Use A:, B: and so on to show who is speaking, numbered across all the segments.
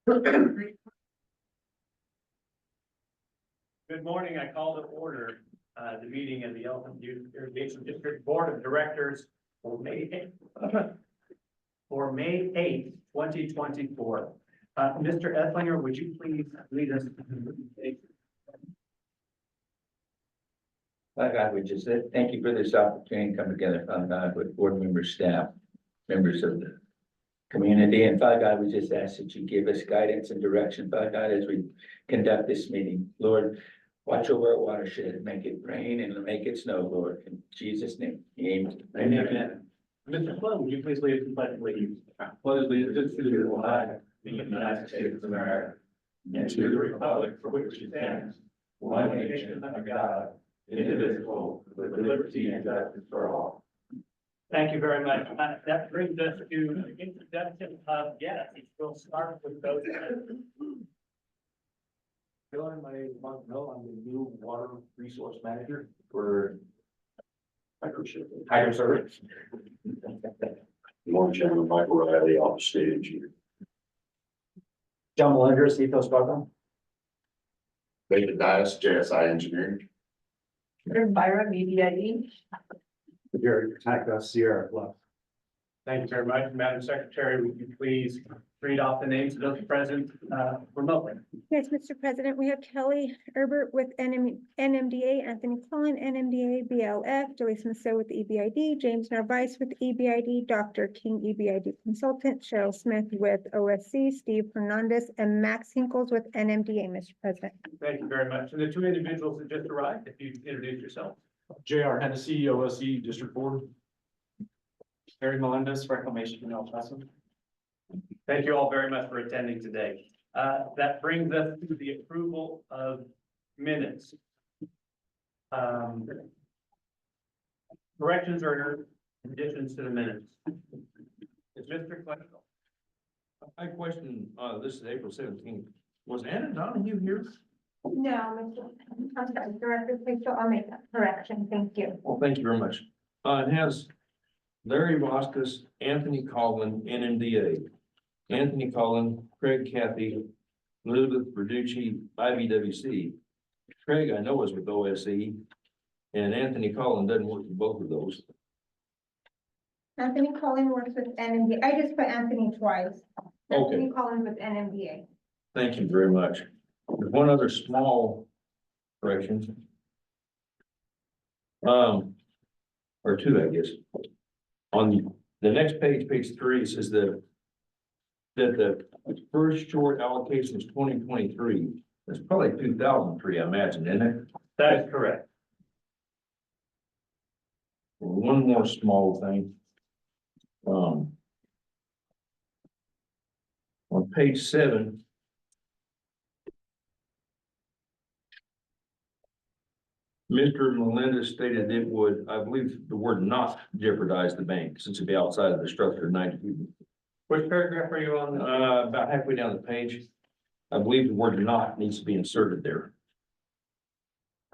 A: Good morning. I call to order the meeting of the Elton Youth Irrigation District Board of Directors for May 8th, 2024. Mr. Ethlinger, would you please lead us?
B: Father God, we just thank you for this opportunity to come together, Father God, with board members, staff, members of the community. And Father God, we just ask that you give us guidance and direction, Father God, as we conduct this meeting. Lord, watch over our watershed, make it rain and make it snow, Lord. In Jesus' name, amen.
A: Amen. Mr. Sloan, would you please lead us in pledge, please?
C: Pledge allegiance to the flag of the United States of America and to the republic for which it stands, one nation under God, indivisible, with liberty and justice for all.
A: Thank you very much. That brings us to the introduction of guests. We'll start with those.
C: Hello, my name is Mark Mill. I'm the new water resource manager for Hydro Service.
D: Good morning, Chairman Michael Riley, Office State Engineer.
C: John Melinger, CFO Stockholm.
D: David Dias, JSI Engineering.
E: Byron, EBID.
C: Jerry Tanaka, Sierra Club.
A: Thank you very much. Madam Secretary, would you please read off the names of those present remotely?
F: Yes, Mr. President, we have Kelly Herbert with NMDA, Anthony Cullen, NMDA, BLF, Joey Smith with EBID, James Narvise with EBID, Dr. King, EBID Consultant, Cheryl Smith with OSC, Steve Hernandez, and Max Hinkles with NMDA, Mr. President.
A: Thank you very much. And the two individuals that just arrived, if you introduce yourself.
C: JR Hennessy, OSC District Board.
G: Barry Melendez, Reclamation in El Paso.
A: Thank you all very much for attending today. That brings us to the approval of minutes. Corrections or additions to the minutes? Is Mr. Clexel?
H: I question, this is April 17th. Was Anna Donahue here?
F: No, I'm sorry, Director, please, I'll make that correction. Thank you.
H: Well, thank you very much. It has Larry Vasquez, Anthony Collin, NMDA. Anthony Collin, Craig Cathy, Elizabeth Verducci, IBWC. Craig, I know, is with OSE, and Anthony Collin doesn't work with both of those.
F: Anthony Collins works with NMDA. I just put Anthony twice.
H: Okay.
F: Anthony Collins with NMDA.
H: Thank you very much. There's one other small correction. Or two, I guess. On the next page, page 3, it says that the first short allocation is 2023. That's probably 2003, I imagine, isn't it?
A: That is correct.
H: One more small thing. On page 7. Mr. Melendez stated it would, I believe, the word not jeopardize the bank since it'd be outside of the structure of 90 feet.
A: Which paragraph are you on?
H: About halfway down the page. I believe the word not needs to be inserted there.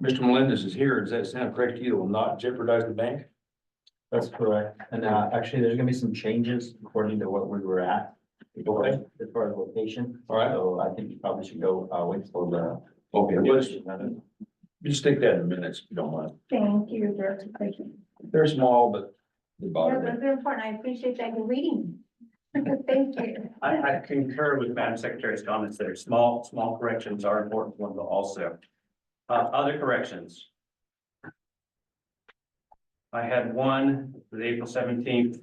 H: Mr. Melendez is here. Does that sound correct to you? It will not jeopardize the bank?
G: That's correct. And actually, there's gonna be some changes according to what we were at.
H: Okay.
G: As far as location.
H: All right.
G: So I think you probably should go, wait for the.
H: Okay, you stick that in minutes if you don't mind.
F: Thank you, Director.
H: They're small, but they
F: Yeah,
H: bother me.
F: those are important. I appreciate that you're reading. Thank you.
A: I concur with Madam Secretary's comments there. Small corrections are important ones also. Other corrections. I had one, the April 17th,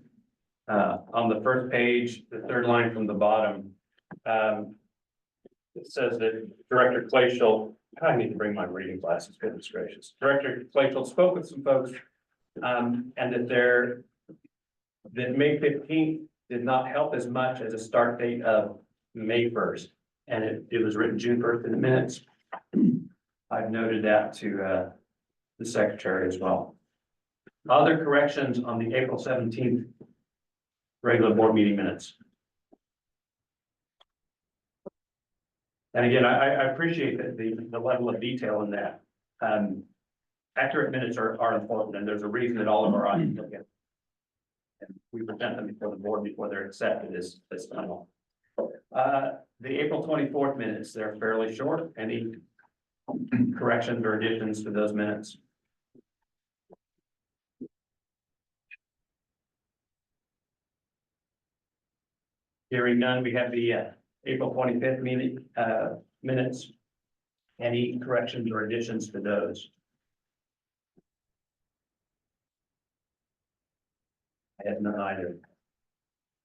A: on the first page, the third line from the bottom. It says that Director Glacial, I need to bring my reading glasses, goodness gracious. Director Glacial spoke with some folks, and that May 15th did not help as much as a start date of May 1st. And it was written June 1st in the minutes. I've noted that to the secretary as well. Other corrections on the April 17th regular board meeting minutes. And again, I appreciate that the level of detail in that. Accurate minutes are important, and there's a reason that all of our audits look at. And we present them before the board before they're accepted as final. the April 24th minutes, they're fairly short. Any corrections or additions to those minutes? Hearing none, we have the April 25th meeting minutes. Any corrections or additions to those? I have none either.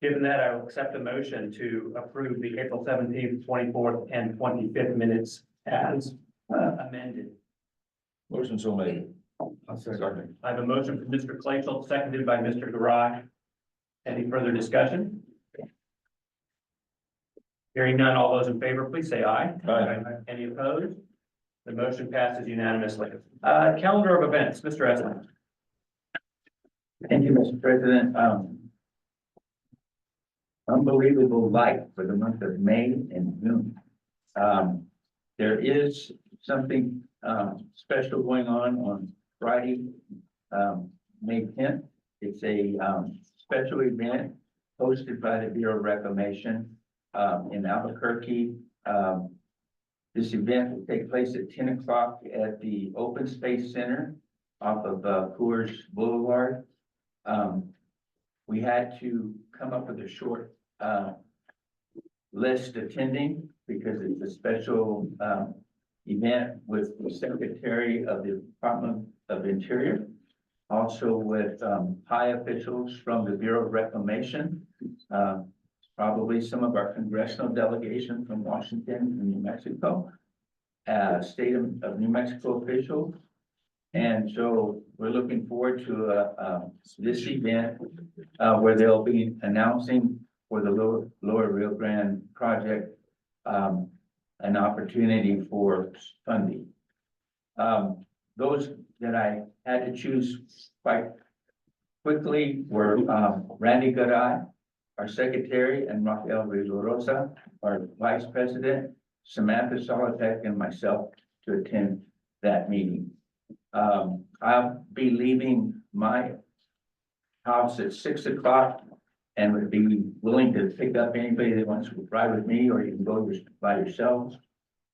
A: Given that, I will accept a motion to approve the April 17th, 24th, and 25th minutes as amended.
H: Motion so made. Second.
A: I have a motion from Mr. Claypool, seconded by Mr. Garai. Any further discussion? Hearing none, all those in favor, please say aye.
H: Aye.
A: Any opposed? The motion passes unanimously. Calendar of events, Mr. Esling.
B: Thank you, Mr. President. Unbelievable light for the month of May and June. There is something special going on Friday, May 10th. It's a special event hosted by the Bureau of Reclamation in Albuquerque. This event will take place at 10 o'clock at the Open Space Center off of Coors Boulevard. We had to come up with a short list attending because it's a special event with the Secretary of the Department of Interior, also with high officials from the Bureau of Reclamation, probably some of our congressional delegation from Washington and New Mexico, state of New Mexico officials. And so we're looking forward to this event where they'll be announcing for the Lower Rio Grande project an opportunity for funding. Those that I had to choose quite quickly were Randy Garay, our secretary, and Rafael Rosa, our vice president, Samantha Solotek, and myself to attend that meeting. I'll be leaving my house at 6 o'clock and would be willing to pick up anybody that wants to ride with me, or you can go by yourselves.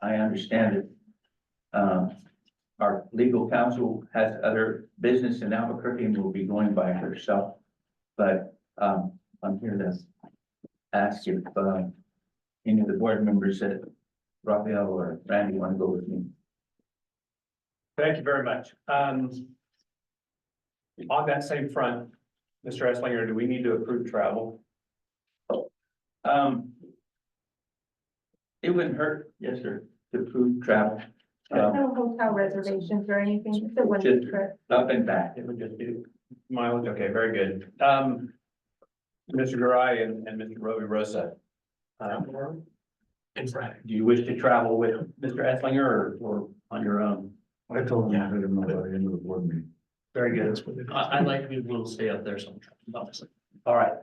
B: I understand that our legal counsel has other business in Albuquerque and will be going by herself. But I'm here to ask if any of the board members that Rafael or Randy want to go with me.
A: Thank you very much. On that same front, Mr. Eslinger, do we need to approve travel?
B: It wouldn't hurt, yes, sir, to approve travel.
F: No hotel reservations or anything, it's a one
B: Just-
F: trip.
B: Up and back.
A: It would just be mileage. Okay, very good. Mr. Garay and Mr. Rosa. Do you wish to travel with Mr. Eslinger or on your own?
D: I told him I didn't know by the end of the board meeting.
A: Very good.
C: I like to be able to stay up there sometimes, obviously.
A: All right.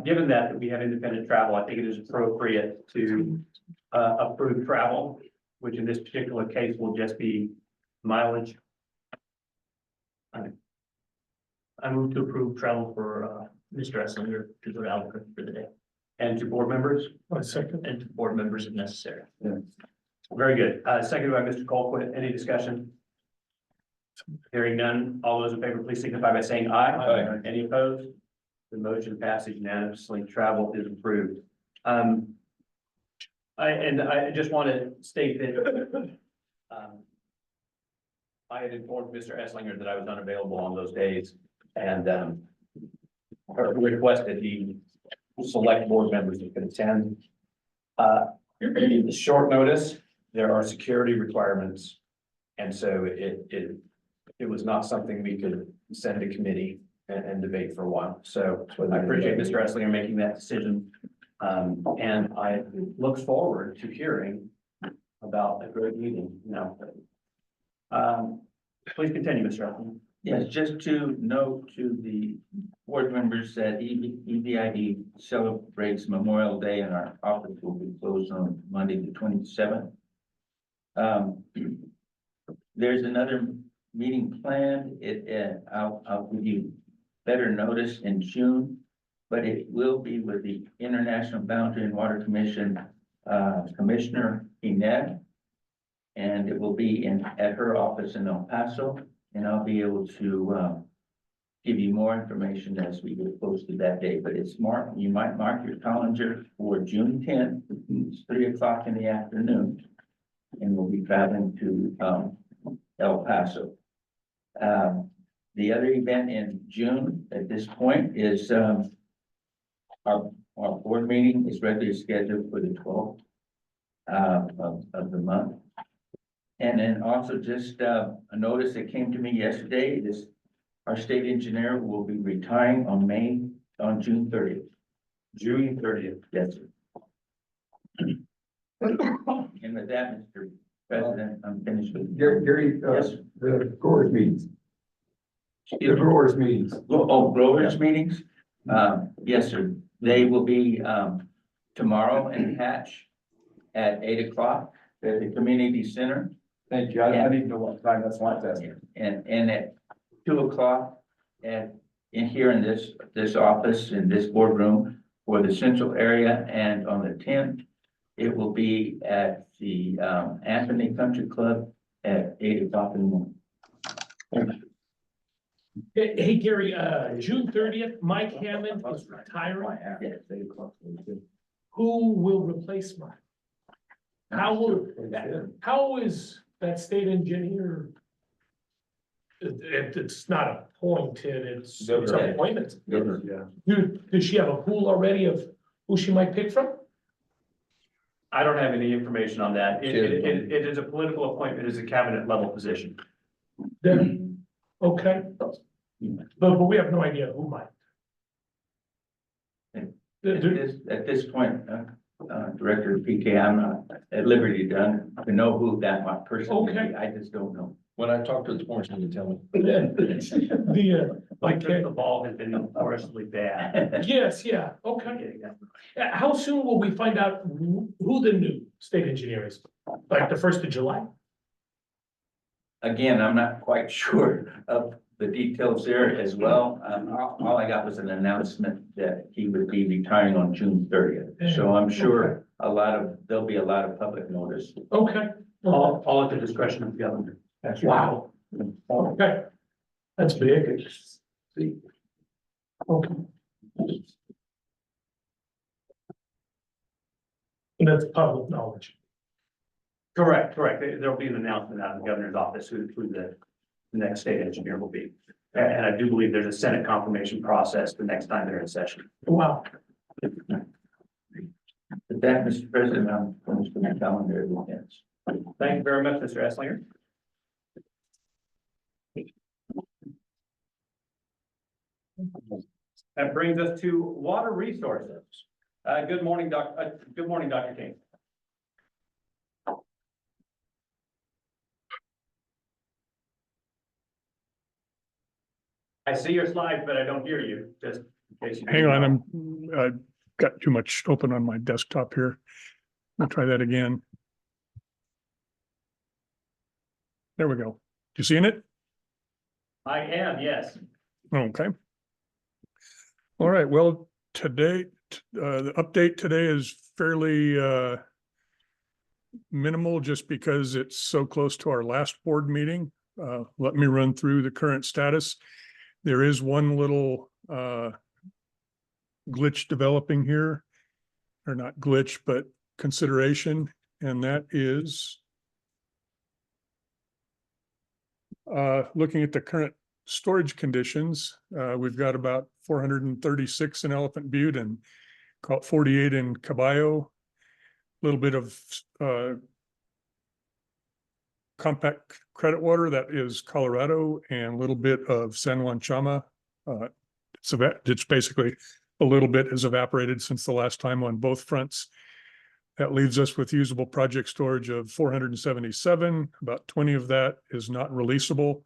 A: Given that we have independent travel, I think it is appropriate to approve travel, which in this particular case will just be mileage.
C: I move to approve travel for Mr. Esslinger to go to Albuquerque for the day,
A: And to board members.
C: and to board members if necessary.
A: Very good. Seconded by Mr. Colquitt. Any discussion? Hearing none. All those in favor, please signify by saying aye.
H: Aye.
A: Any opposed? The motion passes unanimously. Travel is approved. I just want to state that I had informed Mr. Eslinger that I was unavailable on those days and requested the select board members that could attend. In the short notice, there are security requirements. And so it was not something we could send to committee and debate for a while. So I appreciate Mr. Eslinger making that decision. And I look forward to hearing about a great meeting, please continue, Mr. Eslinger.
B: Yes, just to note to the board members that EBID celebrates Memorial Day and our office will be closed on Monday, the 27th. There's another meeting planned. I'll give you better notice in June, but it will be with the International Boundary and Water Commission Commissioner Ened. And it will be at her office in El Paso, and I'll be able to, give you more information as we get close to that day, but it's marked, you might mark your calendar for June 10th, it's 3 o'clock in the afternoon. And we'll be traveling to, El Paso. The other event in June at this point is, our board meeting is regularly scheduled for the 12th of the month. And then also just a notice that came to me yesterday, our state engineer will be retiring on June 30th.
A: June 30th.
B: Yes, sir. And with that, Mr. President, I'm finished with.
C: Gary,
B: Yes, sir.
C: the growers meetings. The growers meetings.
B: Growers meetings? Yes, sir. They will be, tomorrow in Hatch at 8 o'clock at the community center.
C: Thank you. I need to know what time that's like that.
B: And at 2 o'clock in here in this office, in this boardroom for the central area, and on the 10th, it will be at the Anthony Country Club at 8 o'clock in the morning.
I: Hey, Gary, June 30th, Mike Hammond is retiring.
B: Yes, 8 o'clock.
I: Who will replace Mike? How is that state engineer? It's not appointed, it's appointment.
C: Yeah.
I: Does she have a pool already of who she might pick from?
A: I don't have any information on that. It is a political appointment, it's a cabinet level position.
I: Then, okay. But we have no idea who might.
B: At this point, Director PK, I'm not at liberty to know who that person will be.
I: Okay.
B: I just don't know.
H: When I talk to the sports, you tell me.
A: Like the ball has been notoriously bad.
I: Yes, yeah, okay. How soon will we find out who the new state engineer is? Like the 1st of July?
B: Again, I'm not quite sure of the details there as well. All I got was an announcement that he would be retiring on June 30th. So I'm sure there'll be a lot of public notice.
I: Okay.
A: All at the discretion of the governor.
I: Wow. Okay. That's big. Okay. And that's public knowledge.
A: Correct. There'll be an announcement out of the governor's office who the next state engineer will be. And I do believe there's a Senate confirmation process the next time they're in session.
I: Wow.
B: With that, Mr. President, I'm finished with my calendar.
A: Thank you very much, Mr. Esslinger. That brings us to water resources. Good morning, Dr. King. I see your slides, but I don't hear you, just in case you.
J: Hang on, I've got too much open on my desktop here. I'll try that again. There we go. You seeing it?
A: I am, yes.
J: Okay. All right, well, today, the update today is fairly minimal just because it's so close to our last board meeting. Let me run through the current status. There is one little glitch developing here, or not glitch, but consideration, and that is looking at the current storage conditions. We've got about 436 in Elephant Butte and about 48 in Caballo. A little bit of compact credit water, that is Colorado, and a little bit of San Juan Chama. It's basically a little bit has evaporated since the last time on both fronts. That leaves us with usable project storage of 477. About 20 of that is not releasable.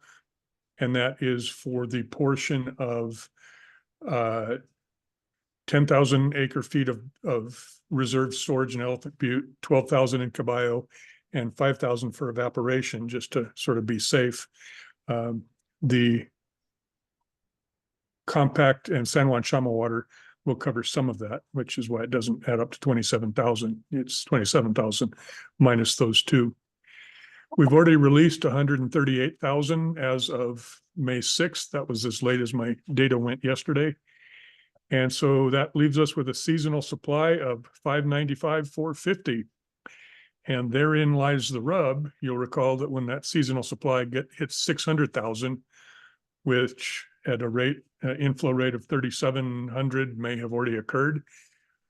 J: And that is for the portion of 10,000 acre feet of reserve storage in Elephant Butte, 12,000 in Caballo, and 5,000 for evaporation, just to sort of be safe. The compact and San Juan Chama water will cover some of that, which is why it doesn't add up to 27,000. It's 27,000 minus those two. We've already released 138,000 as of May 6th. That was as late as my data went yesterday. And so that leaves us with a seasonal supply of 595, 450. And therein lies the rub. You'll recall that when that seasonal supply hits 600,000, which at a rate, inflow rate of 3,700 may have already occurred.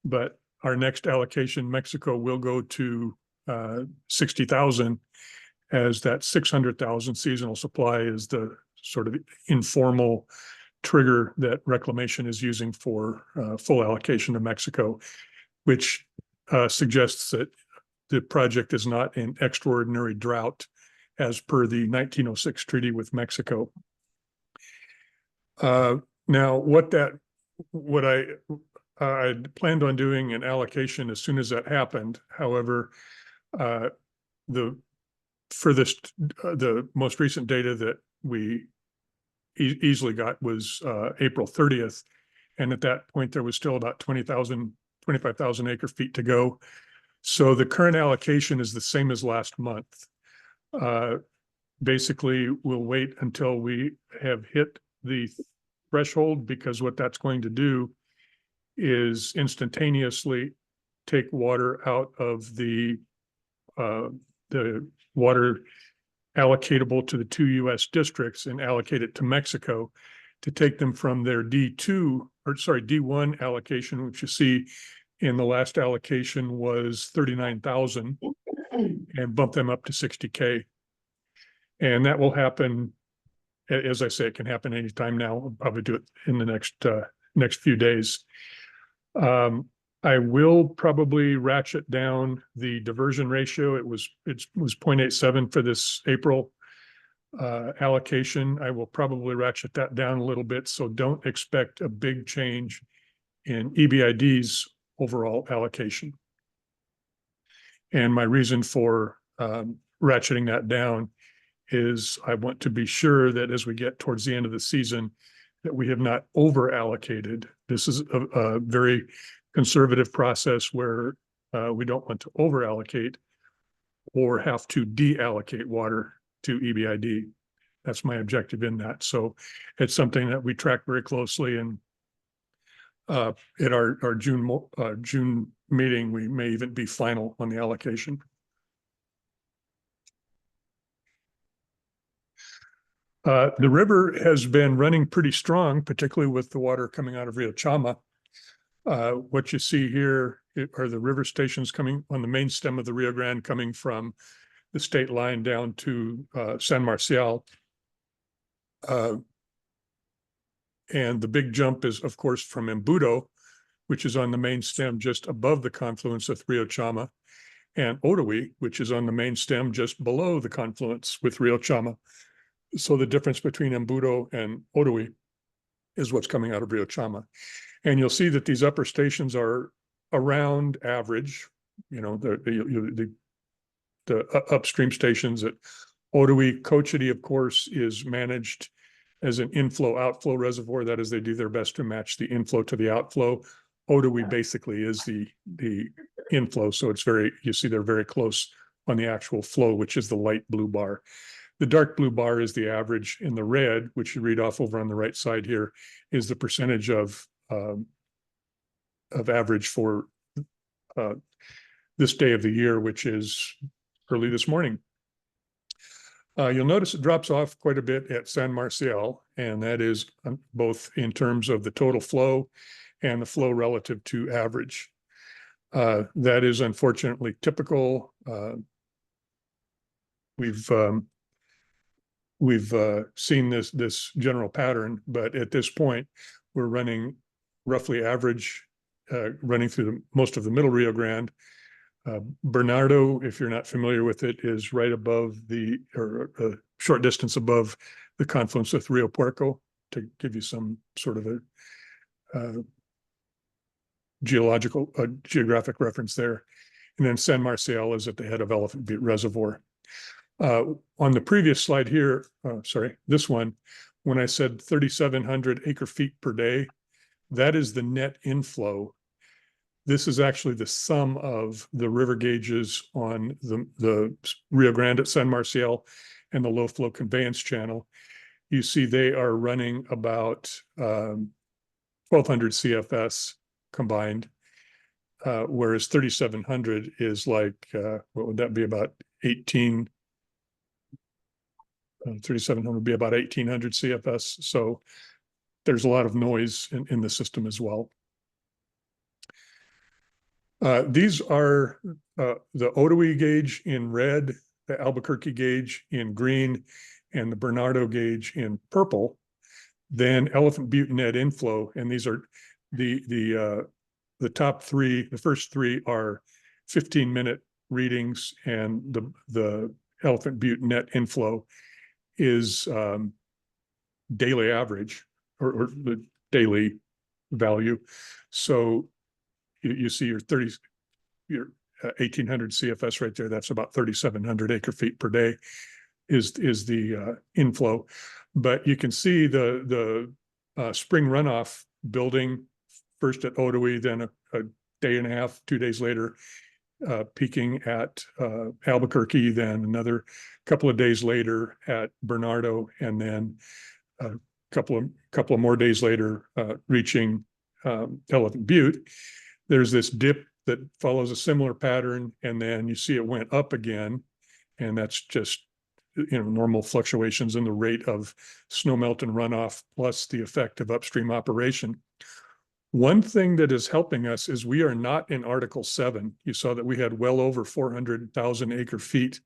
J: But our next allocation, Mexico, will go to 60,000, as that 600,000 seasonal supply is the sort of informal trigger that Reclamation is using for full allocation to Mexico, which suggests that the project is not in extraordinary drought as per the 1906 treaty with Mexico. Now, what I planned on doing an allocation as soon as that happened. However, the most recent data that we easily got was April 30th. And at that point, there was still about 25,000 acre feet to go. So the current allocation is the same as last month. Basically, we'll wait until we have hit the threshold, because what that's going to do is instantaneously take water out of the water allocatable to the 2 US districts and allocate it to Mexico to take them from their D1 allocation, which you see in the last allocation was 39,000, and bump them up to 60K. And that will happen, as I say, it can happen anytime now. I'll probably do it in the next few days. I will probably ratchet down the diversion ratio. It was 0.87 for this April allocation. I will probably ratchet that down a little bit. So don't expect a big change in EBID's overall allocation. And my reason for ratcheting that down is I want to be sure that as we get towards the end of the season, that we have not over allocated. This is a very conservative process where we don't want to over allocate or have to deallocate water to EBID. That's my objective in that. So it's something that we track very closely, and at our June meeting, we may even be final on the allocation. The river has been running pretty strong, particularly with the water coming out of Rio Chama. What you see here are the river stations coming on the main stem of the Rio Grande, coming from the state line down to San Marcial. And the big jump is, of course, from Embudo, which is on the main stem just above the confluence with Rio Chama, and Odawi, which is on the main stem just below the confluence with Rio Chama. So the difference between Embudo and Odawi is what's coming out of Rio Chama. And you'll see that these upper stations are around average. You know, the upstream stations at Odawi. Cochiti, of course, is managed as an inflow-outflow reservoir. That is, they do their best to match the inflow to the outflow. Odawi basically is the inflow. So it's you see they're very close on the actual flow, which is the light blue bar. The dark blue bar is the average, in the red, which you read off over on the right side here, is the percentage of average for this day of the year, which is early this morning. You'll notice it drops off quite a bit at San Marcial, and that is both in terms of the total flow and the flow relative to average. That is unfortunately typical. We've seen this general pattern, but at this point, we're running roughly average, running through most of the middle Rio Grande. Bernardo, if you're not familiar with it, is right above or a short distance above the confluence with Rio Puerco, to give you some sort of a geographic reference there. And then San Marcial is at the head of Elephant Butte Reservoir. On the previous slide here, sorry, this one, when I said 3,700 acre feet per day, that is the net inflow. This is actually the sum of the river gauges on the Rio Grande at San Marcial and the low flow conveyance channel. You see they are running about 1,200 CFS combined, whereas 3,700 is like, what would that be, about 3,700 would be about 1,800 CFS. So there's a lot of noise in the system as well. These are the Otoe gauge in red, the Albuquerque gauge in green, and the Bernardo gauge in purple. Then Elephant Butte net inflow, and these are the top three. The first three are 15-minute readings, and the Elephant Butte net inflow is daily average or the daily value. So you see your 1,800 CFS right there. That's about 3,700 acre feet per day is the inflow. But you can see the spring runoff building first at Otoe, then a day and a half, 2 days later, peaking at Albuquerque, then another couple of days later at Bernardo, and then a couple of more days later reaching Elephant Butte. There's this dip that follows a similar pattern, and then you see it went up again, and that's just normal fluctuations in the rate of snowmelt and runoff, plus the effect of upstream operation. One thing that is helping us is we are not in Article 7. You saw that we had well over 400,000 acre feet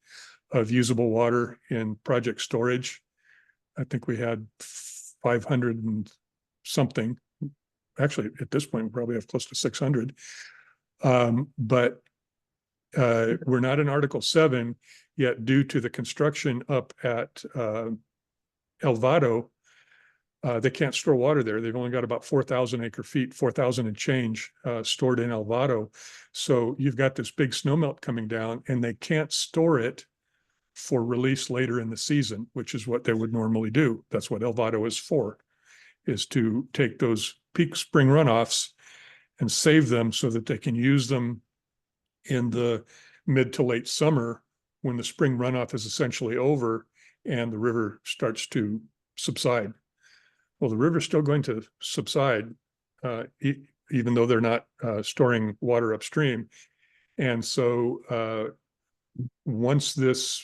J: of usable water in project storage. I think we had 500 and something. Actually, at this point, we probably have close to 600. But we're not in Article 7 yet, due to the construction up at El Vado. They can't store water there. They've only got about 4,000 acre feet, 4,000 and change stored in El Vado. So you've got this big snowmelt coming down, and they can't store it for release later in the season, which is what they would normally do. That's what El Vado is for, is to take those peak spring runoffs and save them so that they can use them in the mid to late summer when the spring runoff is essentially over and the river starts to subside. Well, the river's still going to subside, even though they're not storing water upstream. And so once this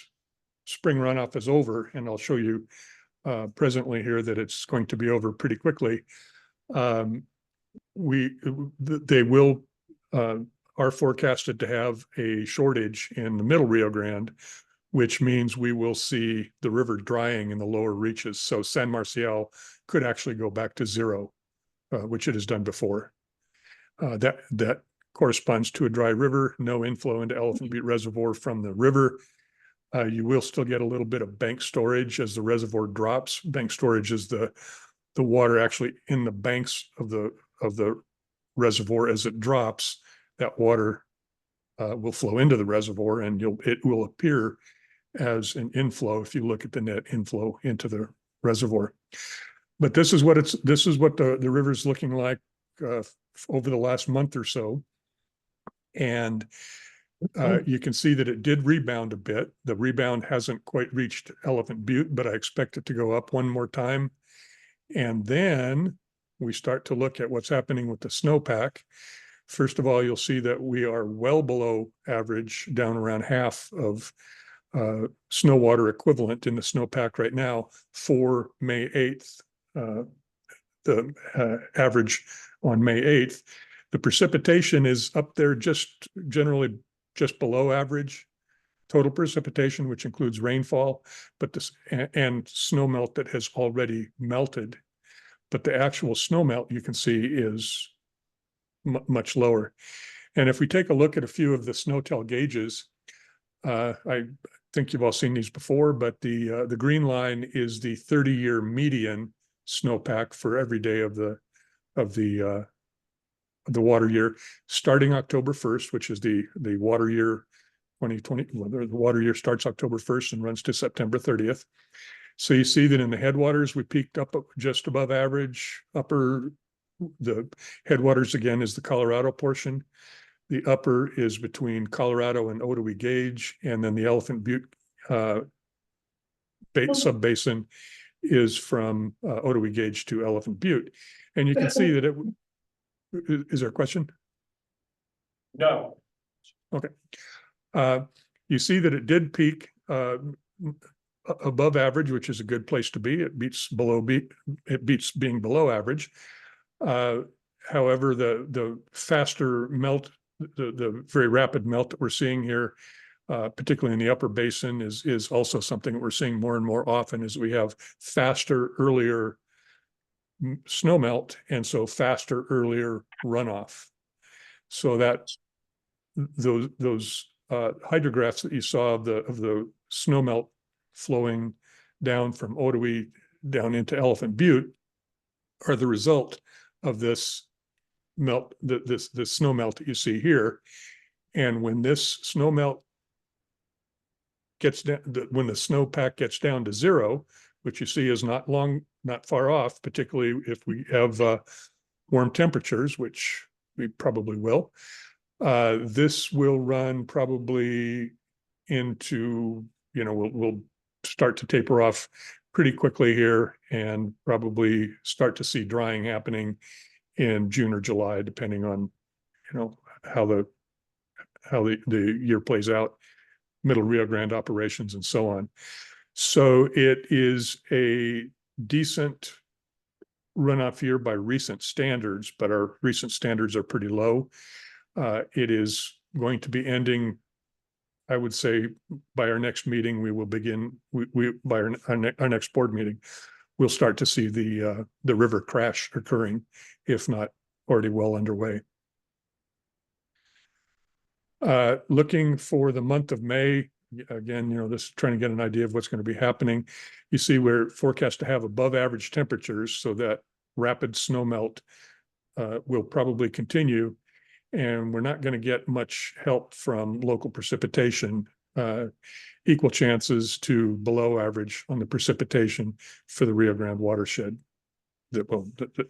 J: spring runoff is over, and I'll show you presently here that it's going to be over pretty quickly, they will are forecasted to have a shortage in the middle Rio Grande, which means we will see the river drying in the lower reaches. So San Marcial could actually go back to zero, which it has done before. That corresponds to a dry river, no inflow into Elephant Butte Reservoir from the river. You will still get a little bit of bank storage as the reservoir drops. Bank storage is the water actually in the banks of the reservoir. As it drops, that water will flow into the reservoir, and it will appear as an inflow if you look at the net inflow into the reservoir. But this is what the river's looking like over the last month or so. And you can see that it did rebound a bit. The rebound hasn't quite reached Elephant Butte, but I expect it to go up one more time. And then we start to look at what's happening with the snowpack. First of all, you'll see that we are well below average, down around half of snow water equivalent in the snowpack right now for May 8th, the average on May 8th. The precipitation is up there generally just below average total precipitation, which includes rainfall, but and snow melt that has already melted. But the actual snow melt you can see is much lower. And if we take a look at a few of the SNOTEL gauges, I think you've all seen these before, but the green line is the 30-year median snowpack for every day of the water year, starting October 1st, which is the water year 2020. Well, the water year starts October 1st and runs to September 30th. So you see that in the headwaters, we peaked up just above average, upper the headwaters again is the Colorado portion. The upper is between Colorado and Otoe Gauge, and then the Elephant Butte sub-basin is from Otoe Gauge to Elephant Butte. And you can see that is there a question?
A: No.
J: You see that it did peak above average, which is a good place to be. It beats being below average. However, the faster melt, the very rapid melt that we're seeing here, particularly in the upper basin, is also something that we're seeing more and more often as we have faster, earlier snow melt, and so faster, earlier runoff. So that those hydrographs that you saw of the snow melt flowing down from Otoe down into Elephant Butte are the result of this melt, this snow melt that you see here. And when this snow melt gets down, when the snowpack gets down to zero, which you see is not far off, particularly if we have warm temperatures, which we probably will. This will run probably into, we'll start to taper off pretty quickly here and probably start to see drying happening in June or July, depending on, how the year plays out, Middle Rio Grande operations and so on. So it is a decent runoff year by recent standards, but our recent standards are pretty low. It is going to be ending, I would say, by our next meeting, we will begin, by our next board meeting, we'll start to see the river crash occurring, if not already well underway. Looking for the month of May, again, this is trying to get an idea of what's going to be happening. You see we're forecast to have above average temperatures, so that rapid snow melt will probably continue. And we're not going to get much help from local precipitation, equal chances to below average on the precipitation for the Rio Grande watershed,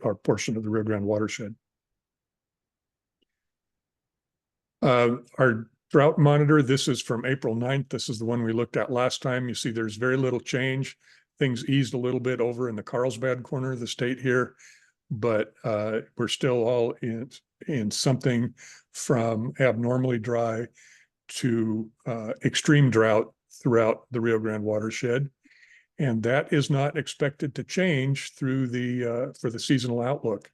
J: our portion of the Rio Grande watershed. Our drought monitor, this is from April 9th. This is the one we looked at last time. You see there's very little change. Things eased a little bit over in the Carlsbad corner of the state here, but we're still all in something from abnormally dry to extreme drought throughout the Rio Grande watershed. And that is not expected to change through for the seasonal outlook.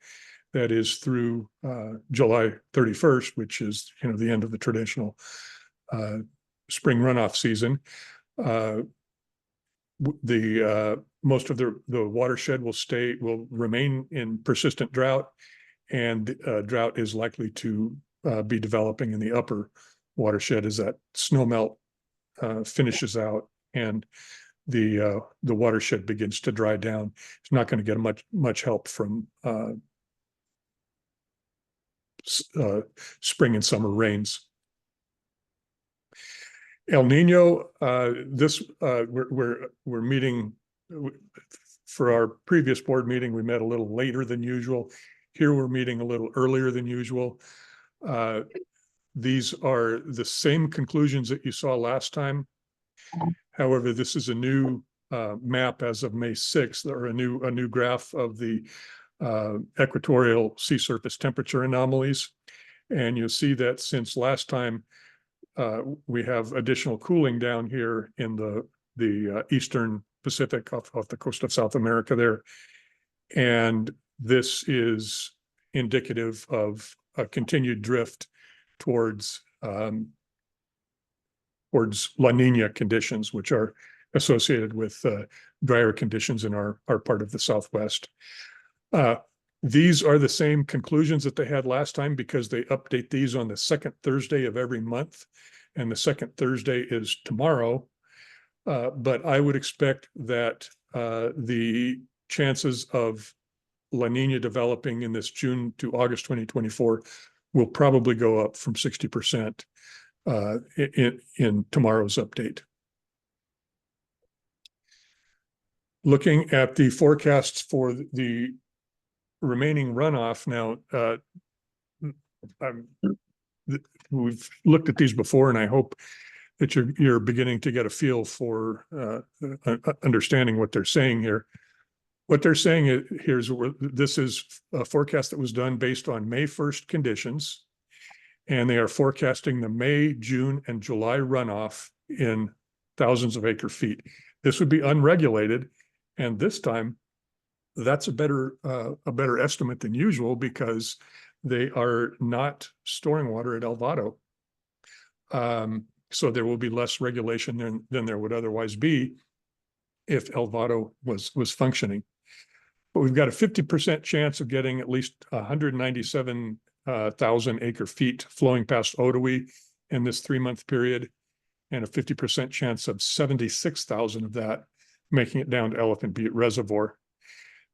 J: That is through July 31st, which is, the end of the traditional spring runoff season. Most of the watershed will remain in persistent drought, and drought is likely to be developing in the upper watershed as that snow melt finishes out and the watershed begins to dry down. It's not going to get much help from spring and summer rains. El Nino, we're meeting for our previous board meeting. We met a little later than usual. Here we're meeting a little earlier than usual. These are the same conclusions that you saw last time. However, this is a new map as of May 6th, or a new graph of the equatorial sea surface temperature anomalies. And you'll see that since last time, we have additional cooling down here in the eastern Pacific off the coast of South America there. And this is indicative of a continued drift towards La Nina conditions, which are associated with drier conditions in our part of the Southwest. These are the same conclusions that they had last time because they update these on the second Thursday of every month, and the second Thursday is tomorrow. But I would expect that the chances of La Nina developing in this June to August 2024 will probably go up from 60% in tomorrow's update. Looking at the forecasts for the remaining runoff now, I'm- we've looked at these before, and I hope that you're beginning to get a feel for understanding what they're saying here. What they're saying here's this is a forecast that was done based on May 1st conditions. And they are forecasting the May, June, and July runoff in thousands of acre feet. This would be unregulated. And this time, that's a better estimate than usual because they are not storing water at Elvado. So there will be less regulation than there would otherwise be if Elvado was functioning. But we've got a 50% chance of getting at least 197,000 acre feet flowing past Otoe in this 3-month period, and a 50% chance of 76,000 of that making it down to Elephant Butte Reservoir.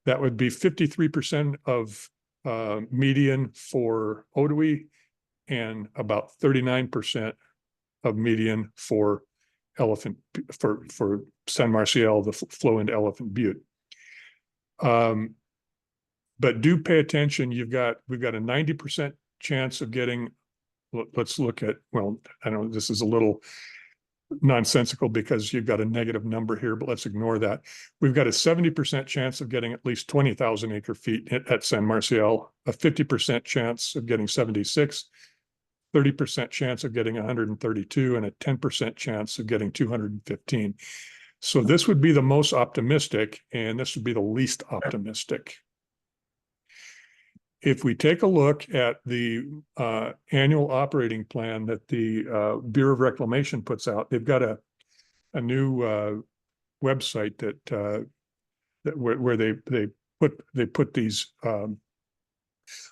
J: That would be 53% of median for Otoe and about 39% of median for San Marcial, the flow into Elephant Butte. But do pay attention. We've got a 90% chance of getting, let's look at, well, I know this is a little nonsensical because you've got a negative number here, but let's ignore that. We've got a 70% chance of getting at least 20,000 acre feet at San Marcial, a 50% chance of getting 76, 30% chance of getting 132, and a 10% chance of getting 215. So this would be the most optimistic, and this would be the least optimistic. If we take a look at the annual operating plan that the Bureau of Reclamation puts out, they've got a new website that where they put these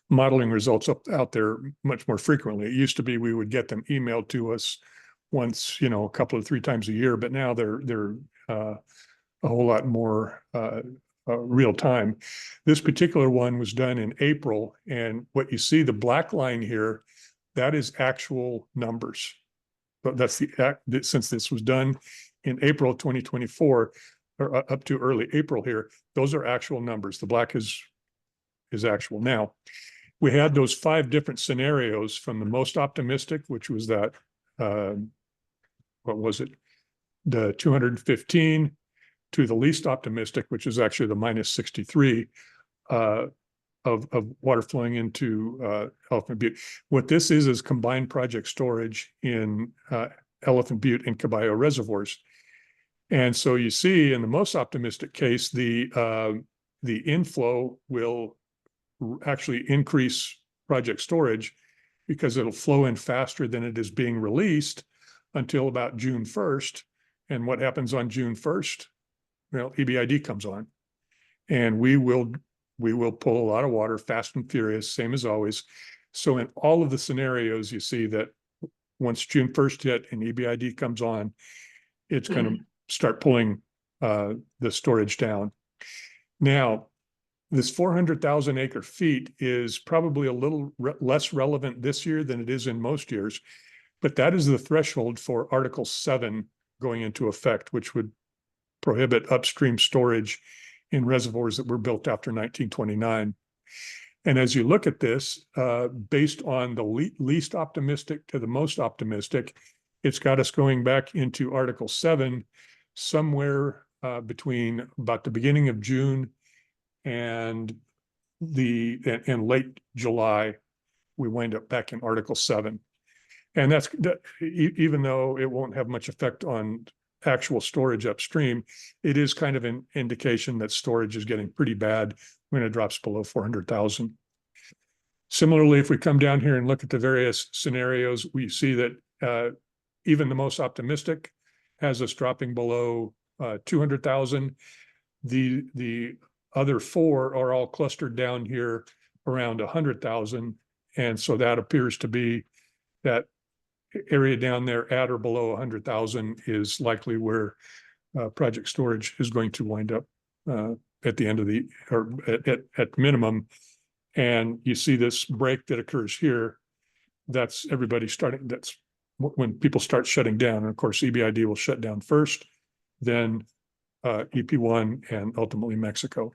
J: modeling results out there much more frequently. It used to be we would get them emailed to us once, a couple of 3 times a year, but now they're a whole lot more real time. This particular one was done in April, and what you see, the black line here, that is actual numbers. But that's since this was done in April 2024, or up to early April here, those are actual numbers. The black is actual. Now, we had those 5 different scenarios, from the most optimistic, which was that, what was it? The 215, to the least optimistic, which is actually the minus 63 of water flowing into Elephant Butte. What this is combined project storage in Elephant Butte and Caballo reservoirs. And so you see, in the most optimistic case, the inflow will actually increase project storage because it'll flow in faster than it is being released until about June 1st. And what happens on June 1st? Well, EBID comes on, and we will pull a lot of water fast and furious, same as always. So in all of the scenarios, you see that once June 1st hit and EBID comes on, it's going to start pulling the storage down. Now, this 400,000 acre feet is probably a little less relevant this year than it is in most years, but that is the threshold for Article 7 going into effect, which would prohibit upstream storage in reservoirs that were built after 1929. And as you look at this, based on the least optimistic to the most optimistic, it's got us going back into Article 7 somewhere between about the beginning of June and late July. We wind up back in Article 7. And that's even though it won't have much effect on actual storage upstream, it is kind of an indication that storage is getting pretty bad when it drops below 400,000. Similarly, if we come down here and look at the various scenarios, we see that even the most optimistic has us dropping below 200,000. The other 4 are all clustered down here around 100,000. And so that appears to be that area down there at or below 100,000 is likely where project storage is going to wind up at the end of or at minimum. And you see this break that occurs here. That's everybody starting. That's when people start shutting down. And of course, EBID will shut down first, then EP1, and ultimately Mexico.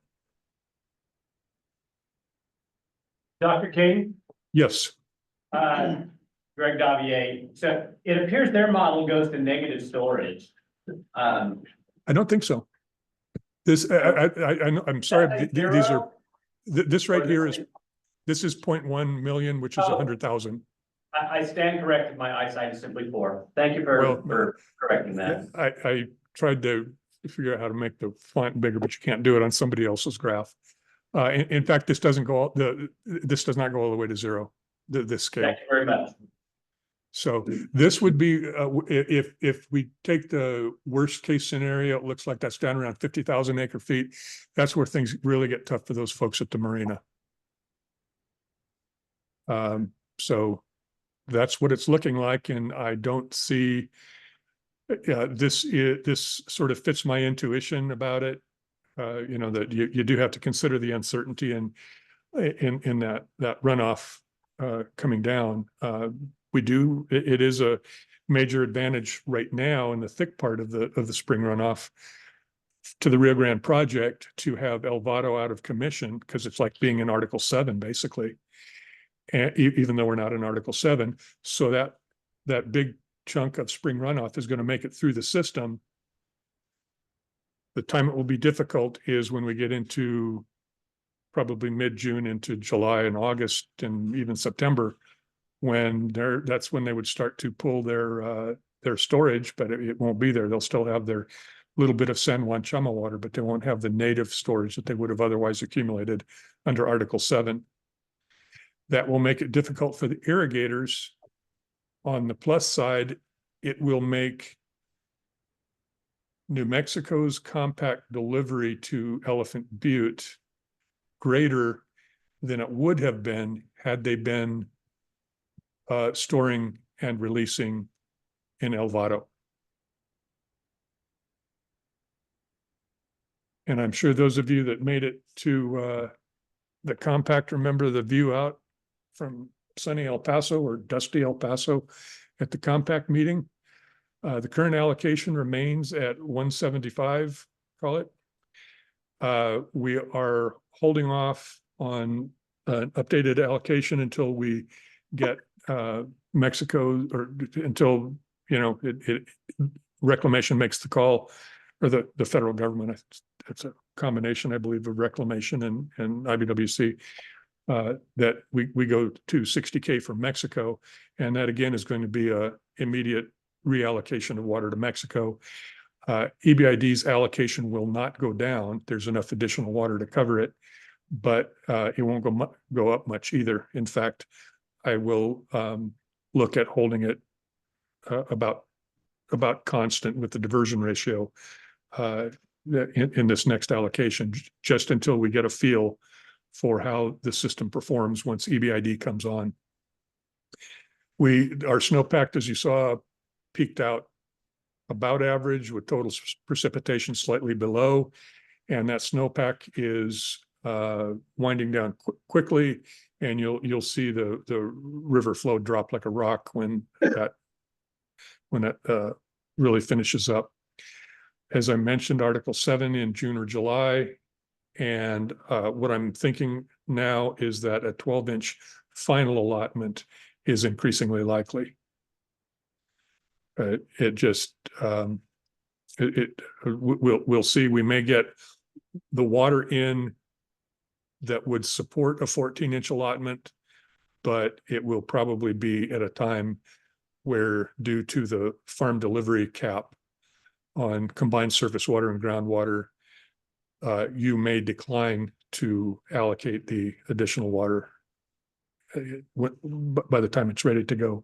A: Dr. King,
J: Yes,
A: Greg Davier, so it appears their model goes to negative storage.
J: I don't think so. This, I'm sorry, these are, this right here is, this is 0.1 million, which is
A: Oh.
J: 100,000.
A: I stand corrected, my eyesight is simply poor. Thank you
J: Well,
A: for correcting that.
J: I tried to figure out how to make the font bigger, but you can't do it on somebody else's graph. In fact, this doesn't go, this does not go all the way to zero, this scale.
A: Thank you very much.
J: So this would be, if we take the worst case scenario, it looks like that's down around 50,000 acre feet. That's where things really get tough for those folks at the marina. So that's what it's looking like, and I don't see, this sort of fits my intuition about it. You know, that you do have to consider the uncertainty in that runoff coming down. It is a major advantage right now in the thick part of the spring runoff to the Rio Grande project to have Elvado out of commission, because it's like being in Article 7 basically. And even though we're not in Article 7, so that big chunk of spring runoff is going to make it through the system. The time it will be difficult is when we get into probably mid-June into July and August and even September, when that's when they would start to pull their storage, but it won't be there. They'll still have their little bit of San Juan Chama water, but they won't have the native storage that they would have otherwise accumulated under Article 7. That will make it difficult for the irrigators. On the plus side, it will make New Mexico's compact delivery to Elephant Butte greater than it would have been had they been storing and releasing in Elvado. And I'm sure those of you that made it to the compact remember the view out from sunny El Paso or dusty El Paso at the compact meeting. The current allocation remains at 175, call it. We are holding off on an updated allocation until we get Mexico, or until, you know, Reclamation makes the call, or the federal government. It's a combination, I believe, of Reclamation and IBWC. That we go to 60K from Mexico, and that again is going to be a immediate reallocation of water to Mexico. EBID's allocation will not go down. There's enough additional water to cover it, but it won't go up much either. In fact, I will look at holding it about constant with the diversion ratio in this next allocation, just until we get a feel for how the system performs once EBID comes on. Our snowpack, as you saw, peaked out about average with total precipitation slightly below. And that snowpack is winding down quickly, and you'll see the river flow drop like a rock when that really finishes up. As I mentioned, Article 7 in June or July. And what I'm thinking now is that a 12-inch final allotment is increasingly likely. We'll see. We may get the water in that would support a 14-inch allotment, but it will probably be at a time where, due to the farm delivery cap on combined surface water and groundwater, you may decline to allocate the additional water by the time it's ready to go.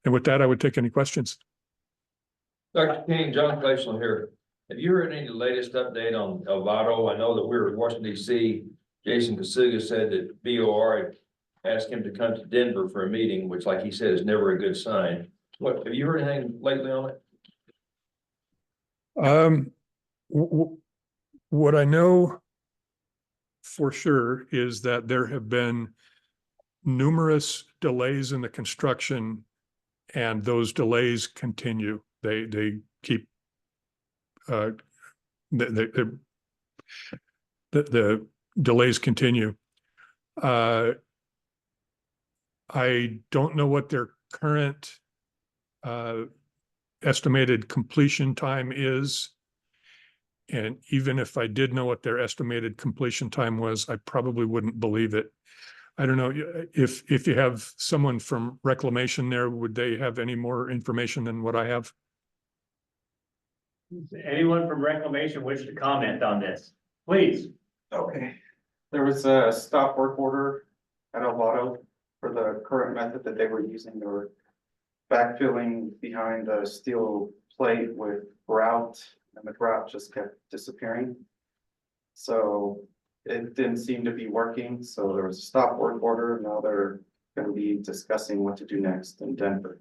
J: And with that, I would take any questions.
H: Dr. King, John Clayson here. Have you heard any latest update on Elvado? I know that we were in Washington, D.C. Jason Kasuga said that BOR had asked him to come to Denver for a meeting, which, like he said, is never a good sign. Have you heard anything lately on it?
J: What I know for sure is that there have been numerous delays in the construction, and those delays continue. They keep the delays continue. Uh, I don't know what their current estimated completion time is. And even if I did know what their estimated completion time was, I probably wouldn't believe it. I don't know, if you have someone from reclamation there, would they have any more information than what I have?
A: Anyone from Reclamation wish to comment on this? Please.
K: Okay, there was a stop work order at Alvaro for the current method that they were using. They were backfilling behind the steel plate with grout, and the grout just kept disappearing. So it didn't seem to be working, so there was a stop work order. Now they're gonna be discussing what to do next in Denver.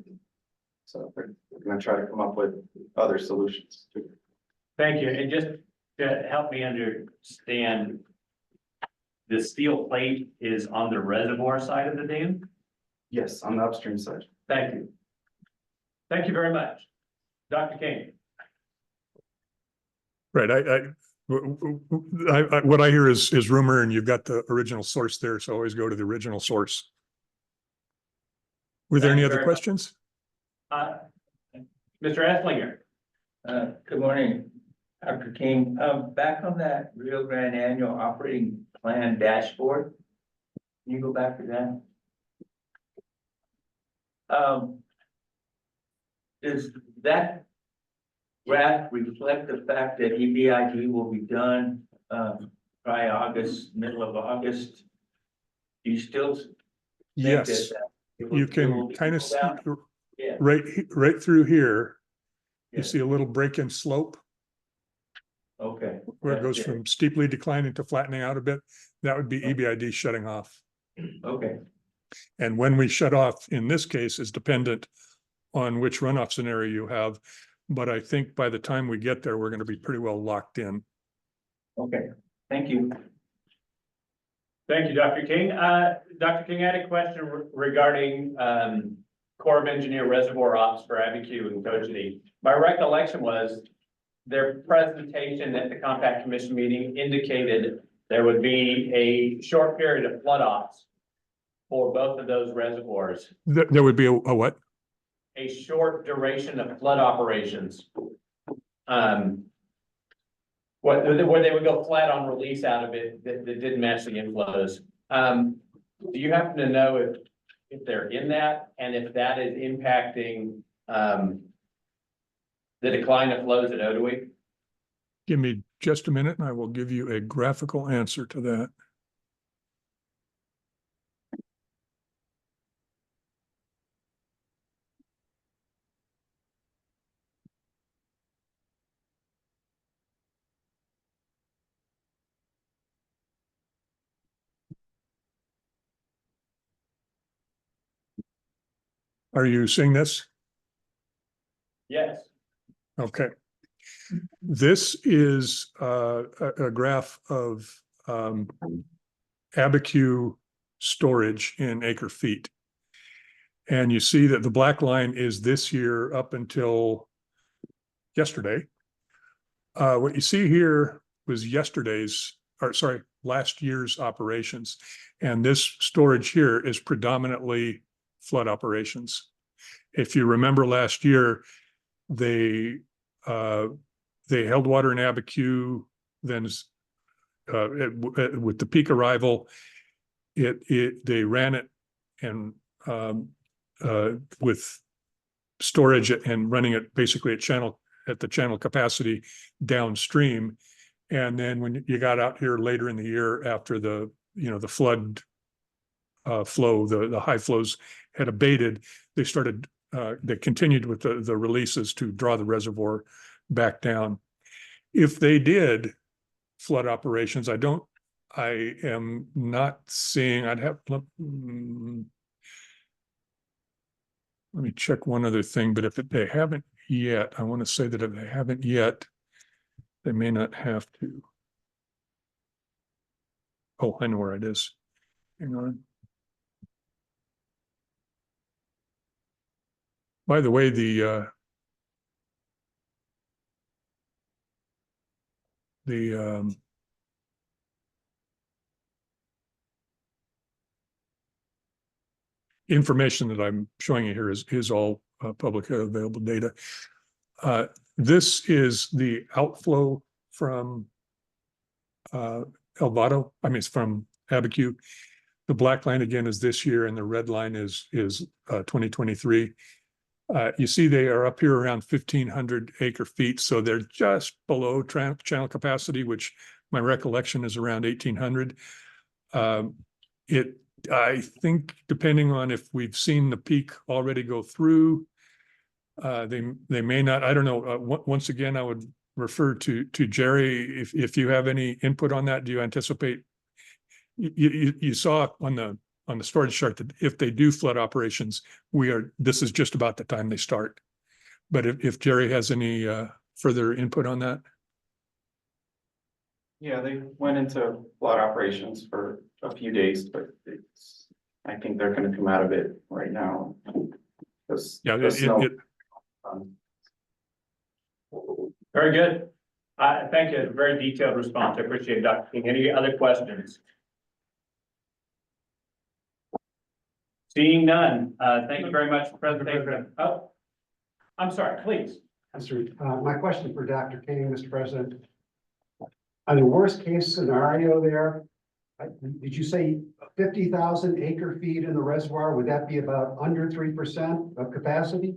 K: So they're gonna try to come up with other solutions too.
A: Thank you. And just to help me understand, the steel plate is on the reservoir side of the dam?
K: Yes, on the upstream side.
A: Thank you. Thank you very much. Dr. King.
J: Right, what I hear is rumor, and you've got the original source there, so always go to the original source. Were there
A: Thank
J: any
A: you
J: other
A: very much.
J: questions?
A: Mr. Esslinger.
B: Good morning, Dr. King. Back on that Rio Grande annual operating plan dashboard. Can you go back to that? Does that graph reflect the fact that EBID will be done, by August, middle of August? Do you still think
J: Yes,
B: that it will
J: you
B: still
J: can
B: be
J: kind of
B: pulled
J: see
B: out? Yeah.
J: right through here. You
B: Yeah.
J: see a little break in slope
B: Okay.
J: where it
B: That's
J: goes from steeply declining to flattening out a bit. That would be EBID shutting off.
B: Okay,
J: And when we shut off in this case is dependent on which runoff scenario you have. But I think by the time we get there, we're going to be pretty well locked in.
B: okay, thank you.
A: Thank you, Dr. King. Dr. King, I had a question regarding Corps of Engineer Reservoir Ops for Abiquiu and Kojani. My recollection was their presentation at the Compact Commission meeting indicated there would be a short period of flood ops for both of those reservoirs.
J: There would be a what?
A: A short duration of flood operations. Where they would go flat on release out of it that didn't match the inflows. Do you happen to know if they're in that and if that is impacting the decline of flows at Otoe?
J: Give me just a minute and I will give you a graphical answer to that. Are you seeing this?
A: Yes.
J: Okay. This is a graph of Abiquiu storage in acre feet. And you see that the black line is this year up until yesterday. What you see here was last year's operations. And this storage here is predominantly flood operations. If you remember last year, they held water in Abiquiu, then with the peak arrival, they ran it and with storage and running it basically at the channel capacity downstream. And then when you got out here later in the year after the flood flow, the high flows had abated, they continued with the releases to draw the reservoir back down. If they did flood operations, I am not seeing, let me check one other thing, but if they haven't yet, I want to say that if they haven't yet, they may not have to. Oh, I know where it is. Hang on. By the way, information that I'm showing you here is all publicly available data. This is the outflow from Elvado, I mean, it's from Abiquiu. The black line again is this year and the red line is 2023. You see they are up here around 1,500 acre feet, so they're just below channel capacity, which my recollection is around 1,800. I think depending on if we've seen the peak already go through, they may not, I don't know. Once again, I would refer to Jerry, if you have any input on that. Do you anticipate, you saw on the storage chart that if they do flood operations, this is just about the time they start. But if Jerry has any further input on that.
K: Yeah, they went into flood operations for a few days, but I think they're gonna come out of it right now.
J: Yeah,
A: Very good. Thank you. Very detailed response. I appreciate it, Dr. King. Any other questions? Seeing none, thank you very much for the presentation. Oh, I'm sorry, please.
L: My question for Dr. King, Mr. President. On the worst case scenario there, did you say 50,000 acre feet in the reservoir? Would that be about under 3% of capacity?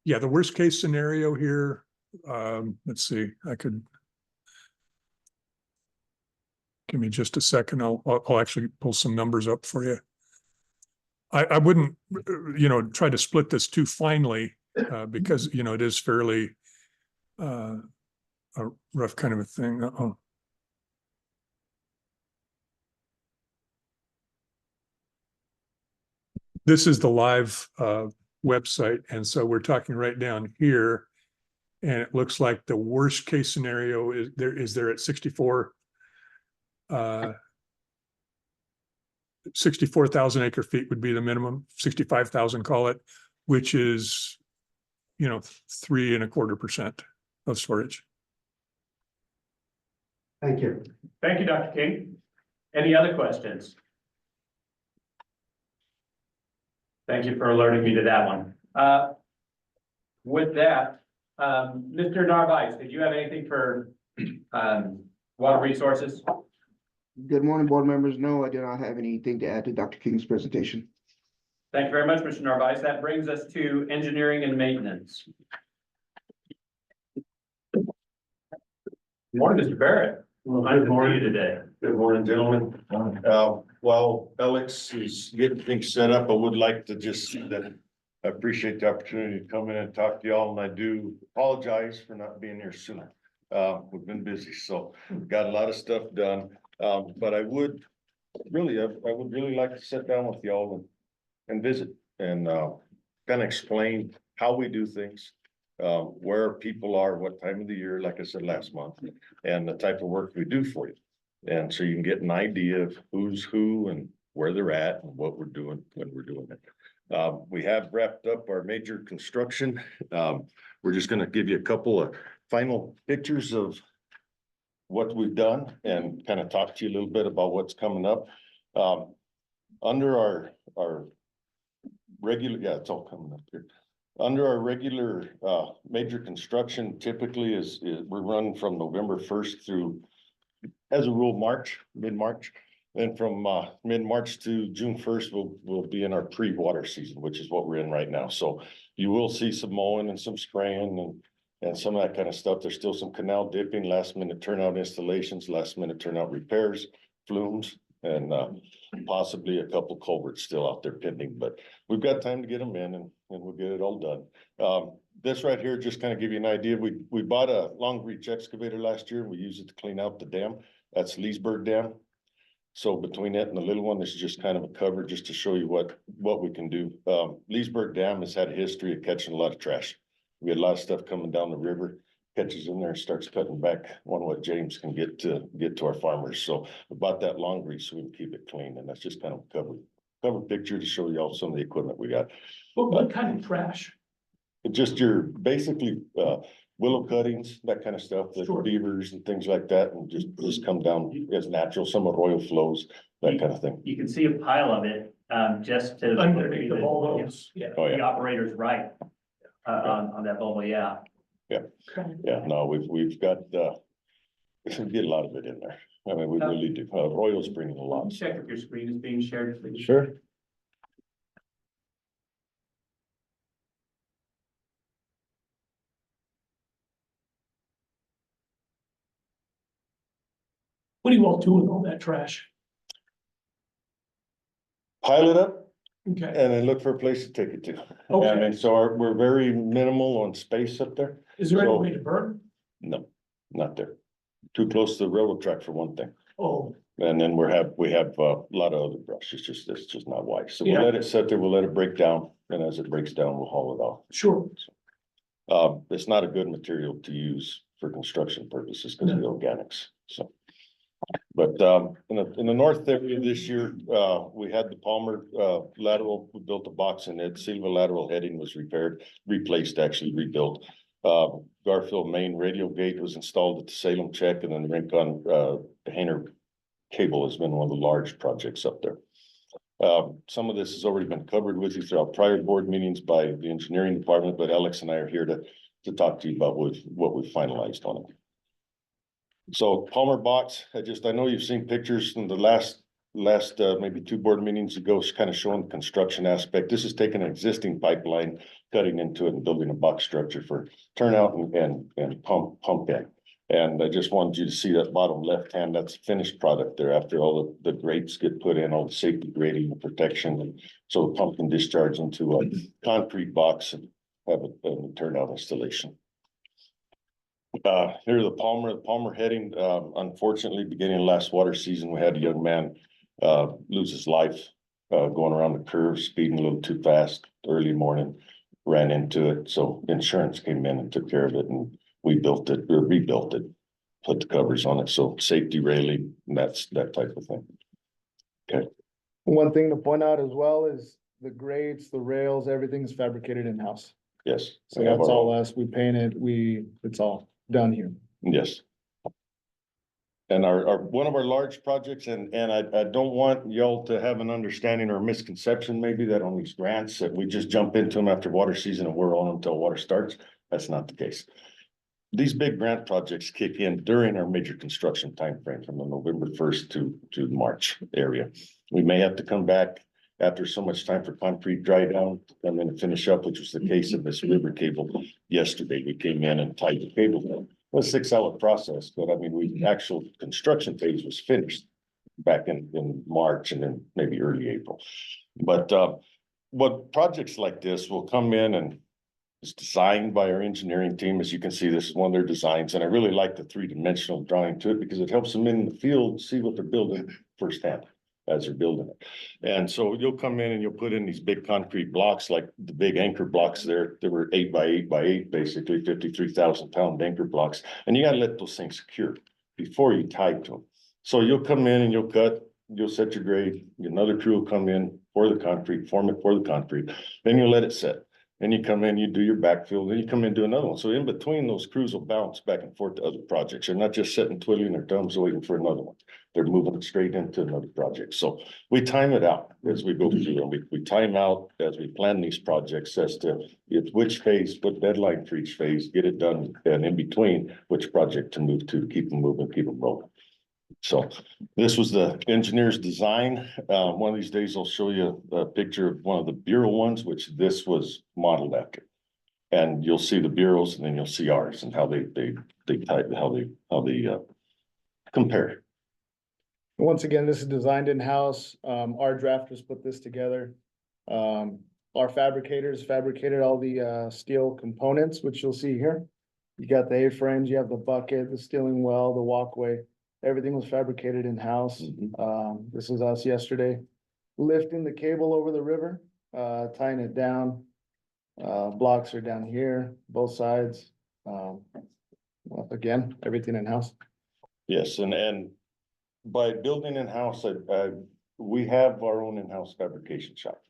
J: Yeah, the worst case scenario here, let's see, give me just a second. I'll actually pull some numbers up for you. I wouldn't, try to split this too finely, because, it is fairly, a rough kind of a thing. This is the live, website. And so we're talking right down here. And it looks like the worst case scenario is there at 64,000 acre feet would be the minimum, 65,000 call it, which is, 3.25% of storage.
L: Thank you.
A: Thank you, Dr. King. Any other questions? Thank you for alerting me to that one. With that, Mr. Narvaez, did you have anything for water resources?
M: Good morning, board members. No, I do not have anything to add to Dr. King's presentation.
A: Thank you very much, Mr. Narvaez. That brings us to engineering and maintenance. Good morning, Mr. Barrett. Nice to see you today.
D: Good morning, gentlemen. While Alex is getting things set up, I would like to just say that I appreciate the opportunity to come in and talk to y'all, and I do apologize for not being here sooner. We've been busy, so got a lot of stuff done. But I would really like to sit down with y'all and visit and kind of explain how we do things, where people are, what time of the year, like I said last month, and the type of work we do for you. And so you can get an idea of who's who and where they're at and what we're doing when we're doing it. We have wrapped up our major construction. We're just going to give you a couple of final pictures of what we've done and kind of talk to you a little bit about what's coming up. Under our regular, yeah, it's all coming up here. Under our regular major construction typically is we're running from November 1st through, as a rule, mid-March. Then from mid-March to June 1st, we'll be in our pre-water season, which is what we're in right now. So you will see some mowing and some spraying and some of that kind of stuff. There's still some canal dipping, last minute turnout installations, last minute turnout repairs, flumes, and possibly a couple culverts still out there pending, but we've got time to get them in and we'll get it all done. This right here, just kind of give you an idea. We bought a long reach excavator last year. We use it to clean out the dam. That's Leesburg Dam. So between it and the little one, this is just kind of a cover just to show you what we can do. Leesburg Dam has had a history of catching a lot of trash. We had a lot of stuff coming down the river, catches in there and starts cutting back on what James can get to our farmers. So we bought that long reach so we can keep it clean. And that's just kind of a cover picture to show y'all some of the equipment we got.
I: What kind of trash?
D: Just your basically willow cuttings, that kind of stuff, the
I: Sure.
D: beavers and things like that, and just come down as natural, some arroyo flows, that kind of thing.
C: You can see a pile of it, just to.
I: Underneath of all those, yeah.
D: Oh,
C: The
D: yeah,
C: operator's right, on that bubble, yeah.
D: yeah, no, we've got, we get a lot of it in there. I mean, we really do. Arroyo's bringing a lot.
C: Check if your screen is being shared, please.
G: Sure.
I: What do you all do with all that trash?
D: Pile it up
I: Okay,
D: and then look for a place to take it to.
I: Okay.
D: And so we're very minimal on space up there.
I: is there any
D: So-
I: way to burn?
D: No, not there. Too close to the railroad track for one thing.
I: Oh,
D: And then we have a lot of other brush. It's just not wise. So we'll
I: Yeah.
D: let it sit there, we'll let it break down. And as it breaks down, we'll haul it off.
I: sure,
D: It's not a good material to use for construction purposes because of the organics, so. But, in the north area this year, we had the Palmer, lateral, we built a box in it, Silva lateral heading was repaired, replaced, actually rebuilt. Garfield main radio gate was installed at the Salem check, and then the Rincon, Hainer cable has been one of the large projects up there. Some of this has already been covered with you throughout prior board meetings by the engineering department, but Alex and I are here to talk to you about what we've finalized on it. So Palmer box, I know you've seen pictures in the last maybe two board meetings ago, kind of showing the construction aspect. This is taking an existing pipeline, cutting into it and building a box structure for turnout and pump in. And I just wanted you to see that bottom left hand, that's the finished product there after all the grates get put in, all the safety grading and protection. And so the pump can discharge into a concrete box and have a turnout installation. Here's the Palmer heading. Unfortunately, beginning of last water season, we had a young man lose his life going around the curve, speeding a little too fast early morning, ran into it. So insurance came in and took care of it, and we built it or rebuilt it, put the covers on it. So safety railing, that's that type of thing. Okay.
N: One thing to point out as well is the grates, the rails, everything's fabricated in-house.
D: Yes.
N: So
D: we have
N: that's
D: our
N: all
D: own.
N: us. We painted, it's all done here.
D: Yes. And one of our large projects, and I don't want y'all to have an understanding or misconception maybe that on these grants that we just jump into them after water season and we're on them until water starts. That's not the case. These big grant projects kick in during our major construction timeframe from the November 1st to March area. We may have to come back after so much time for concrete dry down, come in and finish up, which was the case of this river cable. Yesterday, we came in and tied the cable down. It was a 6-hour process, but I mean, actual construction phase was finished back in March and then maybe early April. But what projects like this will come in and it's designed by our engineering team. As you can see, this is one of their designs, and I really like the 3-dimensional drawing to it because it helps them in the field see what they're building firsthand as they're building it. And so you'll come in and you'll put in these big concrete blocks, like the big anchor blocks there. They were 8 by 8 by 8, basically 53,000 pound anchor blocks. And you gotta let those things secure before you tie to them. So you'll come in and you'll cut, you'll set your grade, another crew will come in for the concrete, form it for the concrete, then you'll let it set. Then you come in, you do your backfill, then you come in, do another one. So in between, those crews will bounce back and forth to other projects. They're not just sitting twiddling their thumbs waiting for another one. They're moving straight into another project. So we time it out as we go through, and we time out as we plan these projects as to which phase, what deadline for each phase, get it done, and in between, which project to move to keep them moving, keep them rolling. So this was the engineer's design. One of these days I'll show you a picture of one of the bureau ones, which this was modeled after. And you'll see the bureaus and then you'll see ours and how they type, how they compare.
N: Once again, this is designed in-house. Our drafters put this together. Our fabricators fabricated all the steel components, which you'll see here. You got the A-frames, you have the bucket, the steering well, the walkway. Everything was fabricated in-house. This is us yesterday, lifting the cable over the river, tying it down. Blocks are down here, both sides. Well, again, everything in-house.
D: Yes, and by building in-house, we have our own in-house fabrication shop.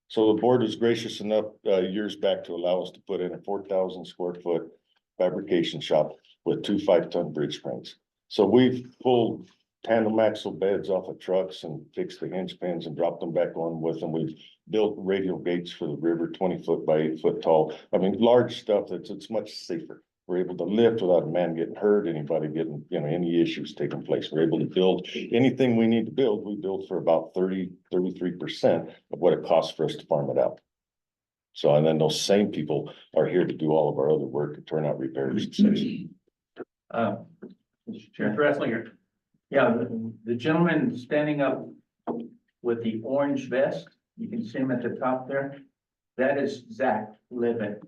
D: So the board was gracious enough years back to allow us to put in a 4,000 square foot fabrication shop with 2 5-ton bridge cranes. So we've pulled tandem axle beds off of trucks and fixed the hinge pins and dropped them back on with them. We've built radial gates for the river, 20 foot by 8 foot tall. I mean, large stuff it's much safer. We're able to lift without a man getting hurt, anybody getting, any issues taking place. We're able to build anything we need to build. We build for about 33% of what it costs for us to farm it out. So, and then those same people are here to do all of our other work and turn out repairs and such.
B: Mr. Chair, Wrestlinger. Yeah, the gentleman standing up with the orange vest, you can see him at the top there. That is Zach Livett.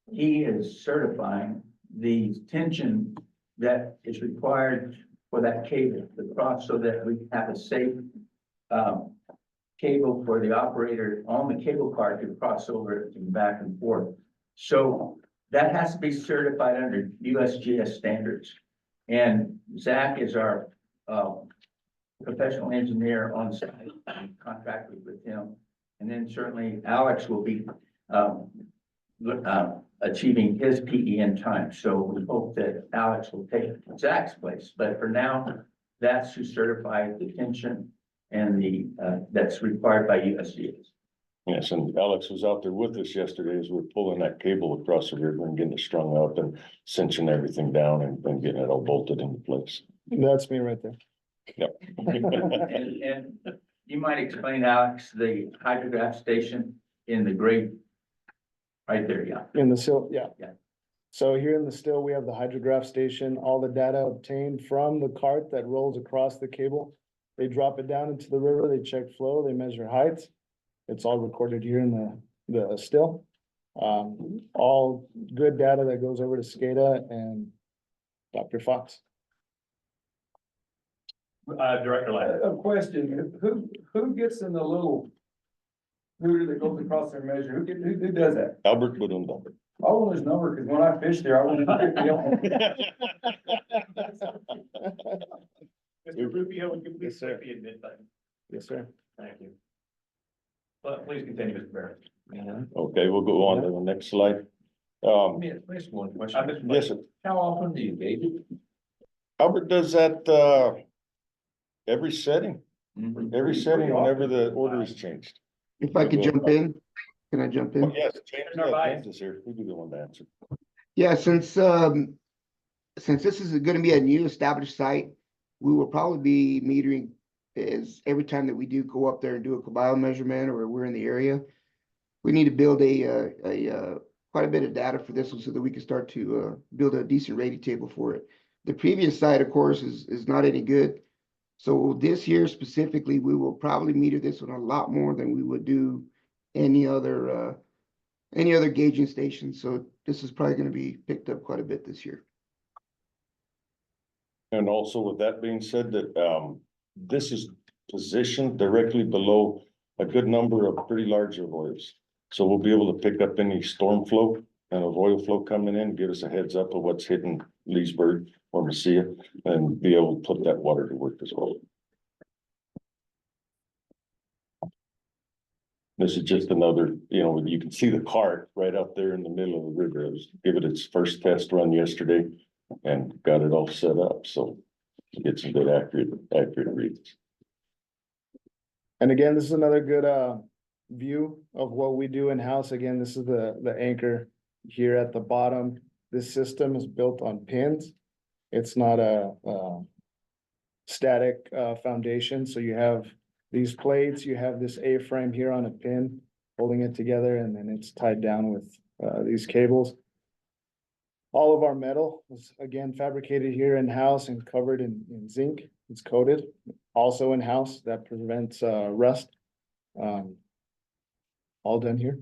B: He is certifying the tension that is required for that cable to cross so that we have a safe cable for the operator on the cable car to cross over it and back and forth. So that has to be certified under USGS standards. And Zach is our professional engineer on site, contracted with him. And then certainly Alex will be achieving his PE in time. So we hope that Alex will take Zach's place. But for now, that's who certified the tension and the that's required by USGS.
D: Yes, and Alex was out there with us yesterday as we're pulling that cable across the river and getting it strung up and cinching everything down and getting it all bolted into place.
N: That's me right there.
D: Yep.
B: And you might explain, Alex, the hydrograph station in the grade right there, yeah.
N: In the sill, yeah.
B: Yeah.
N: So here in the still, we have the hydrograph station, all the data obtained from the cart that rolls across the cable. They drop it down into the river, they check flow, they measure heights. It's all recorded here in the still. All good data that goes over to SCADA and Dr. Fox.
A: Director Ladd.
C: A question, who gets in the little hooter that goes across their measure? Who does that?
D: Albert Budunda.
C: I want his number, because when I fish there, I want to pick me up.
A: Mr. Rubio, would you
N: Yes,
A: please
N: sir.
A: take the admit button?
N: Yes, sir.
A: Thank you. But please continue, Mr. Barrett.
D: Okay, we'll go on to the next slide.
H: Let me ask one question.
D: Yes, sir.
H: How often do you gauge it?
D: Albert does that, every setting, whenever the order is changed.
M: If I could jump in, can I jump
D: Oh,
M: in?
D: yes, James is here. We'll be the one to answer.
M: Yeah, since this is gonna be a new established site, we will probably be metering is every time that we do go up there and do a cabile measurement or we're in the area. We need to build quite a bit of data for this one so that we can start to build a decent rating table for it. The previous site, of course, is not any good. So this year specifically, we will probably meter this one a lot more than we would do any other gauging station. So this is probably going to be picked up quite a bit this year.
D: And also with that being said, that this is positioned directly below a good number of pretty large arroyos. So we'll be able to pick up any storm flow and arroyo flow coming in, give us a heads up of what's hitting Leesburg or Mesilla, and be able to put that water to work as well. This is just another, you can see the cart right out there in the middle of the river. It was give it its first test run yesterday and got it all set up, so to get some good accurate reads.
N: And again, this is another good view of what we do in-house. Again, this is the anchor here at the bottom. This system is built on pins. It's not a static foundation. So you have these plates, you have this A-frame here on a pin holding it together, and then it's tied down with these cables. All of our metal is again fabricated here in-house and covered in zinc. It's coated also in-house. That prevents rust. All done here.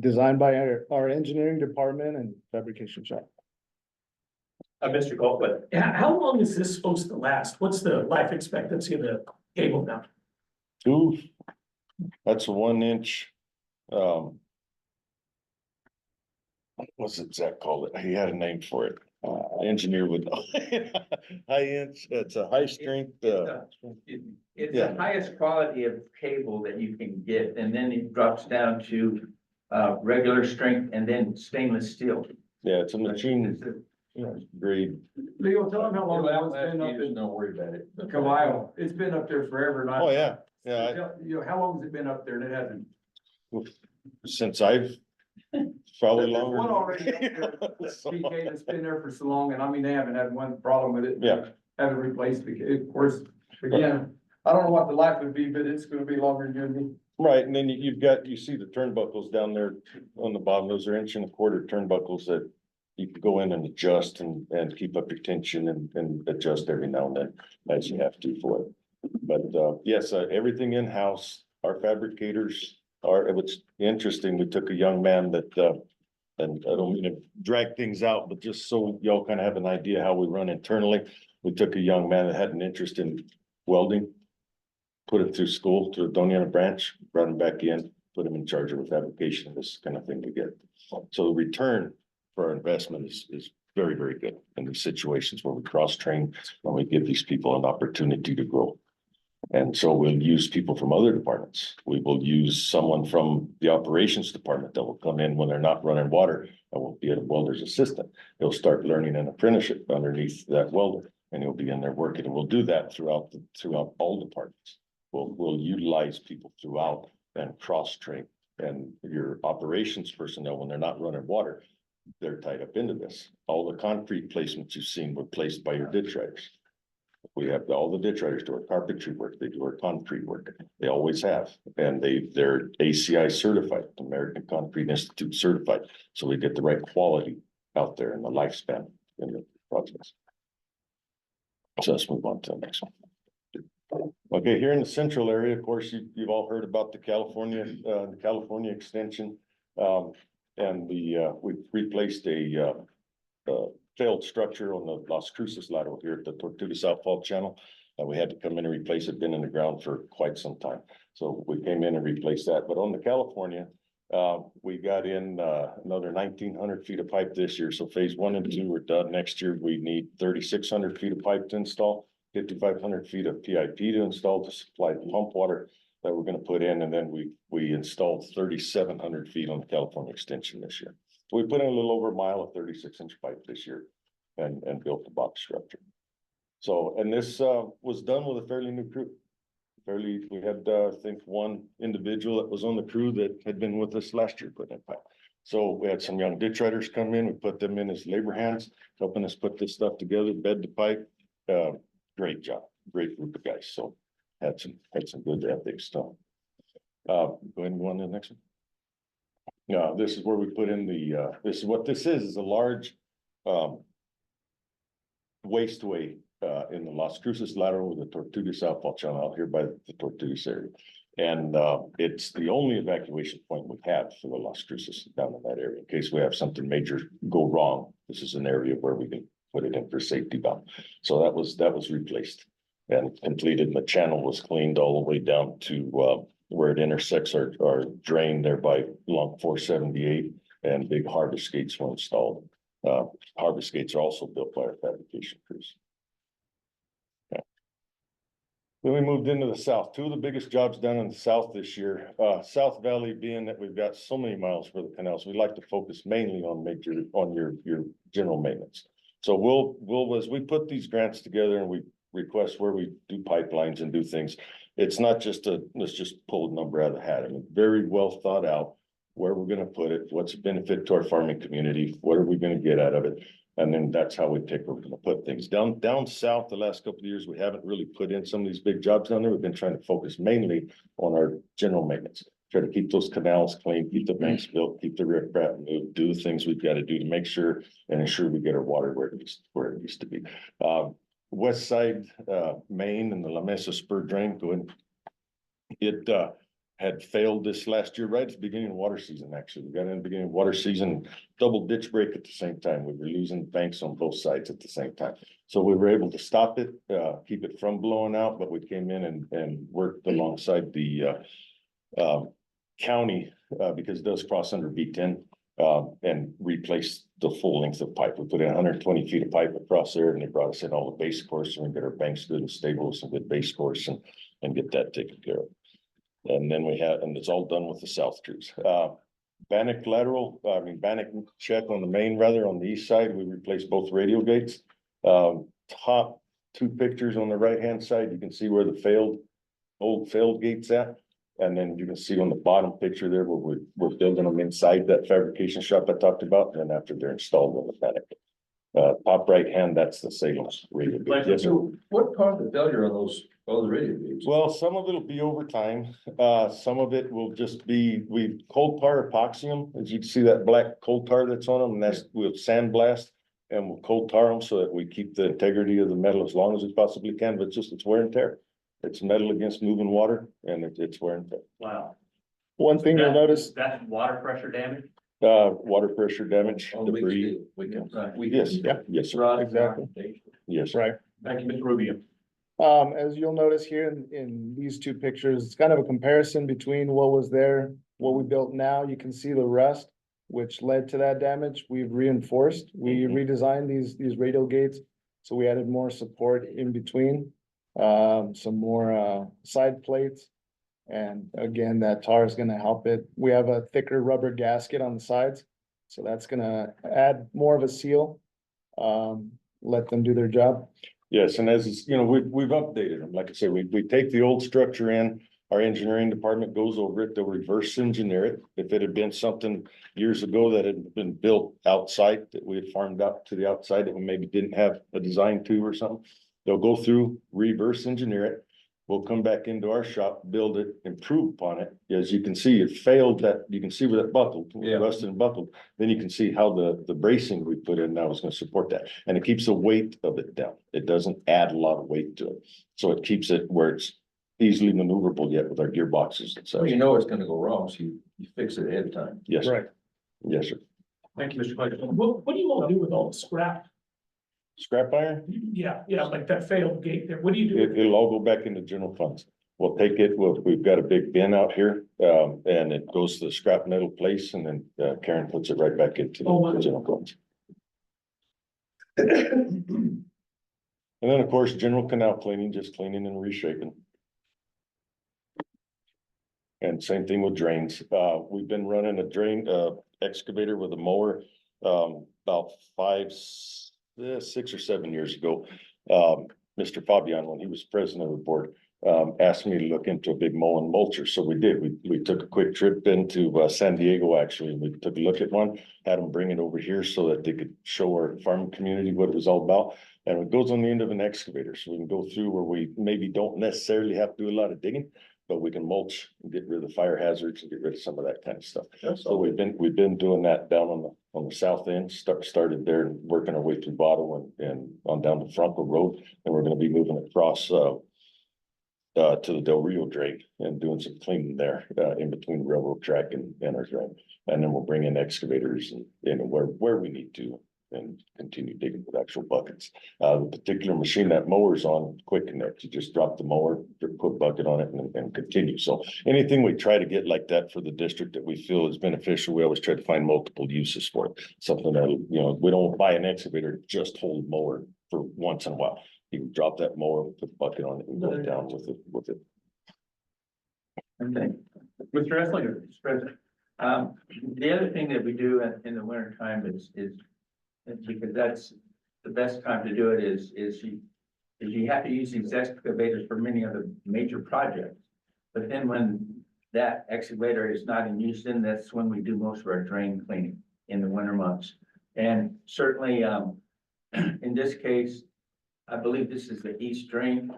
N: Designed by our engineering department and fabrication shop.
A: Mr. Colquitt.
I: How long is this supposed to last? What's the life expectancy of the cable now?
D: That's a 1 inch. What's it Zach called it? He had a name for it. Engineer would know. High inch, it's a high strength,
B: It's
D: Yeah.
B: the highest quality of cable that you can get, and then it drops down to regular strength and then stainless steel.
D: Yeah, it's a machine grade.
C: Leo, tell them how long
H: It'll
C: it's
H: outlast
C: been up
H: years,
C: in
H: don't worry about it.
C: Kawhi. It's been up there forever. And I-
D: Oh, yeah, yeah,
C: You know, how long has it been up there and it hasn't?
D: since I've probably
C: There's
D: longer.
C: one already up there,
D: So-
C: PK, that's been there for so long, and I mean, they haven't had one problem with it.
D: Yeah.
C: Haven't replaced it, of course, again, I don't know what the life would be, but it's gonna be longer than you'd be.
D: Right, and then you see the turnbuckles down there on the bottom, those are 1.25 inch turnbuckles that you can go in and adjust and keep up your tension and adjust every now and then as you have to for it. But, yes, everything in-house, our fabricators are, it's interesting, we took a young man that, and I don't mean to drag things out, but just so y'all kind of have an idea how we run internally. We took a young man that had an interest in welding, put it through school to a Doniana branch, brought him back in, put him in charge of the fabrication, this kind of thing we get. So the return for our investment is very, very good in these situations where we cross-train, when we give these people an opportunity to grow. And so we'll use people from other departments. We will use someone from the operations department that will come in when they're not running water and will be a welder's assistant. He'll start learning an apprenticeship underneath that welder and he'll be in there working. And we'll do that throughout all departments. We'll utilize people throughout and cross-train. And your operations personnel, when they're not running water, they're tied up into this. All the concrete placements you've seen were placed by your ditch riders. We have all the ditch riders do our carpentry work, they do our concrete work, they always have, and they're ACI certified, American Concrete Institute certified, so we get the right quality out there in the lifespan in the projects. So let's move on to the next one. Okay, here in the central area, of course, you've all heard about the California extension. And we replaced a failed structure on the Las Cruces lateral here at the Tortuga South Fall Channel. We had to come in and replace it, been in the ground for quite some time. So we came in and replaced that, but on the California, we got in another 1,900 feet of pipe this year. So phase 1 and 2 were done. Next year, we need 3,600 feet of pipe to install, 5,500 feet of PIP to install to supply the pump water that we're gonna put in. And then we installed 3,700 feet on the California extension this year. So we put in a little over a mile of 36-inch pipe this year and built the box structure. So, and this was done with a fairly new crew. We had, I think, one individual that was on the crew that had been with us last year putting in pipe. So we had some young ditch riders come in, we put them in as labor hands, helping us put this stuff together, bed the pipe. Great job, great group of guys. So had some good ethics. So go ahead and go on to the next one. Yeah, this is where we put in this is what this is a large wasteway in the Las Cruces lateral with the Tortuga South Fall Channel out here by the Tortugas area. And it's the only evacuation point we have for the Las Cruces down in that area. In case we have something major go wrong, this is an area where we can put it in for safety valve. So that was replaced and completed. And the channel was cleaned all the way down to where it intersects our drain there by along 478, and big harvest gates were installed. Harvest gates are also built by our fabrication crews. Okay. Then we moved into the south. Two of the biggest jobs done in the south this year. South Valley, being that we've got so many miles for the canals, we like to focus mainly on your general maintenance. So we'll as we put these grants together and we request where we do pipelines and do things, it's not just let's just pull a number out of the hat. I mean, very well thought out where we're gonna put it, what's the benefit to our farming community, what are we gonna get out of it? And then that's how we pick where we're gonna put things. Down south, the last couple of years, we haven't really put in some of these big jobs down there. We've been trying to focus mainly on our general maintenance. Try to keep those canals clean, keep the banks built, keep the riprap moved, do the things we've got to do to make sure and ensure we get our water where it needs to be. West side, Maine and the La Mesa spur drain, it had failed this last year, right at the beginning of water season, actually. We got in the beginning of water season, double ditch break at the same time. We were losing banks on both sides at the same time. So we were able to stop it, keep it from blowing out, but we came in and worked alongside the county, because it does cross under B10, and replaced the full length of pipe. We put in 120 feet of pipe across there, and they brought us in all the base course, and we get our banks good and stable with some good base course and get that taken care of. And then and it's all done with the south crews. Bannock check on the main, rather, on the east side, we replaced both radial gates. Top two pictures on the right-hand side, you can see where the old failed gates at. And then you can see on the bottom picture there, where we're building them inside that fabrication shop I talked about, and then after they're installed on the Bannock. Top right hand, that's the Salem's radial gate. Yes, sir.
H: So what caused the failure on those radio gates?
D: Well, some of it'll be over time. Some of it will just be, we coal tar epoxy them, as you can see that black coal tar that's on them, and that's, we'll sandblast. And we'll coal tar them so that we keep the integrity of the metal as long as we possibly can, but it's wear and tear. It's metal against moving water, and it's wear and tear.
A: Wow.
N: One thing you'll notice,
A: That's water pressure damage?
D: Water pressure damage,
H: On the weak
D: debris.
H: steel, we can,
D: Yes,
N: Yeah.
D: yes, sir.
H: Rod,
N: Exactly.
D: Yes, sir.
N: right?
A: Thank you, Mr. Rubio.
N: As you'll notice here in these two pictures, it's kind of a comparison between what was there, what we built now. You can see the rust, which led to that damage. We've reinforced, we redesigned these radial gates. So we added more support in between, some more side plates. And again, that tar is gonna help it. We have a thicker rubber gasket on the sides. So that's gonna add more of a seal, let them do their job.
D: Yes, and as it's, we've updated them. Like I said, we take the old structure in, our engineering department goes over it, they'll reverse engineer it. If it had been something years ago that had been built outside, that we had farmed out to the outside, that we maybe didn't have a design to or something, they'll go through, reverse engineer it. We'll come back into our shop, build it, improve upon it. As you can see, it failed that, you can see where that buckled,
H: Yeah.
D: rusted and buckled. Then you can see how the bracing we put in now is gonna support that. And it keeps the weight of it down. It doesn't add a lot of weight to it. So it keeps it where it's easily maneuverable yet with our gearboxes and
H: so
D: such.
H: you know it's gonna go wrong, so you fix it ahead of time.
D: Yes, sir. Yes, sir.
A: Thank you, Mr. Clayton.
I: What do you all do with all the scrap?
D: Scrap iron,
I: Yeah, like that failed gate there. What do you do? with it?
D: it'll all go back into general funds. We'll take it, we've got a big bin out here, and it goes to the scrap metal place, and then Karen puts it right back into
I: Oh, wow.
D: the general funds. And then, of course, general canal cleaning, just cleaning and reshaping. And same thing with drains. We've been running a drain, excavator with a mower, about 6 or 7 years ago. Mr. Fabian, when he was president of the board, asked me to look into a big mow and mulcher. So we did. We took a quick trip into San Diego, actually. We took a look at one, had them bring it over here so that they could show our farming community what it was all about. And it goes on the end of an excavator, so we can go through where we maybe don't necessarily have to do a lot of digging, but we can mulch and get rid of the fire hazards and get rid of some of that kind of stuff. So we've been doing that down on the south end, started there and working our way through Bottle and on down to Franco Road. And we're gonna be moving across to the Del Rio drain and doing some cleaning there, in between railroad track and our drain. And then we'll bring in excavators and where we need to and continue digging with actual buckets. The particular machine that mower's on, quick connect, you just drop the mower, put bucket on it and continue. So anything we try to get like that for the district that we feel is beneficial, we always try to find multiple uses for it. Something that, we don't buy an excavator, just hold a mower for once in a while. You can drop that mower, put the bucket on it and go down with it.
B: Okay.
A: Mr. Esslinger, Mr. President.
B: The other thing that we do in the winter time is because that's the best time to do it is you have to use these excavators for many other major projects. But then when that excavator is not in use, then that's when we do most of our drain cleaning in the winter months. And certainly, in this case, I believe this is the east drain,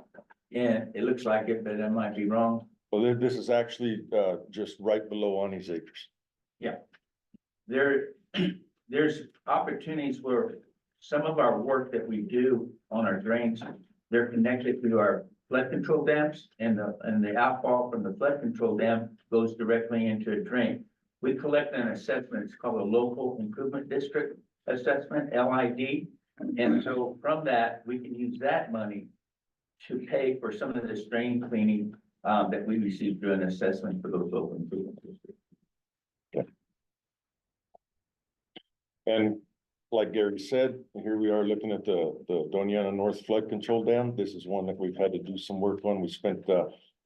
B: and it looks like it, but I might be wrong.
D: Well, this is actually just right below Ani's acres.
B: Yeah. There's opportunities where some of our work that we do on our drains, they're connected to our flood control dams, and the outfall from the flood control dam goes directly into a drain. We collect an assessment, it's called a local improvement district assessment, LID. And so from that, we can use that money to pay for some of this drain cleaning that we receive through an assessment for those local improvement districts.
D: And like Gary said, here we are looking at the Doniana North Flood Control Dam. This is one that we've had to do some work on. We spent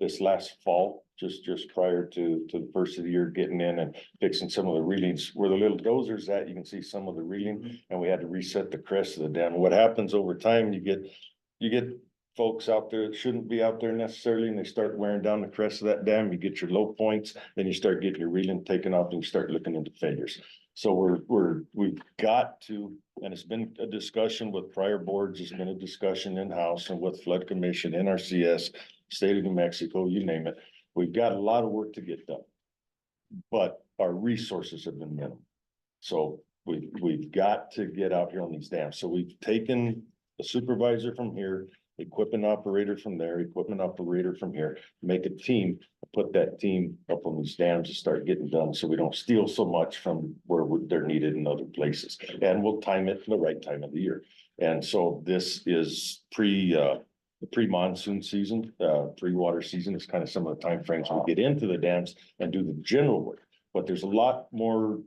D: this last fall, just prior to the first of the year, getting in and fixing some of the reelings. Where the little dozer's at, you can see some of the reeling, and we had to reset the crest of the dam. What happens over time, you get folks out there that shouldn't be out there necessarily, and they start wearing down the crest of that dam. You get your low points, then you start getting your reeling taken off and you start looking into failures. So we've got to, and it's been a discussion with prior boards, it's been a discussion in-house and with flood commission, NRCS, state of New Mexico, you name it. We've got a lot of work to get done. But our resources have been minimal. So we've got to get out here on these dams. So we've taken a supervisor from here, equipment operator from there, equipment operator from here, make a team, put that team up on these dams and start getting done, so we don't steal so much from where they're needed in other places. And we'll time it in the right time of the year. And so this is pre-monsoon season, pre-water season is kind of some of the timeframes we get into the dams and do the general work. But there's a lot more,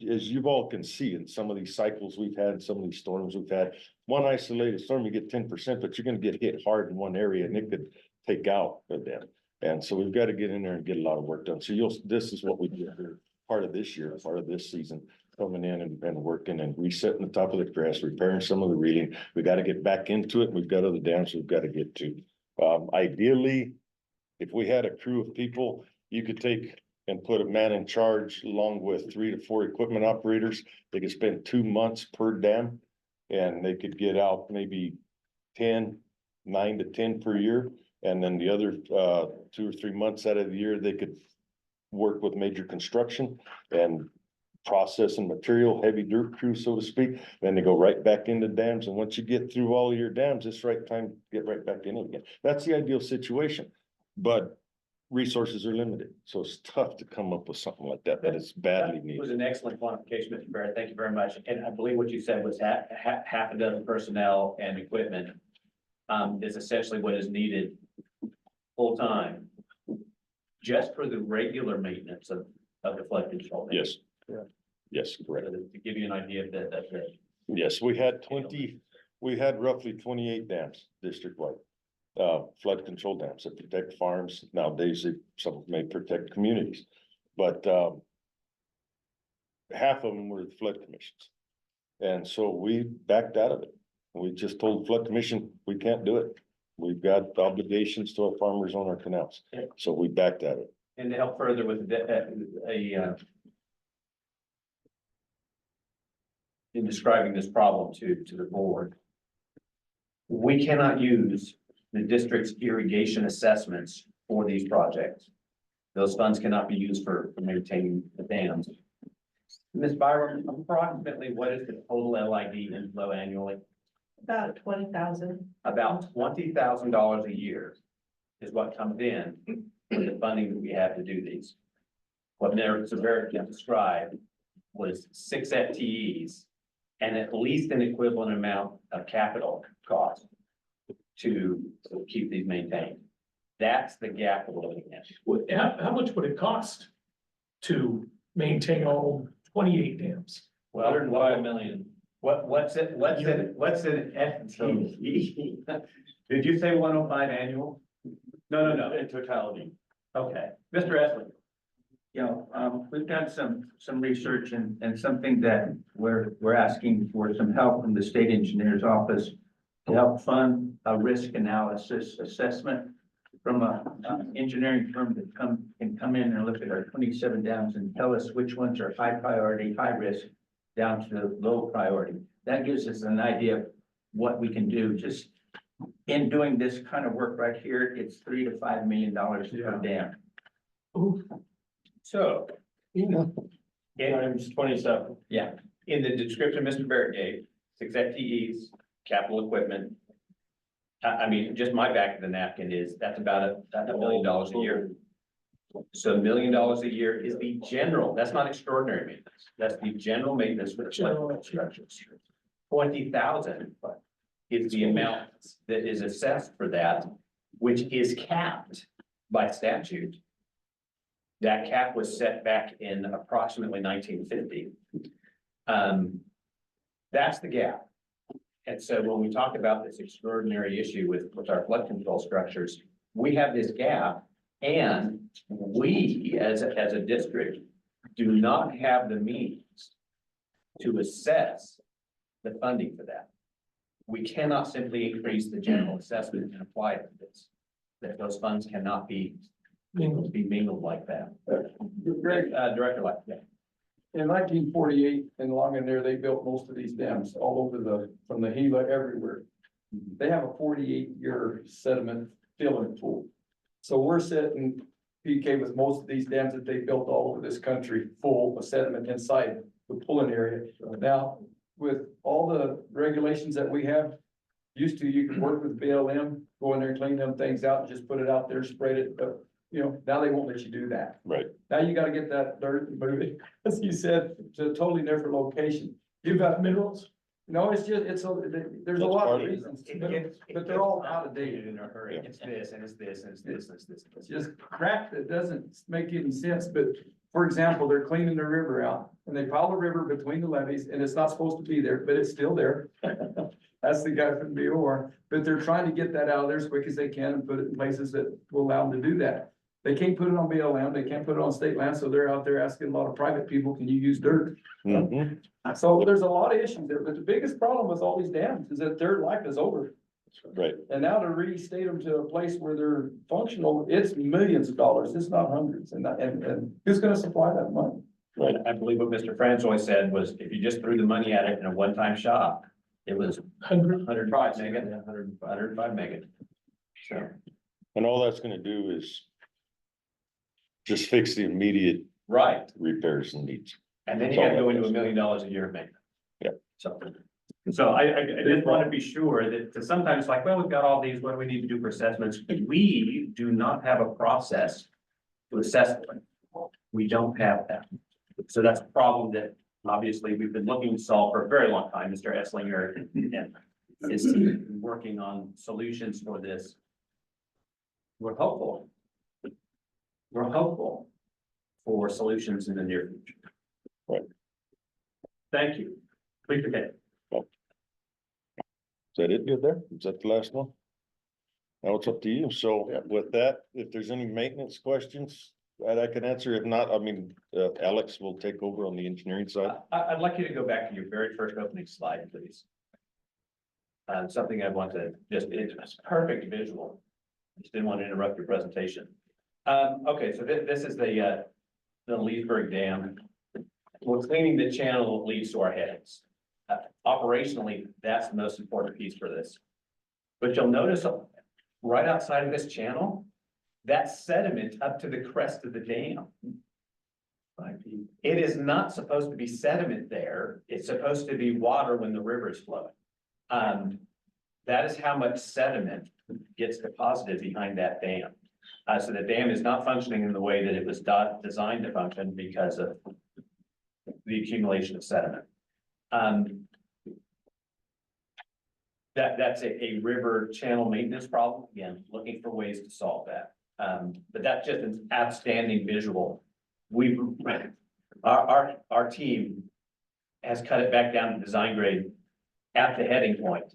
D: as you all can see in some of these cycles we've had, some of these storms we've had. One isolated storm, you get 10%, but you're gonna get hit hard in one area and it could take out the dam. And so we've got to get in there and get a lot of work done. So this is what we do here, part of this year, part of this season, coming in and working and resetting the top of the crest, repairing some of the reeling. We got to get back into it. We've got other dams we've got to get to. Ideally, if we had a crew of people, you could take and put a man in charge along with 3 to 4 equipment operators. They could spend 2 months per dam and they could get out maybe 9 to 10 per year. And then the other 2 or 3 months out of the year, they could work with major construction and processing material, heavy dirt crew, so to speak. Then they go right back into dams. And once you get through all of your dams, it's right time to get right back in it again. That's the ideal situation. But resources are limited, so it's tough to come up with something like that, but it's badly
A: It was
D: needed.
A: an excellent quantification, Mr. Barrett. Thank you very much. And I believe what you said was half a dozen personnel and equipment is essentially what is needed full time just for the regular maintenance of the flood control.
D: Yes. Yes, correct.
A: To give you an idea of that.
D: Yes, we had roughly 28 dams district-wide. Flood control dams that protect farms. Nowadays, some may protect communities, but half of them were the flood commissions. And so we backed out of it. We just told the flood commission, we can't do it. We've got obligations to our farmers on our canals. So we backed out of it.
A: And to help further with in describing this problem to the board, we cannot use the district's irrigation assessments for these projects. Those funds cannot be used for maintaining the dams. Ms. Byram, approximately what is the total LID inflow annually?
E: About 20,000.
A: About $20,000 a year is what comes in for the funding that we have to do these. What Mayor Severick described was 6 FTEs and at least an equivalent amount of capital cost to keep these maintained. That's the gap we're looking at.
I: How much would it cost to maintain all 28 dams?
A: Well, 105 million. What's an FTE? Did you say 105 annual? No, in totality. Okay, Mr. Esley.
B: We've done some research and something that we're asking for some help from the state engineer's office to help fund a risk analysis assessment from a engineering firm that can come in and look at our 27 dams and tell us which ones are high priority, high risk, down to low priority. That gives us an idea of what we can do. Just in doing this kind of work right here, it's $3 to $5 million per dam.
A: So. Times 27.
B: Yeah.
A: In the description Mr. Barrett gave, 6 FTEs, capital equipment. I mean, just my back of the napkin is, that's about $1 million a year. So $1 million a year is the general, that's not extraordinary maintenance. That's the general maintenance for the flood structures. 20,000 is the amount that is assessed for that, which is capped by statute. That cap was set back in approximately 1950. That's the gap. And so when we talk about this extraordinary issue with our flood control structures, we have this gap And we, as a district, do not have the means to assess the funding for that. We cannot simply increase the general assessment and apply it to this. That those funds cannot be mingled like that.
C: Greg,
A: Director Light, yeah.
C: in 1948, and along in there, they built most of these dams all over from the Gila everywhere. They have a 48-year sediment filling pool. So we're sitting PK with most of these dams that they built all over this country full of sediment inside the pooling area. Now, with all the regulations that we have, used to, you could work with BLM, go in there, clean them things out, and just put it out there, spread it, but now they won't let you do that.
D: Right.
C: Now you gotta get that dirt and move it, as you said, to a totally different location.
I: You've got minerals?
C: No, it's just, there's a lot
D: part
C: of
D: of it.
C: reasons, but they're all out of date.
A: In a hurry, it's this, and it's this, and it's this, and it's this.
C: It's just crap that doesn't make any sense, but for example, they're cleaning the river out and they pile the river between the levees and it's not supposed to be there, but it's still there. That's the guy from BOR, but they're trying to get that out of there as quick as they can and put it in places that will allow them to do that. They can't put it on BLM, they can't put it on state land, so they're out there asking a lot of private people, can you use dirt?
D: Mhm.
C: So there's a lot of issues there, but the biggest problem with all these dams is that their life is over.
D: Right.
C: And now to restate them to a place where they're functional, it's millions of dollars, it's not hundreds, and who's gonna supply that money?
A: Right, I believe what Mr. Francois said was if you just threw the money at it in a one-time shot, it was 105 mega, 105 mega. So,
D: And all that's gonna do is just fix the immediate
A: right,
D: repairs and needs.
A: and then you gotta go into $1 million a year of maintenance.
D: Yeah.
A: So I just want to be sure that, because sometimes like, well, we've got all these, what do we need to do for assessments? We do not have a process to assess them. We don't have that. So that's a problem that obviously we've been looking to solve for a very long time. Mr. Esslinger and is working on solutions for this. We're hopeful. We're hopeful for solutions in the near future.
D: Right.
A: Thank you. Please forget.
D: Is that it good there? Is that the last one? Now it's up to you. So with that, if there's any maintenance questions that I can answer, if not, I mean, Alex will take over on the engineering side.
A: I'd like you to go back to your very first opening slide, please. Something I want to it's a perfect visual. Just didn't want to interrupt your presentation. Okay, so this is the Leesburg Dam. We're cleaning the channel that leads to our headings. Operationally, that's the most important piece for this. But you'll notice right outside of this channel, that sediment up to the crest of the dam. It is not supposed to be sediment there. It's supposed to be water when the river is flowing. That is how much sediment gets deposited behind that dam. So the dam is not functioning in the way that it was designed to function because of the accumulation of sediment. That's a river channel maintenance problem. Again, looking for ways to solve that. But that's just an outstanding visual. Our team has cut it back down to design grade at the heading point.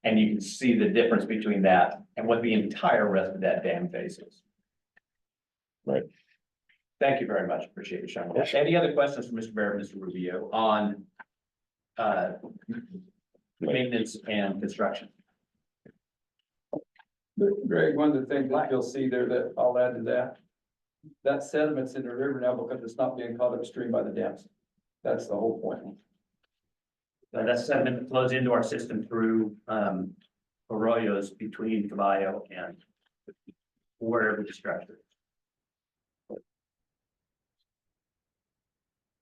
A: And you can see the difference between that and what the entire rest of that dam faces.
D: Right.
A: Thank you very much. Appreciate it, Sean. Any other questions for Mr. Barrett, Mr. Rubio on maintenance and construction?
C: Greg, one of the things that you'll see there that I'll add to that sediment's in the river now because it's not being caught upstream by the dams. That's the whole point.
A: That's sediment that flows into our system through arroyos between Caballo and wherever the structure is.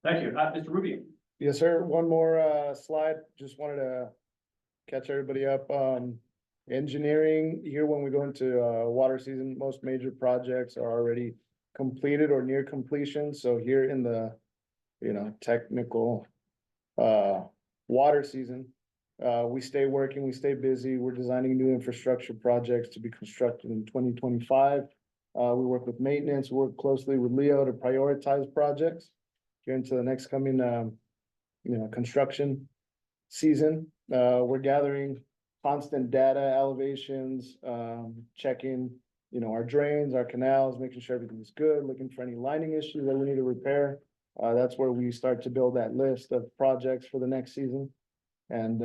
A: Thank you. Mr. Rubio.
N: Yes, sir. One more slide. Just wanted to catch everybody up. Engineering here, when we go into water season, most major projects are already completed or near completion. So here in the, technical water season, we stay working, we stay busy. We're designing new infrastructure projects to be constructed in 2025. We work with maintenance, work closely with Leo to prioritize projects here into the next coming, construction season. We're gathering constant data, elevations, checking our drains, our canals, making sure everything's good, looking for any lining issues that we need to repair. That's where we start to build that list of projects for the next season and,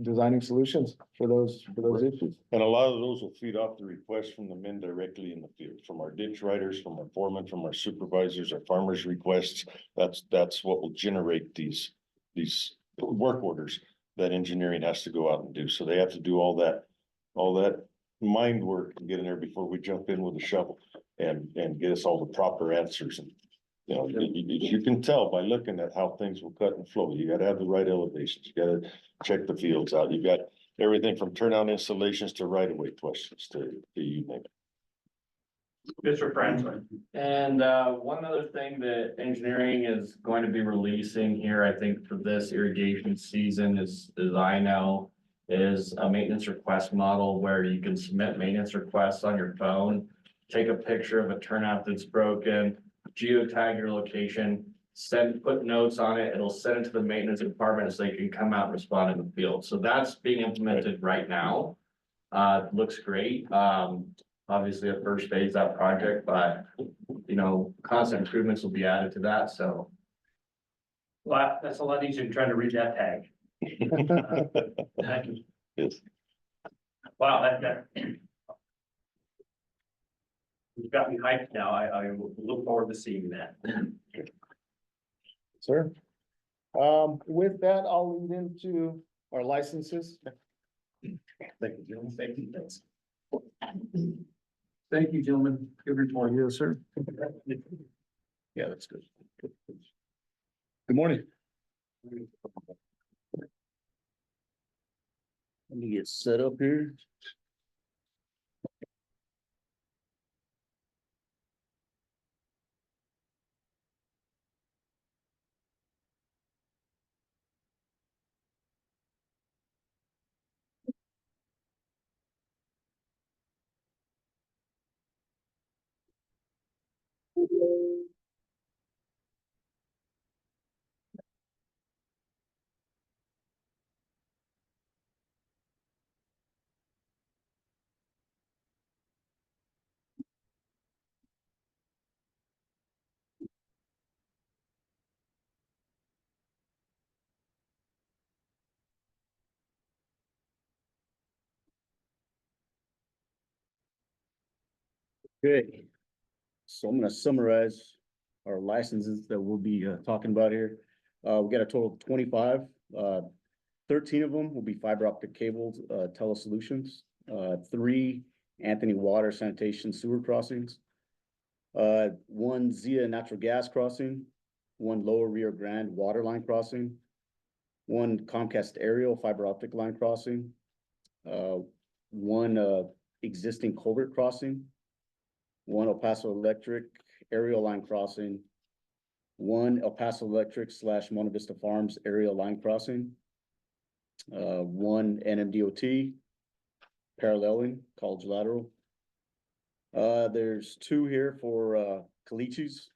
N: designing solutions for those issues.
D: And a lot of those will feed off the requests from the men directly in the field, from our ditch riders, from our foremen, from our supervisors, our farmers' requests. That's what will generate these work orders that engineering has to go out and do. So they have to do all that mind work and get in there before we jump in with a shovel and get us all the proper answers. And you can tell by looking at how things will cut and flow. You gotta have the right elevations. You gotta check the fields out. You got everything from turnout installations to right of way questions to you name it.
A: Mr. Franklin.
C: And one other thing that engineering is going to be releasing here, I think for this irrigation season is I know, is a maintenance request model where you can submit maintenance requests on your phone, take a picture of a turnout that's broken, geotag your location, put notes on it, it'll send it to the maintenance department so they can come out and respond in the field. So that's being implemented right now. Looks great. Obviously a first phase of that project, but constant improvements will be added to that, so.
A: Well, that's a lot easier than trying to read that tag. Thank you.
D: Yes.
A: Wow, that. You've got me hyped now. I will look forward to seeing that.
N: Sir. With that, I'll lead into our licenses.
A: Thank you, gentlemen. Thank you. Thanks.
H: Thank you, gentlemen. Good report.
N: Yes, sir.
H: Yeah, that's good.
N: Good morning.
G: Let me get set up here. Okay, so I'm gonna summarize our licenses that we'll be talking about here. We got a total of 25. 13 of them will be fiber optic cables, telesolutions. 3 Anthony Water Sanitation Sewer crossings. 1 Zia natural gas crossing. 1 Lower Rio Grande water line crossing. 1 Comcast aerial fiber optic line crossing. 1 existing culvert crossing. 1 El Paso Electric aerial line crossing. 1 El Paso Electric / Mona Vista Farms aerial line crossing. 1 NMDOT paralleling college lateral. There's 2 here for Calichis,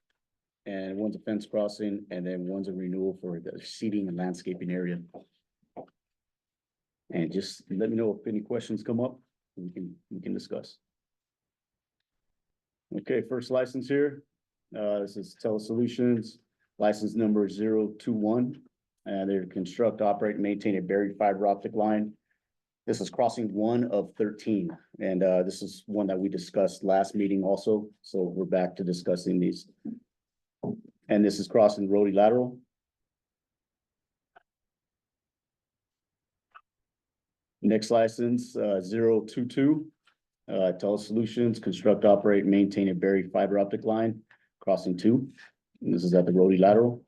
G: and 1's a fence crossing, and then 1's a renewal for the seating and landscaping area. And just let me know if any questions come up, we can discuss. Okay, first license here. This is Telesolutions, license number 021. They're construct, operate, and maintain a buried fiber optic line. This is crossing 1 of 13, and this is one that we discussed last meeting also. So we're back to discussing these. And this is crossing Rhodey lateral. Next license, 022. Telesolutions, construct, operate, maintain a buried fiber optic line, crossing 2. And this is at the Rhodey lateral.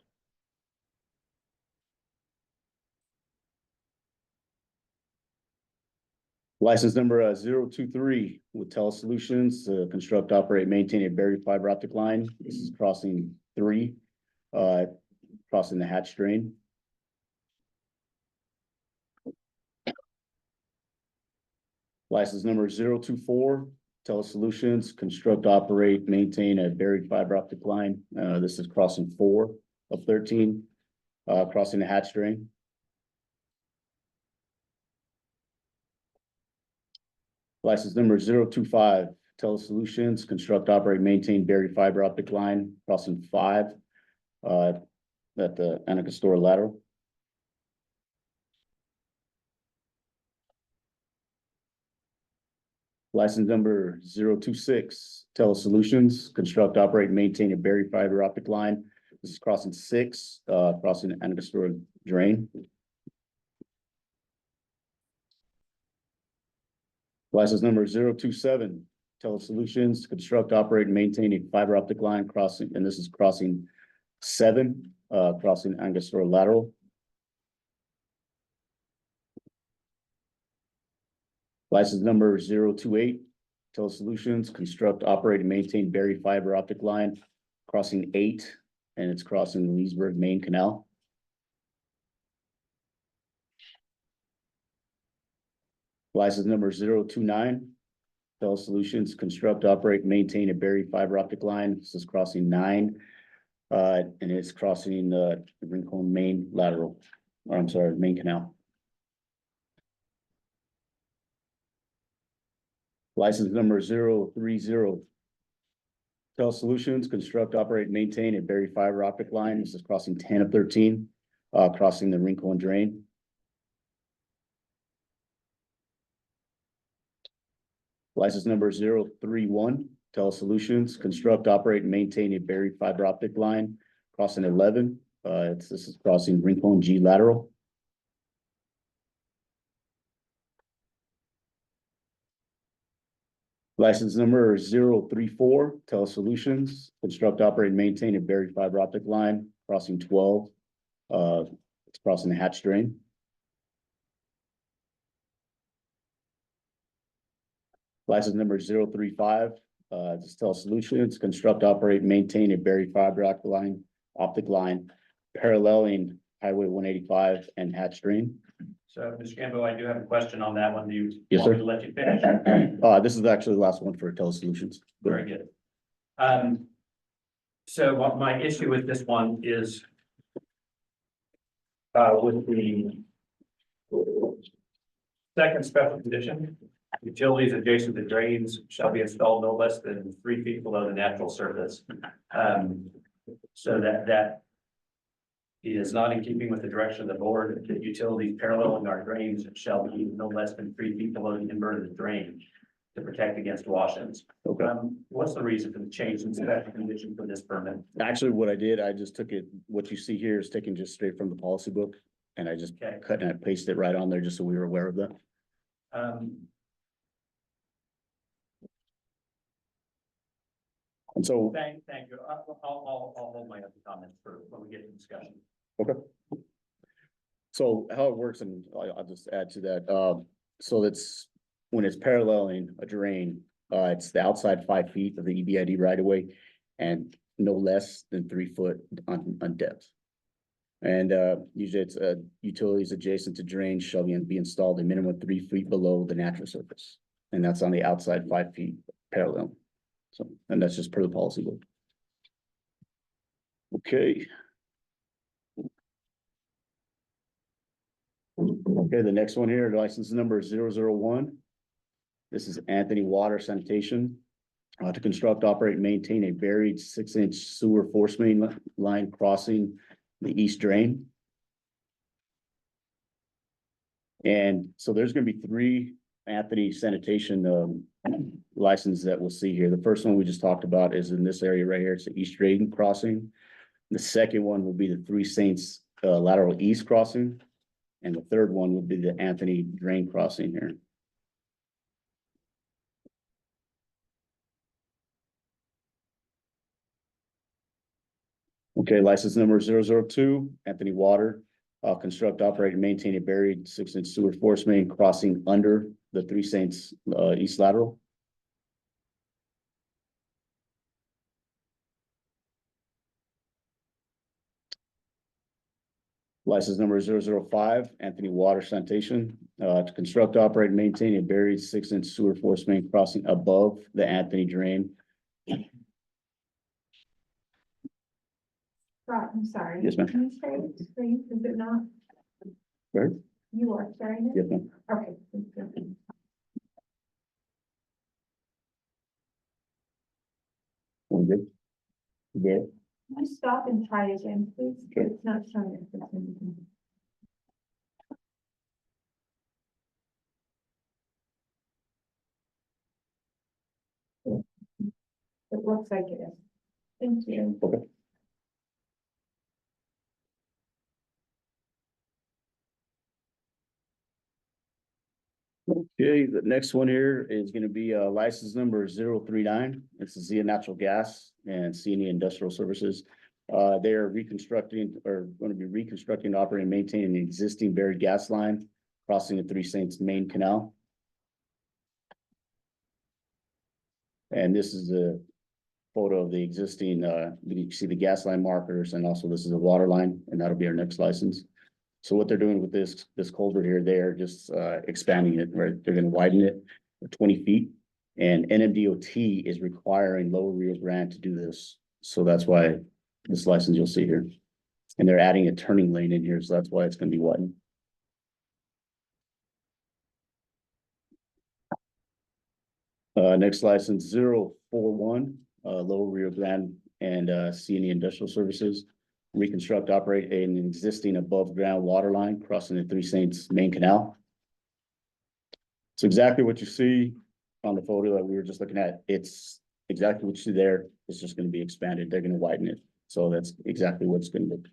G: License number 023 with Telesolutions, construct, operate, maintain a buried fiber optic line. This is crossing 3, crossing the hatch drain. License number 024, Telesolutions, construct, operate, maintain a buried fiber optic line. This is crossing 4 of 13, crossing the hatch drain. License number 025, Tele Solutions, construct, operate, maintain buried fiber optic line crossing 5 at the Anacostura lateral. License number 026, Tele Solutions, construct, operate, maintain a buried fiber optic line. This is crossing 6, crossing Angostura drain. License number 027, Tele Solutions, construct, operate, and maintain a fiber optic line crossing, and this is crossing 7, crossing Angostura lateral. License number 028, Tele Solutions, construct, operate, and maintain buried fiber optic line crossing 8, and it's crossing the Leesburg Main Canal. License number 029, Tele Solutions, construct, operate, maintain a buried fiber optic line. This is crossing 9, and it's crossing the Rincon Main lateral, or I'm sorry, Main Canal. License number 030, Tele Solutions, construct, operate, maintain a buried fiber optic line. This is crossing 10 of 13, crossing the Rincon drain. License number 031, Tele Solutions, construct, operate, and maintain a buried fiber optic line crossing 11. This is crossing Rincon G lateral. License number 034, Tele Solutions, construct, operate, and maintain a buried fiber optic line crossing 12. It's crossing the Hatch drain. License number 035, this is Tele Solutions, construct, operate, and maintain a buried fiber optic line paralleling Highway 185 and Hatch drain.
A: So, Mr. Gambo, I do have a question on that one. Do you
G: Yes,
A: want me
G: sir.
A: to let you finish?
G: This is actually the last one for Tele Solutions.
A: Very good. So what my issue with this one is with the second special condition, utilities adjacent to drains shall be installed no less than 3 feet below the natural surface. So that is not in keeping with the direction of the board, that utilities paralleling our drains shall be no less than 3 feet below the invert of the drain to protect against washings.
G: Okay.
A: What's the reason for the change in special condition for this permit?
G: Actually, what I did, I just took it, what you see here is taken just straight from the policy book. And I just
A: Okay.
G: cut and I pasted it right on there just so we were aware of that. And so,
A: Thank you. I'll hold my other comments for when we get to discussion.
G: so how it works, and I'll just add to that, so that's when it's paralleling a drain, it's the outside 5 feet of the EBID right away and no less than 3 foot on depth. And usually it's utilities adjacent to drains shall be installed a minimum of 3 feet below the natural surface. And that's on the outside 5 feet parallel. So, and that's just per the policy book. Okay. Okay, the next one here, license number 001. This is Anthony Water Sanitation. To construct, operate, and maintain a buried 6-inch sewer force main line crossing the east drain. And so there's gonna be 3 Anthony Sanitation licenses that we'll see here. The first one we just talked about is in this area right here. It's the East Drain crossing. The second one will be the 3 Saints lateral east crossing. And the third one would be the Anthony Drain crossing here. Okay, license number 002, Anthony Water, construct, operate, and maintain a buried 6-inch sewer force main crossing under the 3 Saints east lateral. License number 005, Anthony Water Sanitation, to construct, operate, and maintain a buried 6-inch sewer force main crossing above the Anthony drain.
F: Rob, I'm sorry.
G: Yes, ma'am.
F: Can you say it, please? Is it not?
G: Right?
F: You are starting it?
G: Yes, ma'am.
F: Okay. Thank you.
G: good? You good?
F: Can you stop and try again, please?
G: Sure.
F: It's not showing if it's anything. It looks like it is. Thank you.
G: Okay. Okay, the next one here is gonna be license number 039. It's the Zia Natural Gas and CNE Industrial Services. They are reconstructing or going to be reconstructing, operating, and maintaining the existing buried gas line crossing the Three Saints main canal. And this is a photo of the existing, you can see the gas line markers, and also this is a water line, and that'll be our next license. So what they're doing with this culvert here, they're just expanding it, right? They're gonna widen it 20 feet. And NMDOT is requiring Lower Rio Grande to do this. So that's why this license you'll see here. And they're adding a turning lane in here, so that's why it's gonna be widened. Next license 041, Lower Rio Grande and CNE Industrial Services. Reconstruct, operate an existing above ground water line crossing the Three Saints main canal. It's exactly what you see on the photo that we were just looking at. It's exactly what you see there. It's just gonna be expanded. They're gonna widen it. So that's exactly what's gonna be.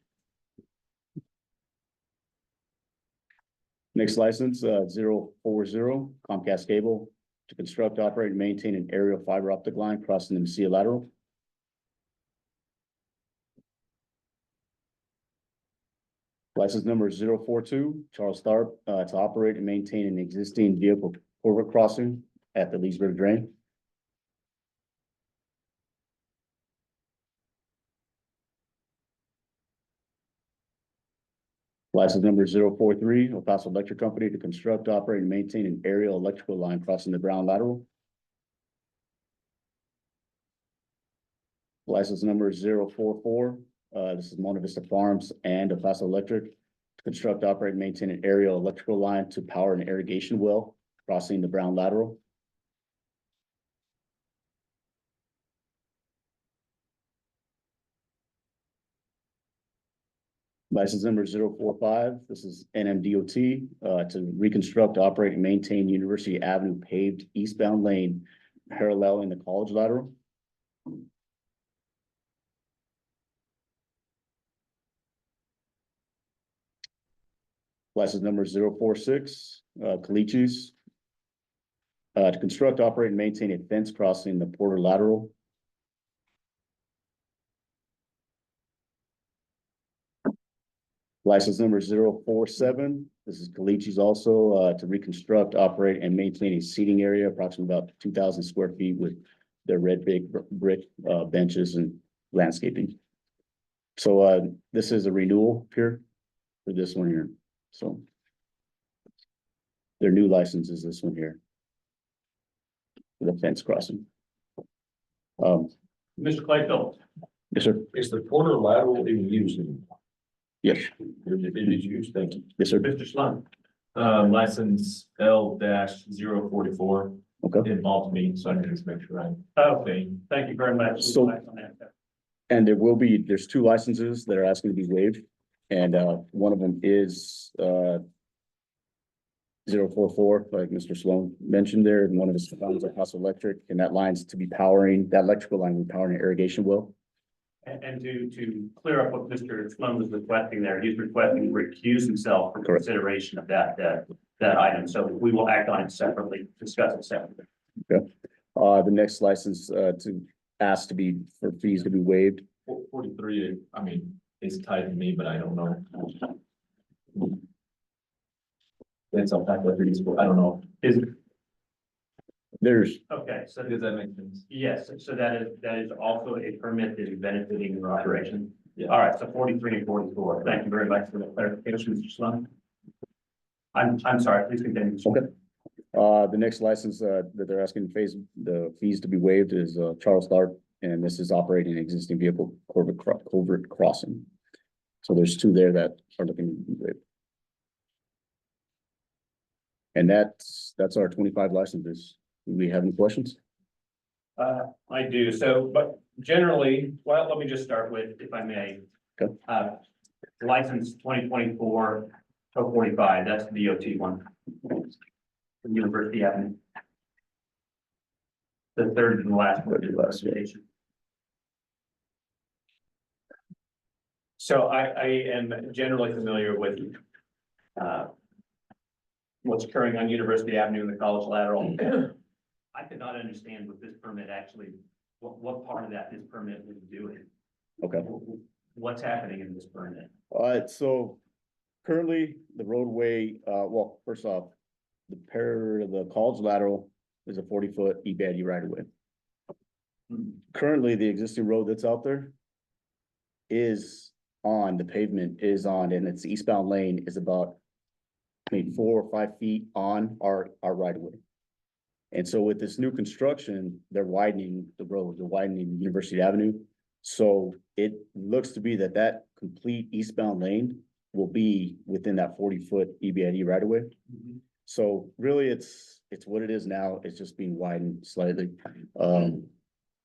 G: Next license, 040 Comcast Cable to construct, operate, and maintain an aerial fiber optic line crossing the Mesilla lateral. License number 042 Charles Tharp, to operate and maintain an existing vehicle culvert crossing at the Leesburg Drain. License number 043 El Paso Electric Company to construct, operate, and maintain an aerial electrical line crossing the Brown lateral. License number 044, this is Monte Vista Farms and El Paso Electric to construct, operate, and maintain an aerial electrical line to power an irrigation well crossing the Brown lateral. License number 045, this is NMDOT, to reconstruct, operate, and maintain University Avenue paved eastbound lane paralleling the college lateral. License number 046, Calichis, to construct, operate, and maintain a fence crossing the Porter lateral. License number 047, this is Calichis also, to reconstruct, operate, and maintain a seating area approximately about 2,000 square feet with their red big brick benches and landscaping. So this is a renewal here for this one here. So their new license is this one here. For the fence crossing.
H: Mr. Clayfield,
G: Yes, sir.
H: is the Porter lateral even used anymore?
G: Yes,
H: It is used, thank you.
G: yes, sir.
A: Mr. Slum.
C: License L-044.
G: Okay.
C: Involved me, so I can just make sure I'm.
A: Okay, thank you very much.
G: So- And there's two licenses that are asking to be waived. And one of them is 044, like Mr. Sloan mentioned there, and one of his funds at House Electric, and that line's to be powering, that electrical line will be powering an irrigation well.
A: And to clear up what Mr. Slum was requesting there, he's requesting to recuse himself from
G: Correct.
A: consideration of that item. So we will act on it separately, discuss it separately.
G: The next license to ask to be, for fees to be waived.
C: 43, I mean, is tied to me, but I don't know. It's all back with these, I don't know.
G: There's,
A: Okay, so
C: Does that make sense?
A: yes, so that is also a permit that is benefiting your operation.
C: Yeah.
A: All right, so 43 and 44. Thank you very much for the clarification, Mr. Slum. I'm sorry, please continue.
G: Okay. The next license that they're asking the fees to be waived is Charles Tharp, and this is operating an existing vehicle culvert crossing. So there's two there that are looking to be waived. And that's our 25 licenses. Do we have any questions?
A: I do. So, but generally, well, let me just start with, if I may.
G: Okay.
A: License 2024-045, that's the DOT one. From University Avenue. The third and last one is the presentation. So I am generally familiar with what's occurring on University Avenue in the College Lateral. I could not understand what this permit actually, what part of that this permit was doing.
G: Okay.
A: What's happening in this permit?
G: So currently the roadway, well, first off, the college lateral is a 40-foot EBID right of way. Currently, the existing road that's out there is on, the pavement is on, and its eastbound lane is about maybe 4 or 5 feet on our right of way. And so with this new construction, they're widening the road, they're widening University Avenue. So it looks to be that complete eastbound lane will be within that 40-foot EBID right of way. So really, it's what it is now. It's just being widened slightly.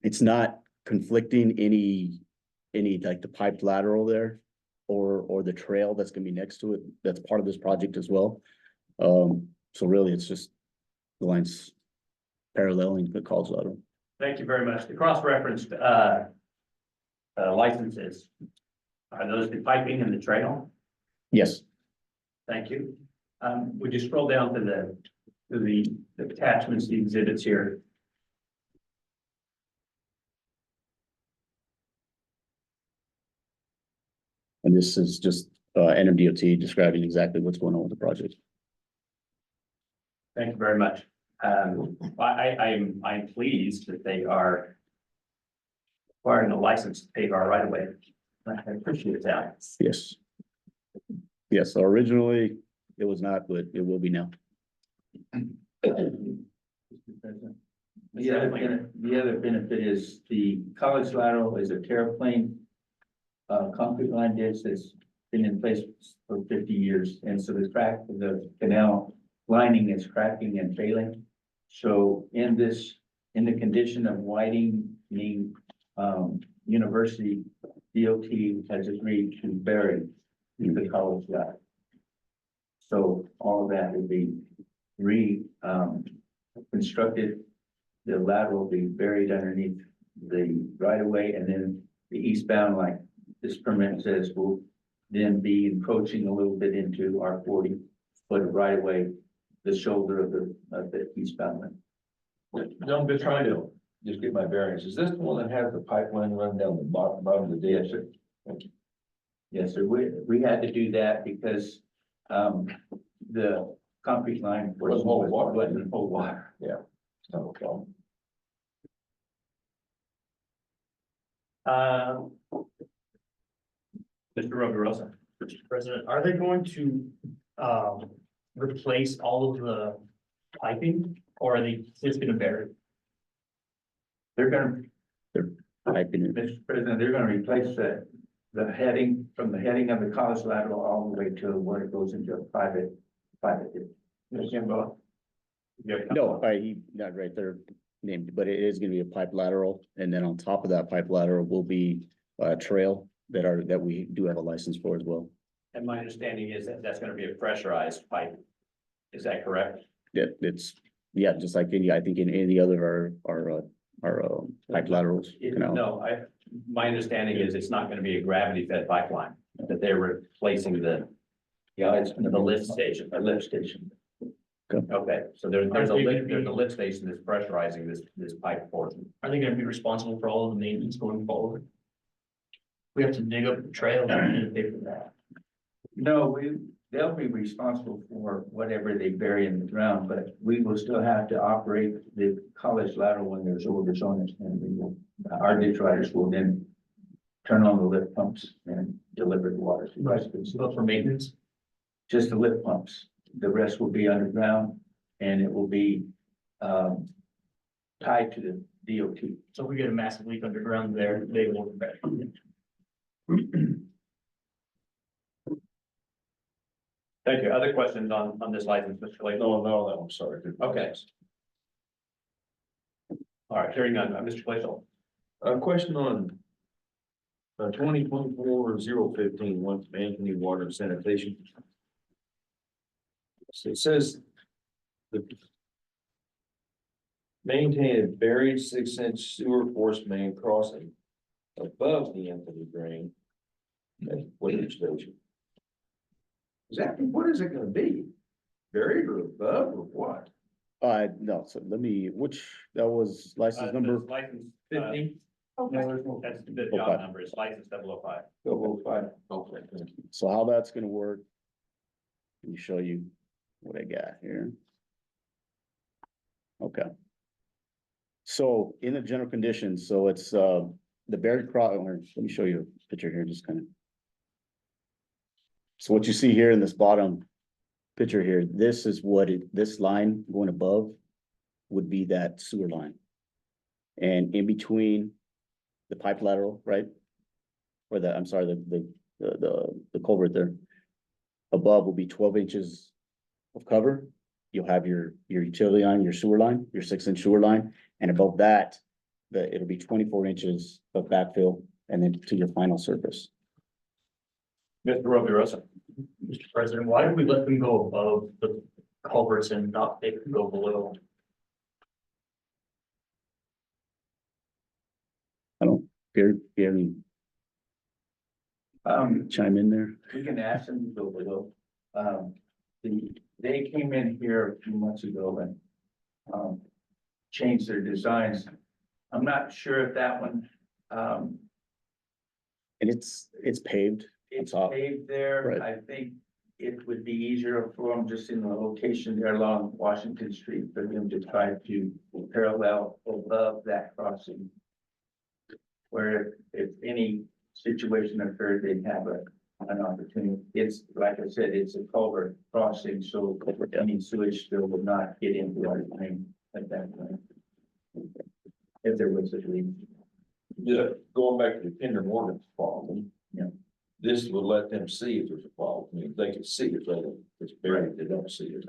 G: It's not conflicting any like the piped lateral there or the trail that's gonna be next to it. That's part of this project as well. So really, it's just the lines paralleling the college lateral.
A: Thank you very much. The cross-referenced licenses, are those the piping and the trail?
G: Yes.
A: Thank you. Would you scroll down to the attachments, the exhibits here?
G: And this is just NMDOT describing exactly what's going on with the project.
A: Thank you very much. I'm pleased that they are requiring a license to pave our right of way. I appreciate that.
G: Yes. Yes, so originally it was not, but it will be now.
B: The other benefit is the college lateral is a terraplane concrete line ditch that's been in place for 50 years. And so the canal lining is cracking and failing. So in the condition of widening, University DOT has agreed to bury the college lateral. So all of that will be constructed. The lateral will be buried underneath the right of way, and then the eastbound, like this permit says, will then be encroaching a little bit into our 40-foot right of way, the shoulder of the eastbound lane.
H: I'm just trying to just get my bearings. Is this the one that has the pipeline running down the bottom of the ditch?
B: Yes, sir. Yes, sir. We had to do that because the concrete line
H: Wasn't hold water.
B: wasn't hold water.
H: Yeah. It's not a problem.
A: Mr. Rogarosa.
I: Mr. President, are they going to replace all of the piping, or are they just gonna bury it?
B: They're gonna,
G: Piping it.
B: Mr. President, they're gonna replace the heading from the heading of the college lateral all the way to where it goes into a private.
A: Ms. Gamboa?
G: No, not right there named, but it is gonna be a pipe lateral, and then on top of that pipe lateral will be a trail that we do have a license for as well.
A: And my understanding is that that's gonna be a pressurized pipe. Is that correct?
G: It's, yeah, just like I think in any other our pipe laterals.
A: No, my understanding is it's not gonna be a gravity fed pipeline, that they're replacing the lift station. Okay, so there's a lift station that's pressurizing this pipe portion.
I: Are they gonna be responsible for all of the maintenance going forward? We have to dig up the trail and pay for that.
B: No, they'll be responsible for whatever they bury in the ground, but we will still have to operate the college lateral when there's orders on it. And our ditch riders will then turn on the lift pumps and deliver the water to residents.
I: But for maintenance,
B: Just the lift pumps. The rest will be underground and it will be tied to the DOT.
I: so if we get a massive leak underground there, they will repair.
A: Thank you. Other questions on this license, Mr. Clayton?
H: No, I'm sorry.
A: Okay. All right, hearing none, Mr. Clayton.
H: A question on 2024-015, one from Anthony Water and Sanitation. So it says the maintain a buried 6-inch sewer force main crossing above the Anthony drain at Waiter Station. Exactly, what is it gonna be? Buried or above or what?
G: No, so let me, that was license number,
A: License
H: 50?
A: That's the job number, is license 005.
H: 005. Okay, thank you.
G: so how that's gonna work. Let me show you what I got here. Okay. So in the general conditions, so it's, the buried let me show you a picture here, just kind of. So what you see here in this bottom picture here, this is what this line going above would be that sewer line. And in between the pipe lateral, right? Or I'm sorry, the culvert there. Above will be 12 inches of cover. You'll have your utility line, your sewer line, your 6-inch sewer line, and above that, it'll be 24 inches of backfill and then to your final surface.
A: Mr. Rovirosa.
I: Mr. President, why did we let them go above the culverts and not make them go below?
G: I don't, Gary, chime in there.
B: We can ask them to go below. They came in here a few months ago and changed their designs. I'm not sure if that one,
G: And it's paved.
B: it's
G: top.
B: paved there.
G: Right.
B: I think it would be easier for them just in the location there along Washington Street for them to try to parallel above that crossing. Where if any situation occurred, they'd have an opportunity. It's, like I said, it's a culvert crossing, so any sewage still would not get into our drain at that point. If there was a leak.
H: Yeah, going back to the Kinder Morgan problem.
B: Yeah.
H: This would let them see if there's a problem. I mean, they can see it, but if it's buried, they don't see it.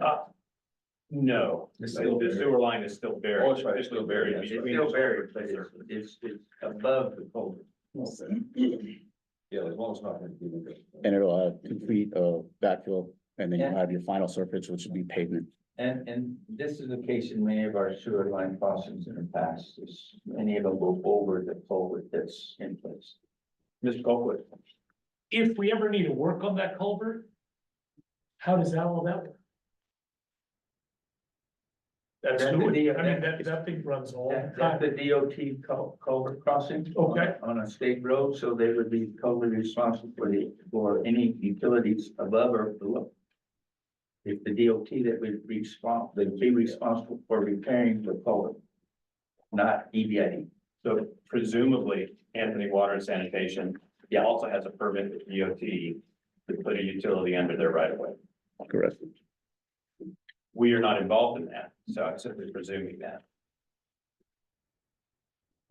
A: No, the sewer line is still buried.
H: Oh, it's right, it's still buried.
B: It's still buried, but it's above the culvert.
H: Yeah, as long as it's not gonna be.
G: And it'll have 2 feet of backfill, and then you'll have your final surface, which would be pavement.
B: And this is the case in many of our sewer line crossings in the past, is many of them go over the culvert that's in place.
A: Mr. Colquitt.
I: If we ever need to work on that culvert, how does all that work? That's
B: That's
I: new,
B: the-
I: I mean, that thing runs all the
B: That's
I: time.
B: the DOT culvert crossing.
I: Okay.
B: On a state road, so they would be totally responsible for any utilities above or below. If the DOT that would they'd be responsible for repairing the culvert, not EBID.
A: So presumably Anthony Water and Sanitation, yeah, also has a permit with DOT to put a utility under their right of way.
G: Correct.
A: We are not involved in that, so I'm simply presuming that.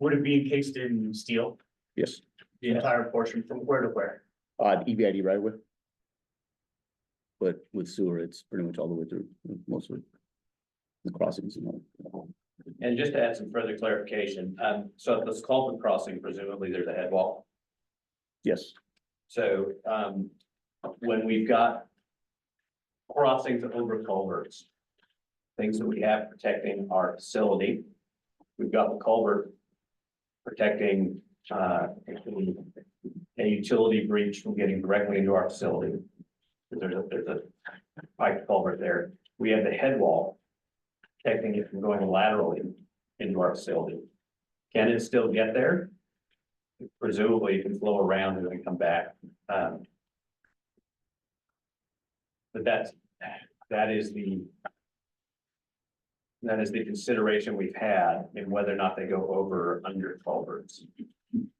I: Would it be encased in steel,
G: Yes.
I: the entire portion from where to where?
G: EBID right away. But with sewer, it's pretty much all the way through, most of it. The crossings and all.
A: And just to add some further clarification, so at this culvert crossing, presumably there's a head wall.
G: Yes,
A: So, when we've got crossings over culverts, things that we have protecting our facility, we've got the culvert protecting, a utility breach from getting directly into our facility. There's a pipe culvert there. We have the head wall protecting it from going laterally into our facility. Can it still get there? Presumably it can flow around and then come back. But that is the consideration we've had in whether or not they go over or under culverts.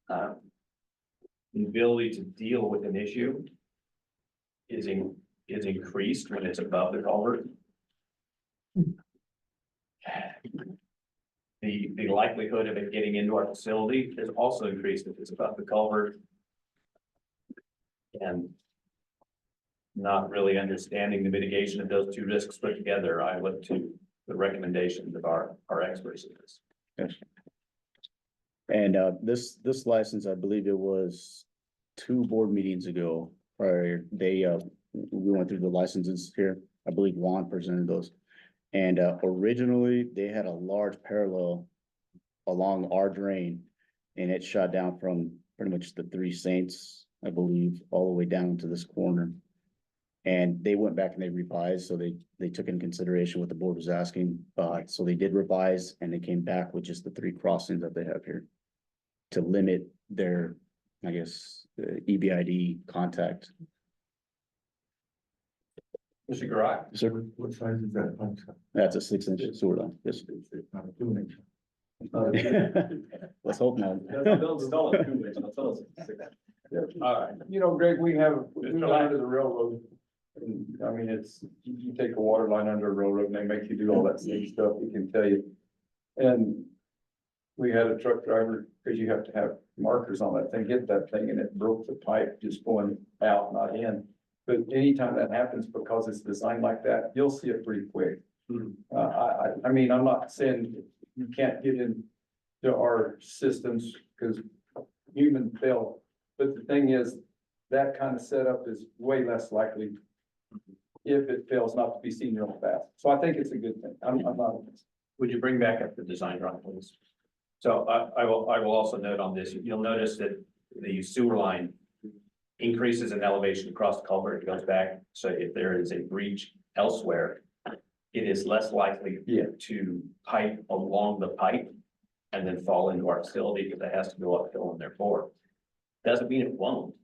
A: The ability to deal with an issue is increased when it's above the culvert. The likelihood of it getting into our facility is also increased if it's above the culvert. And not really understanding the mitigation of those two risks put together, I look to the recommendations of our experts in this.
G: yes. And this license, I believe it was 2 board meetings ago, or we went through the licenses here. I believe Juan presented those. And originally, they had a large parallel along our drain, and it shot down from pretty much the 3 Saints, I believe, all the way down to this corner. And they went back and they revised, so they took in consideration what the board was asking. So they did revise, and they came back with just the 3 crossings that they have here to limit their, I guess, EBID contact.
H: Mr. Garai.
G: Sir,
C: What size is that pump?
G: that's a 6-inch sewer line. Yes.
C: Not a 2-inch.
G: Let's hope not.
H: All right, you know, Greg, we have under the railroad. And, I mean, it's, you take a water line under a railroad and they make you do all that same stuff, we can tell you. And we had a truck driver, because you have to have markers on that thing, hit that thing and it broke the pipe just going out, not in. But anytime that happens, because it's designed like that, you'll see it pretty quick. I mean, I'm not saying you can't get into our systems because humans fail. But the thing is, that kind of setup is way less likely if it fails not to be seen real fast. So I think it's a good thing. I'm not.
A: Would you bring back up the design drawing, please? So I will also note on this, you'll notice that the sewer line increases in elevation across the culvert, it goes back. So if there is a breach elsewhere, it is less likely to pipe along the pipe and then fall into our facility because it has to go uphill and therefore. Doesn't mean it won't.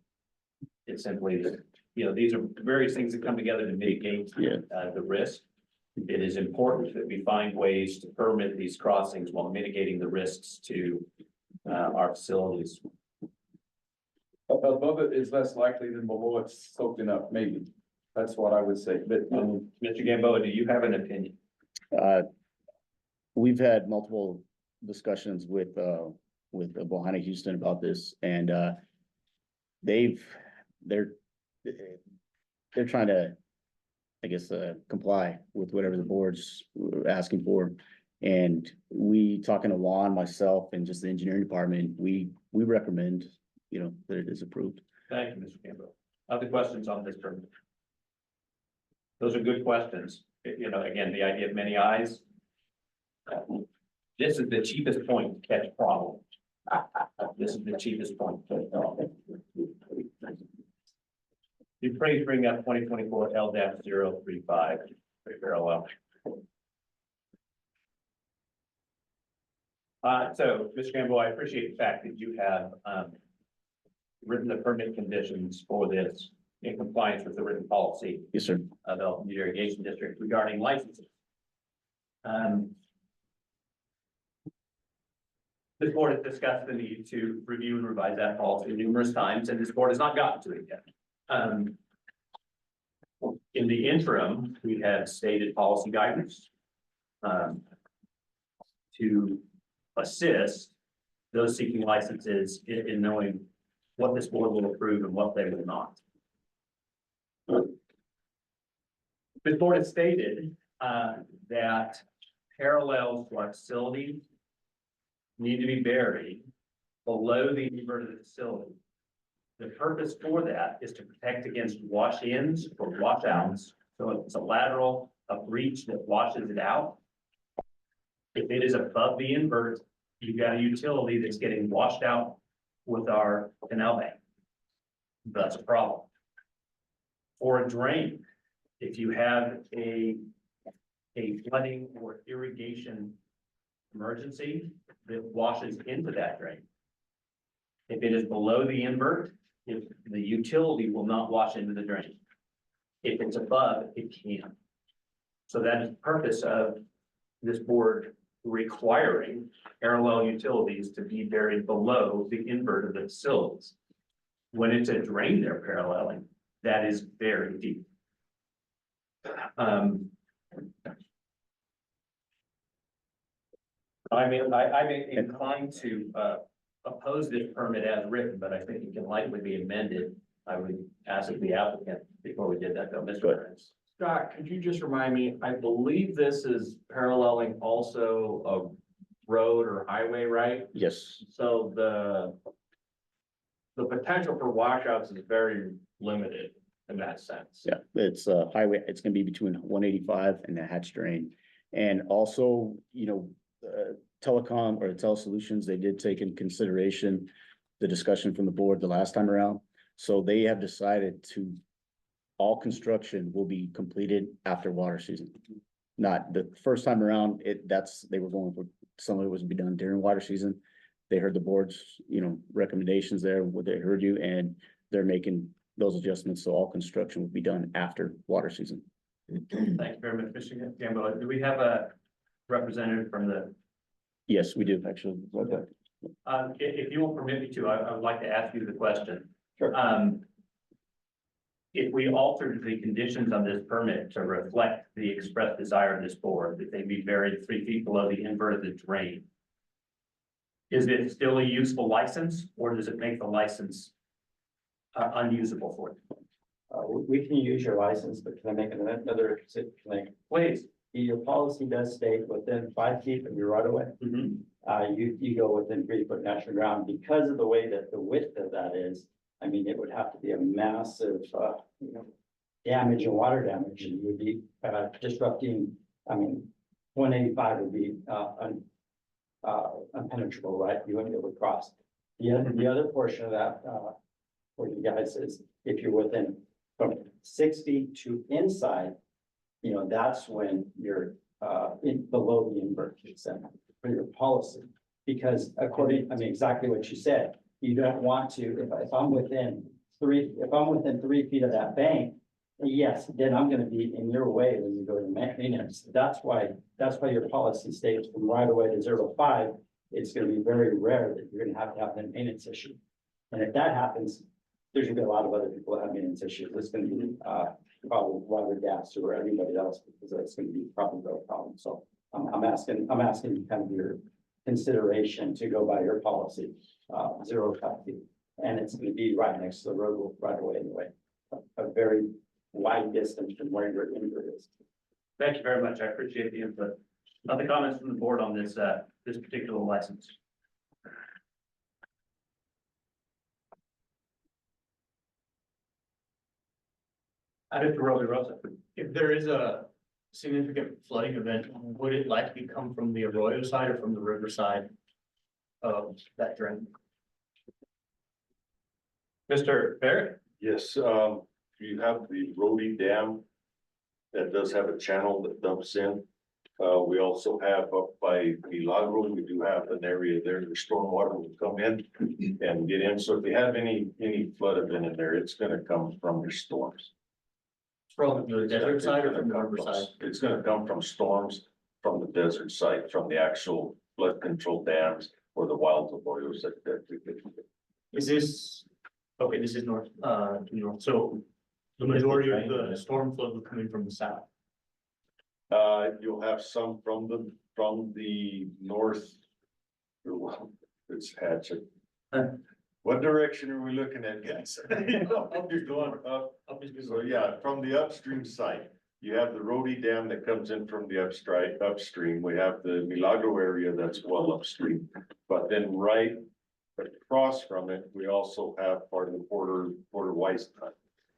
A: It's simply that, you know, these are various things that come together to mitigate the risk. It is important that we find ways to permit these crossings while mitigating the risks to our facilities.
H: Above it is less likely than below it's soaking up, maybe. That's what I would say. But
A: Mr. Gamboa, do you have an opinion?
G: We've had multiple discussions with Bohana Houston about this, and they're trying to, I guess, comply with whatever the board's asking for. And we, talking to Juan, myself, and just the engineering department, we recommend, you know, that it is approved.
A: Thank you, Mr. Gamboa. Other questions on this permit? Those are good questions. You know, again, the idea of many eyes. This is the cheapest point to catch a problem. This is the cheapest point to catch a problem. You please bring up 2024 L-035, parallel. So, Mr. Gamboa, I appreciate the fact that you have written the permit conditions for this in compliance with the written policy.
G: Yes, sir.
A: Of the irrigation district regarding licenses. This board has discussed the need to review and revise that policy numerous times, and this board has not gotten to it yet. In the interim, we have stated policy guidance to assist those seeking licenses in knowing what this board will approve and what they will not. This board has stated that parallels to our facility need to be buried below the inverted facility. The purpose for that is to protect against wash-ins or wash-outs. So if it's a lateral, a breach that washes it out. If it is above the invert, you've got a utility that's getting washed out with our canal bank. That's a problem. For a drain, if you have a flooding or irrigation emergency that washes into that drain. If it is below the invert, if the utility will not wash into the drain. If it's above, it can. So that is the purpose of this board requiring parallel utilities to be buried below the invert of the facilities. When it's a drain they're paralleling, that is very deep. I'm inclined to oppose this permit as written, but I think it can likely be amended. I would ask the applicant before we did that, though, Mr. Burns.
C: Scott, could you just remind me, I believe this is paralleling also road or highway, right?
G: Yes,
C: So the potential for washouts is very limited in that sense.
G: yeah, it's a highway, it's gonna be between 185 and the hatch drain. And also, telecom or Telesolutions, they did take in consideration the discussion from the board the last time around. So they have decided to, all construction will be completed after water season. Not the first time around, they were going for, some of it was to be done during water season. They heard the board's, recommendations there, what they heard you, and they're making those adjustments, so all construction will be done after water season.
A: Thank you very much, Mr. Gamble. Do we have a representative from the,
G: Yes, we do, actually.
A: if you will permit me to, I would like to ask you the question.
B: Sure.
A: If we altered the conditions on this permit to reflect the expressed desire of this board, that they be buried 3 feet below the inverted drain, is it still a useful license, or does it make the license unusable for them?
K: We can use your license, but can I make another,
A: Please.
K: your policy does state within 5 feet of your right of way. You go within 3 foot natural ground because of the way that the width of that is. I mean, it would have to be a massive, damage and water damage, and you would be, disrupting, 185 would be, impenetrable, right? You wouldn't be able to cross. The other portion of that, for you guys is if you're within from 6 feet to inside, that's when you're, below the inverted center for your policy. Because exactly what you said, you don't want to, if I'm within 3 feet of that bank, yes, then I'm gonna be in your way when you go to maintenance. That's why your policy states from right away to 0 to 5, it's gonna be very rare that you're gonna have a maintenance issue. And if that happens, there's gonna be a lot of other people that have maintenance issues. It's gonna be, probably water, gas, or anybody else, because that's gonna be probably no problem. So I'm asking kind of your consideration to go by your policy, 0 to 5 feet. And it's gonna be right next to the road right away anyway, a very wide distance from where your injury is.
A: Thank you very much. I appreciate the input. Other comments from the board on this, this particular license? Mr. Rosa.
O: If there is a significant flooding event, would it likely come from the arroyo side or from the river side of that drain?
A: Mr. Barrett?
D: Yes, you have the Rhodey Dam that does have a channel that dumps in. We also have up by Milagro, we do have an area there, the stormwater will come in and get in. So if you have any flood event in there, it's gonna come from your storms.
O: From the desert side or from the river side?
D: It's gonna come from storms from the desert side, from the actual flood control dams or the wild arroyos that.
O: Is this, okay, this is north, so the majority of the storm flow will come in from the south?
D: You'll have some from the north. Well, it's Hatchet. What direction are we looking at, guys? You're going up. So yeah, from the upstream side, you have the Rhodey Dam that comes in from the upstream. We have the Milagro area that's well upstream. But then right across from it, we also have part of the Porter Weiss.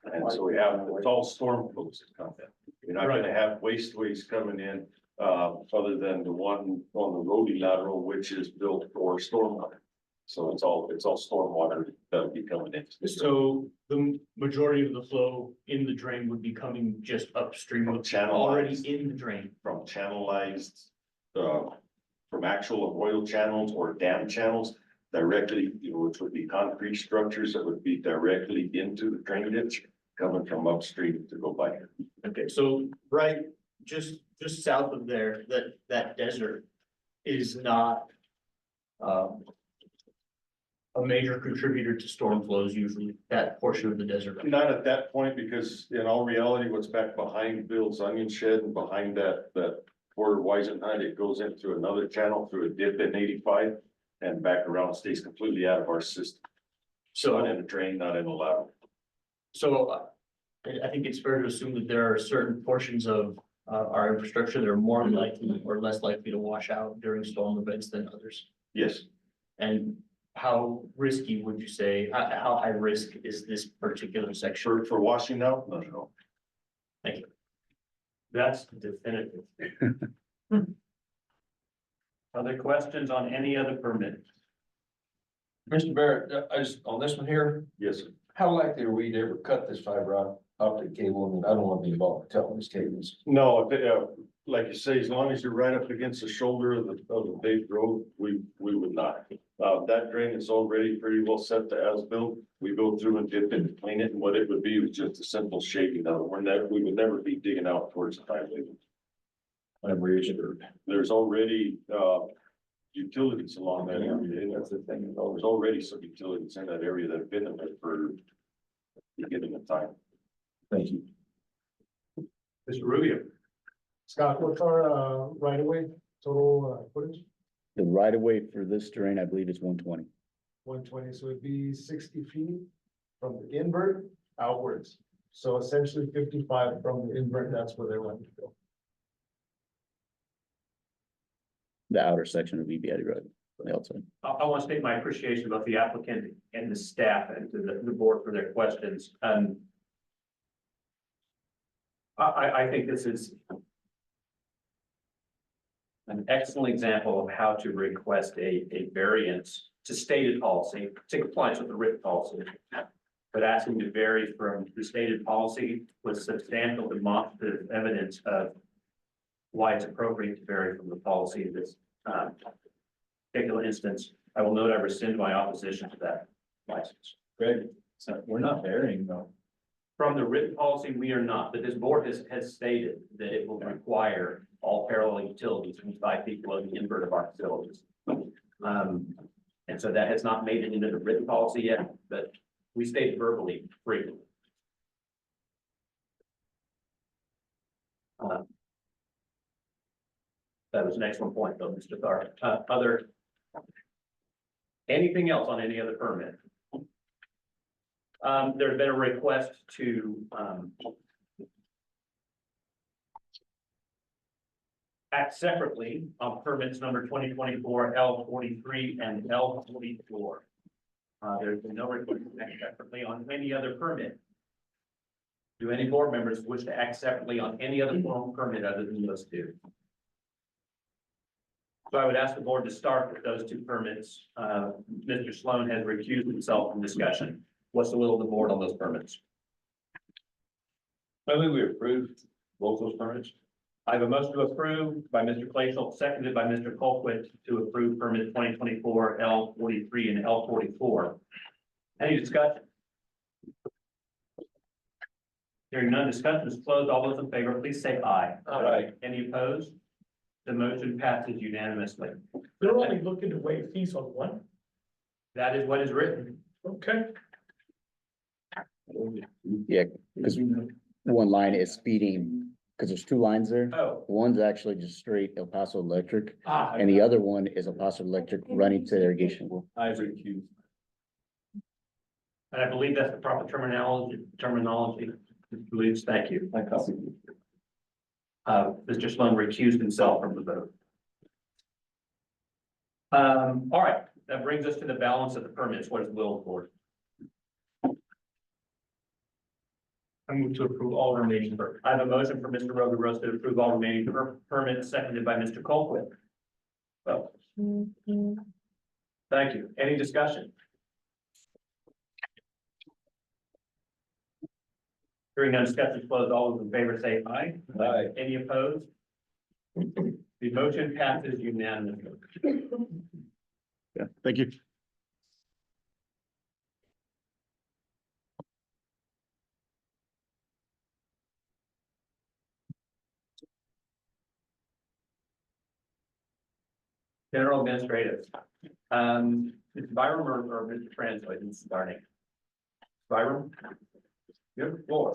D: And so we have, it's all storm flows that come in. You're not gonna have wasteways coming in, other than the one on the Rhodey lateral, which is built for stormwater. So it's all stormwater that'll be coming in.
O: So the majority of the flow in the drain would be coming just upstream of already in the drain.
D: From channelized, from actual arroyo channels or dam channels directly, which would be concrete structures that would be directly into the drain ditch coming from upstream to go by here.
O: Okay, so right, just south of there, that desert is not a major contributor to storm flows usually, that portion of the desert.
D: Not at that point, because in all reality, what's back behind Bill's onion shed and behind that Porter Weisenhunt, it goes into another channel through a dip in 85 and back around, stays completely out of our system.
O: So
D: not in a drain, not in a lateral.
O: So I think it's fair to assume that there are certain portions of our infrastructure that are more likely or less likely to wash out during storm events than others?
D: Yes,
O: And how risky would you say, how high risk is this particular section?
D: for washing out, no.
O: Thank you.
A: That's definitive. Other questions on any other permit?
H: Mr. Barrett, I just, on this one here,
D: Yes, sir.
H: how likely are we to ever cut this fiber optic cable? I mean, I don't want to be involved with telling these cables.
D: No, like you say, as long as you're right up against the shoulder of the paved road, we would not. That drain is already pretty well set to as-built. We go through and dip it and clean it, and what it would be was just a simple shaping of it. We would never be digging out towards the highway. There's already, utilities along that area. That's the thing. There's already some utilities in that area that have been in there for the beginning of time.
H: Thank you.
A: Mr. Rubio?
N: Scott, what's our right of way total footage?
G: The right of way for this terrain, I believe it's 120.
N: 120, so it'd be 60 feet from the invert outwards. So essentially 55 from the invert, that's where they want to go.
G: The outer section of EBID Road, on the outside.
A: I want to state my appreciation about the applicant and the staff and to the board for their questions. I think this is an excellent example of how to request a variance to stated policy, to compliance with the written policy. But asking to vary from the stated policy with substantial demonstrative evidence of why it's appropriate to vary from the policy in this particular instance. I will note I rescind my opposition to that license.
H: Greg, so we're not varying though.
A: From the written policy, we are not, but this board has stated that it will require all parallel utilities to be 5 feet below the invert of our facilities. And so that has not made it into the written policy yet, but we state verbally frequently. That was an excellent point, though, Mr. Tharp. Anything else on any other permit? There's been a request to, act separately on permits number 2024 L43 and L44. There's been no request to act separately on any other permit. Do any board members wish to act separately on any other form of permit other than those two? So I would ask the board to start with those two permits. Mr. Sloan has recused himself from discussion. What's the will of the board on those permits?
H: I think we approved both those permits.
A: I have a motion to approve by Mr. Clayshall, seconded by Mr. Colquitt to approve permit 2024 L43 and L44. Any discussion? Hearing none, discussion is closed. All those in favor, please say aye.
H: Aye.
A: Any opposed? The motion passes unanimously.
I: They're only looking to waive fees on one.
A: That is what is written.
I: Okay.
G: Yeah, because one line is feeding, because there's 2 lines there.
A: Oh,
G: One's actually just straight El Paso Electric,
I: Ah,
G: and the other one is El Paso Electric running to the irrigation.
H: I recuse.
A: and I believe that's the proper terminology, Mr. Luce, thank you.
H: I copy.
A: Mr. Sloan recused himself from the vote. All right, that brings us to the balance of the permits. What is the will of the board? I move to approve all remaining permits. I have a motion for Mr. Rosa to approve all remaining permits, seconded by Mr. Colquitt. Well, thank you. Any discussion? Hearing none, discussion is closed. All those in favor say aye.
H: Aye.
A: Any opposed? The motion passes unanimously.
G: Yeah, thank you.
A: General administrative. Mr. Byram or Mr. Translate is starting. Byram? You have the floor.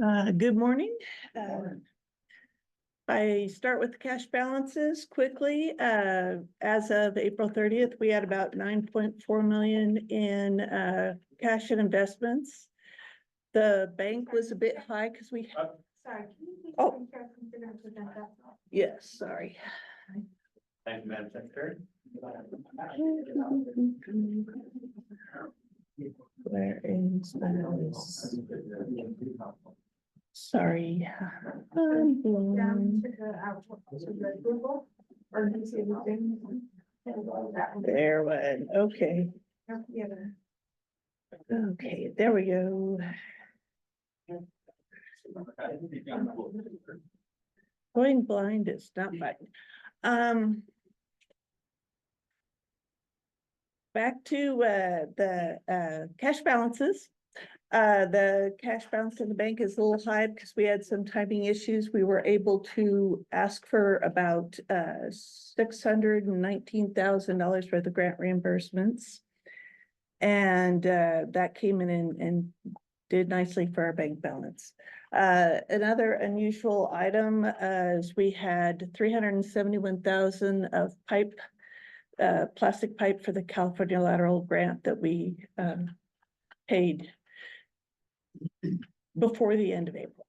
E: Good morning. I start with the cash balances quickly. As of April 30th, we had about 9.4 million in cash and investments. The bank was a bit high because we.
F: Sorry.
E: Oh. Yes, sorry.
A: Thank you, Madam Secretary.
E: Where is this? Sorry. There one, okay. Okay, there we go. Going blind is not fun. Back to the cash balances. The cash balance in the bank is a little high because we had some timing issues. We were able to ask for about $619,000 for the grant reimbursements. And that came in and did nicely for our bank balance. Another unusual item is we had 371,000 of pipe, plastic pipe for the California lateral grant that we paid before the end of April.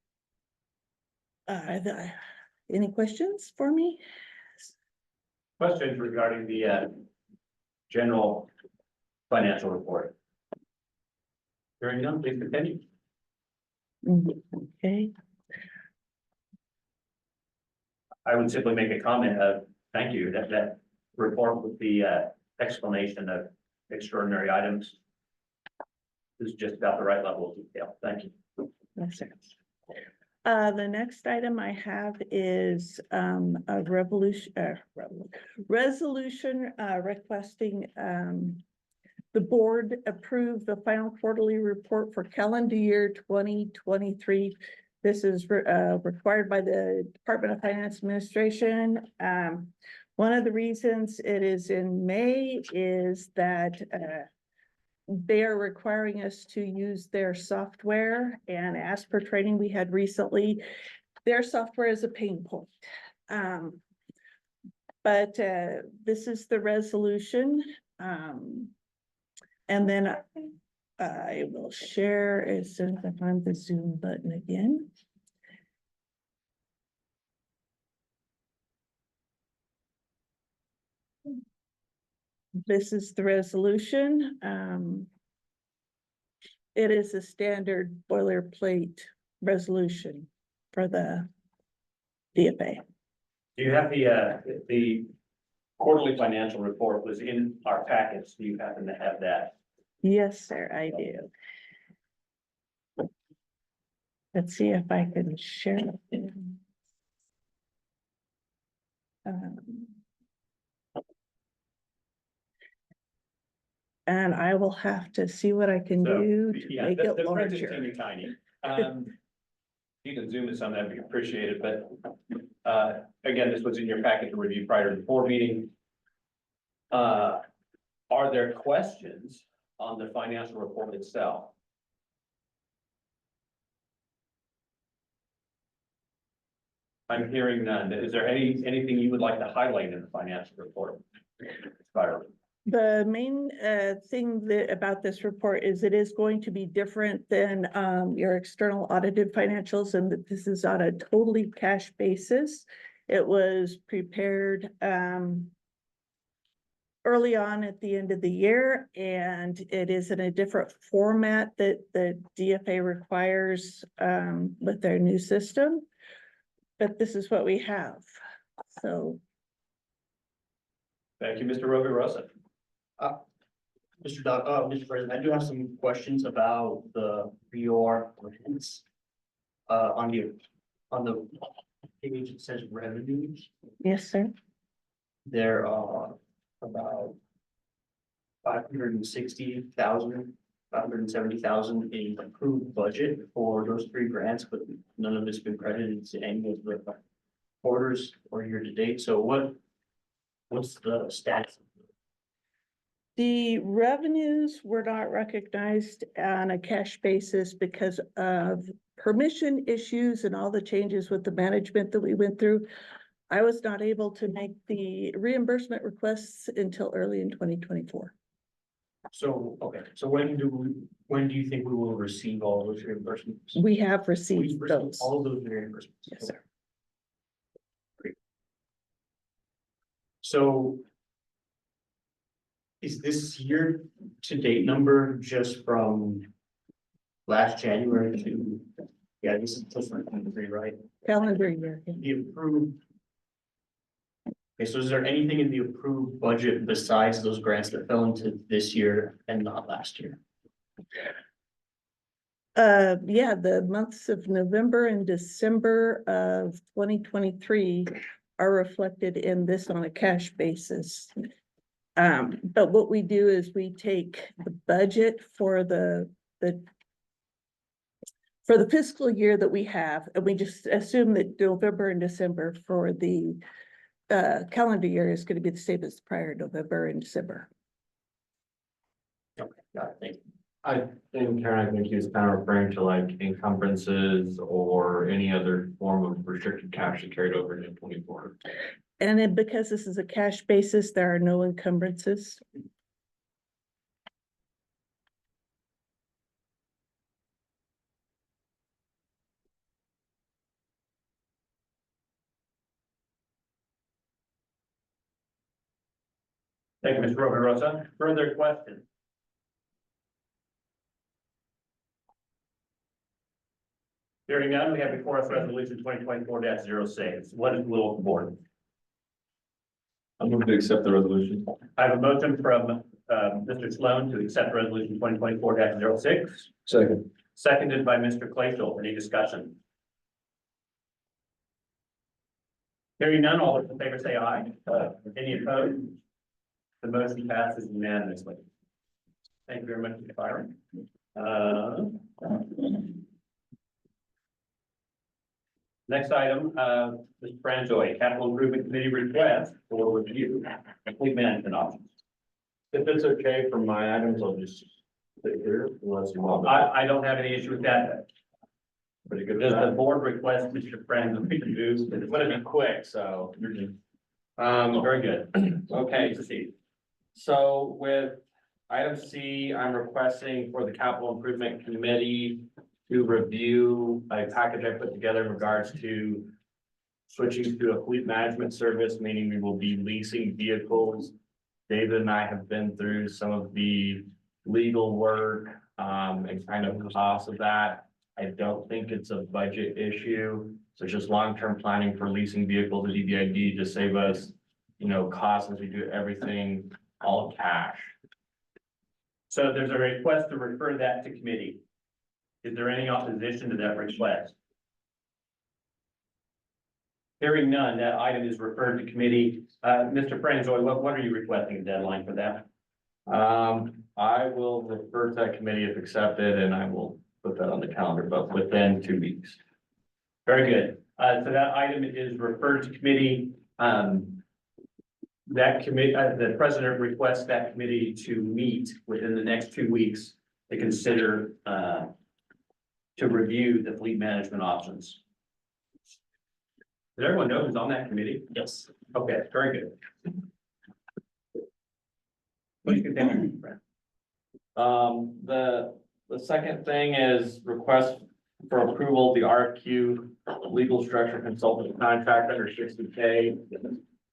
E: Any questions for me?
A: Questions regarding the general financial report? Hearing none, please continue.
E: Okay.
A: I would simply make a comment of thank you, that report with the explanation of extraordinary items is just about the right level of detail. Thank you.
E: Yes, sir. The next item I have is a resolution requesting the board approve the final quarterly report for calendar year 2023. This is required by the Department of Finance Administration. One of the reasons it is in May is that they are requiring us to use their software, and as per training we had recently, their software is a pain point. But this is the resolution. And then I will share as soon as I find the Zoom button again. This is the resolution. It is a standard boilerplate resolution for the DFA.
A: Do you have the quarterly financial report was in our packets? Do you happen to have that?
E: Yes, sir, I do. Let's see if I can share it. And I will have to see what I can do to make it
A: The print is
E: larger.
A: teeny tiny. You can zoom in some, that'd be appreciated, but again, this was in your packet to review prior to the board meeting. Are there questions on the financial report itself? I'm hearing none. Is there anything you would like to highlight in the financial report?
E: The main thing about this report is it is going to be different than your external audited financials, and that this is on a totally cash basis. It was prepared early on at the end of the year, and it is in a different format that the DFA requires with their new system. But this is what we have, so.
A: Thank you, Mr. Rovirosa.
O: Mr. President, I do have some questions about the BOR grants. On the page, it says revenues.
E: Yes, sir.
O: There are about 570,000 in approved budget for those three grants, but none of it's been credited to any of the quarters or year to date. So what's the status?
E: The revenues were not recognized on a cash basis because of permission issues and all the changes with the management that we went through, I was not able to make the reimbursement requests until early in 2024.
O: So, okay, so when do you think we will receive all those reimbursements?
E: We have
O: We've
E: received
O: received
E: those.
O: all of those reimbursements.
E: Yes, sir.
O: So is this year to date number just from last January to, yeah, this is just for 23, right?
E: Calendar year. Yeah.
O: The approved. Okay, so is there anything in the approved budget besides those grants that fell into this year and not last year?
E: Yeah, the months of November and December of 2023 are reflected in this on a cash basis. But what we do is we take the budget for the fiscal year that we have, and we just assume that November and December for the calendar year is going to be the same as prior November and December.
O: Okay, got it, thank you.
H: I think, Karen, I think he was kind of referring to like encumbrances or any other form of restricted cash that carried over into 24.
E: And then because this is a cash basis, there are no encumbrances.
A: Thank you, Mr. Rosa. Further questions? Hearing none, we have before us resolution 2024-06. What is the will of the board?
H: I'm going to accept the resolution.
A: I have a motion from Mr. Sloan to accept resolution 2024-06,
H: Second.
A: seconded by Mr. Claypool. Any discussion? Hearing none, all those in favor say aye. Any opposed? The motion passes unanimously. Thank you very much, Mr. Byron. Next item, Mr. Franzoy, Capital Improvement Committee request for review, fleet management options.
H: If it's okay for my items, I'll just sit here unless you want.
A: I don't have any issue with that.
H: Pretty good.
A: Does the board request Mr. Franzoy to move?
H: It's gonna be quick, so.
A: Very good.
H: Okay,
A: Proceed.
H: so with item C, I'm requesting for the capital improvement committee to review a package I put together in regards to switching to a fleet management service, meaning we will be leasing vehicles. David and I have been through some of the legal work, and kind of cost of that. I don't think it's a budget issue. So just long-term planning for leasing vehicles at EBID to save us, costs as we do everything all cash.
A: So there's a request to refer that to committee. Is there any opposition to that request? Hearing none, that item is referred to committee. Mr. Franzoy, what are you requesting a deadline for that?
H: I will refer to that committee if accepted, and I will put that on the calendar, but within 2 weeks.
A: Very good. So that item is referred to committee. That committee, the president requests that committee to meet within the next 2 weeks to consider, to review the fleet management options. Does everyone know who's on that committee?
O: Yes.
A: Okay, very good. Please continue, Brent.
H: The second thing is request for approval of the RFQ legal structure consultant contract under 60K.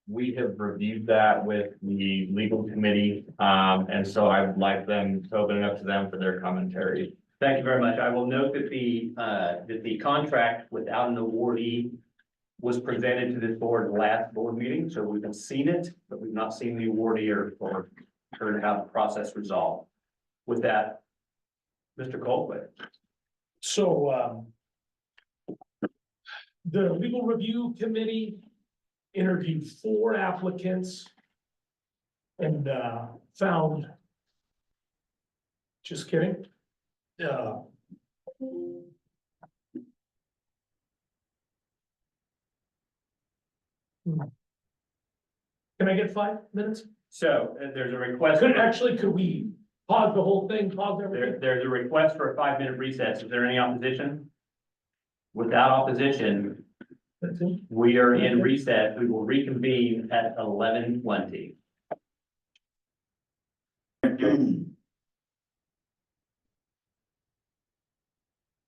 H: We have reviewed that with the legal committee, and so I would like them to open it up to them for their commentary.
A: Thank you very much. I will note that the contract without an awardee was presented to this board last board meeting, so we've seen it, but we've not seen the awardee or heard how the process resolved. With that, Mr. Colquitt.
I: So, the legal review committee interviewed 4 applicants and, found, just kidding. Can I get 5 minutes?
A: So there's a request.
I: Could we pause the whole thing, pause everything?
A: There's a request for a 5-minute recess. Is there any opposition?
O: Without opposition, we are in recess. We will reconvene at 11:20.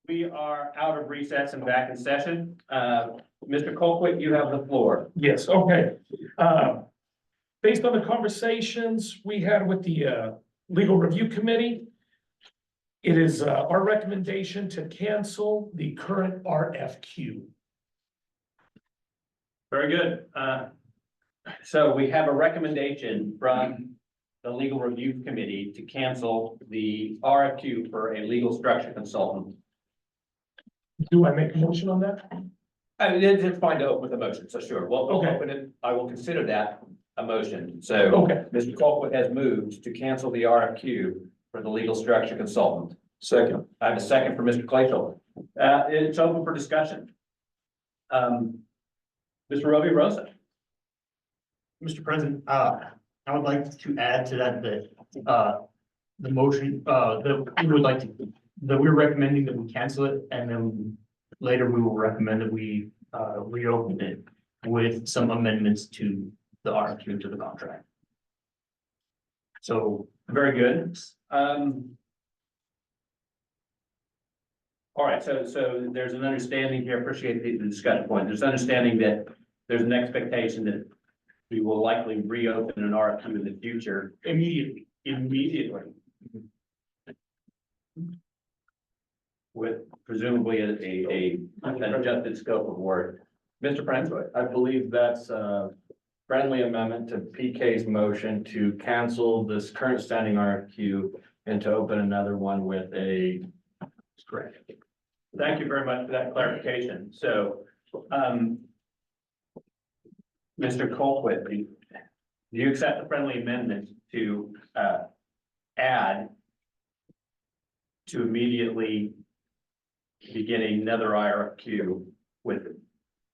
O: We are out of recess and back in session. Mr. Colquitt, you have the floor.
I: Yes, okay. Based on the conversations we had with the Legal Review Committee, it is our recommendation to cancel the current RFQ.
O: Very good. So we have a recommendation from the Legal Review Committee to cancel the RFQ for a legal structure consultant.
I: Do I make a motion on that?
O: It's fine to open with a motion, so sure, we'll
I: Okay.
O: open it. I will consider that a motion. So
I: Okay,
O: Mr. Colquitt has moved to cancel the RFQ for the legal structure consultant.
H: Second.
O: I have a second for Mr. Claypool. It's open for discussion. Mr. Roby Rosa.
C: Mr. President, I would like to add to that, the motion, that we would like to, that we're recommending that we cancel it, and then later we will recommend that we, reopen it with some amendments to the RFQ to the contract. So,
O: Very good. All right, so there's an understanding here, appreciate the discussion point. There's understanding that there's an expectation that we will likely reopen an RFQ in the future. Immediately. With presumably an adjusted scope of work. Mr. Francois.
H: I believe that's a friendly amendment to PK's motion to cancel this current standing RFQ and to open another one with a.
O: Correct. Thank you very much for that clarification. So, Mr. Colquitt, do you accept the friendly amendment to, add to immediately begin another RFQ with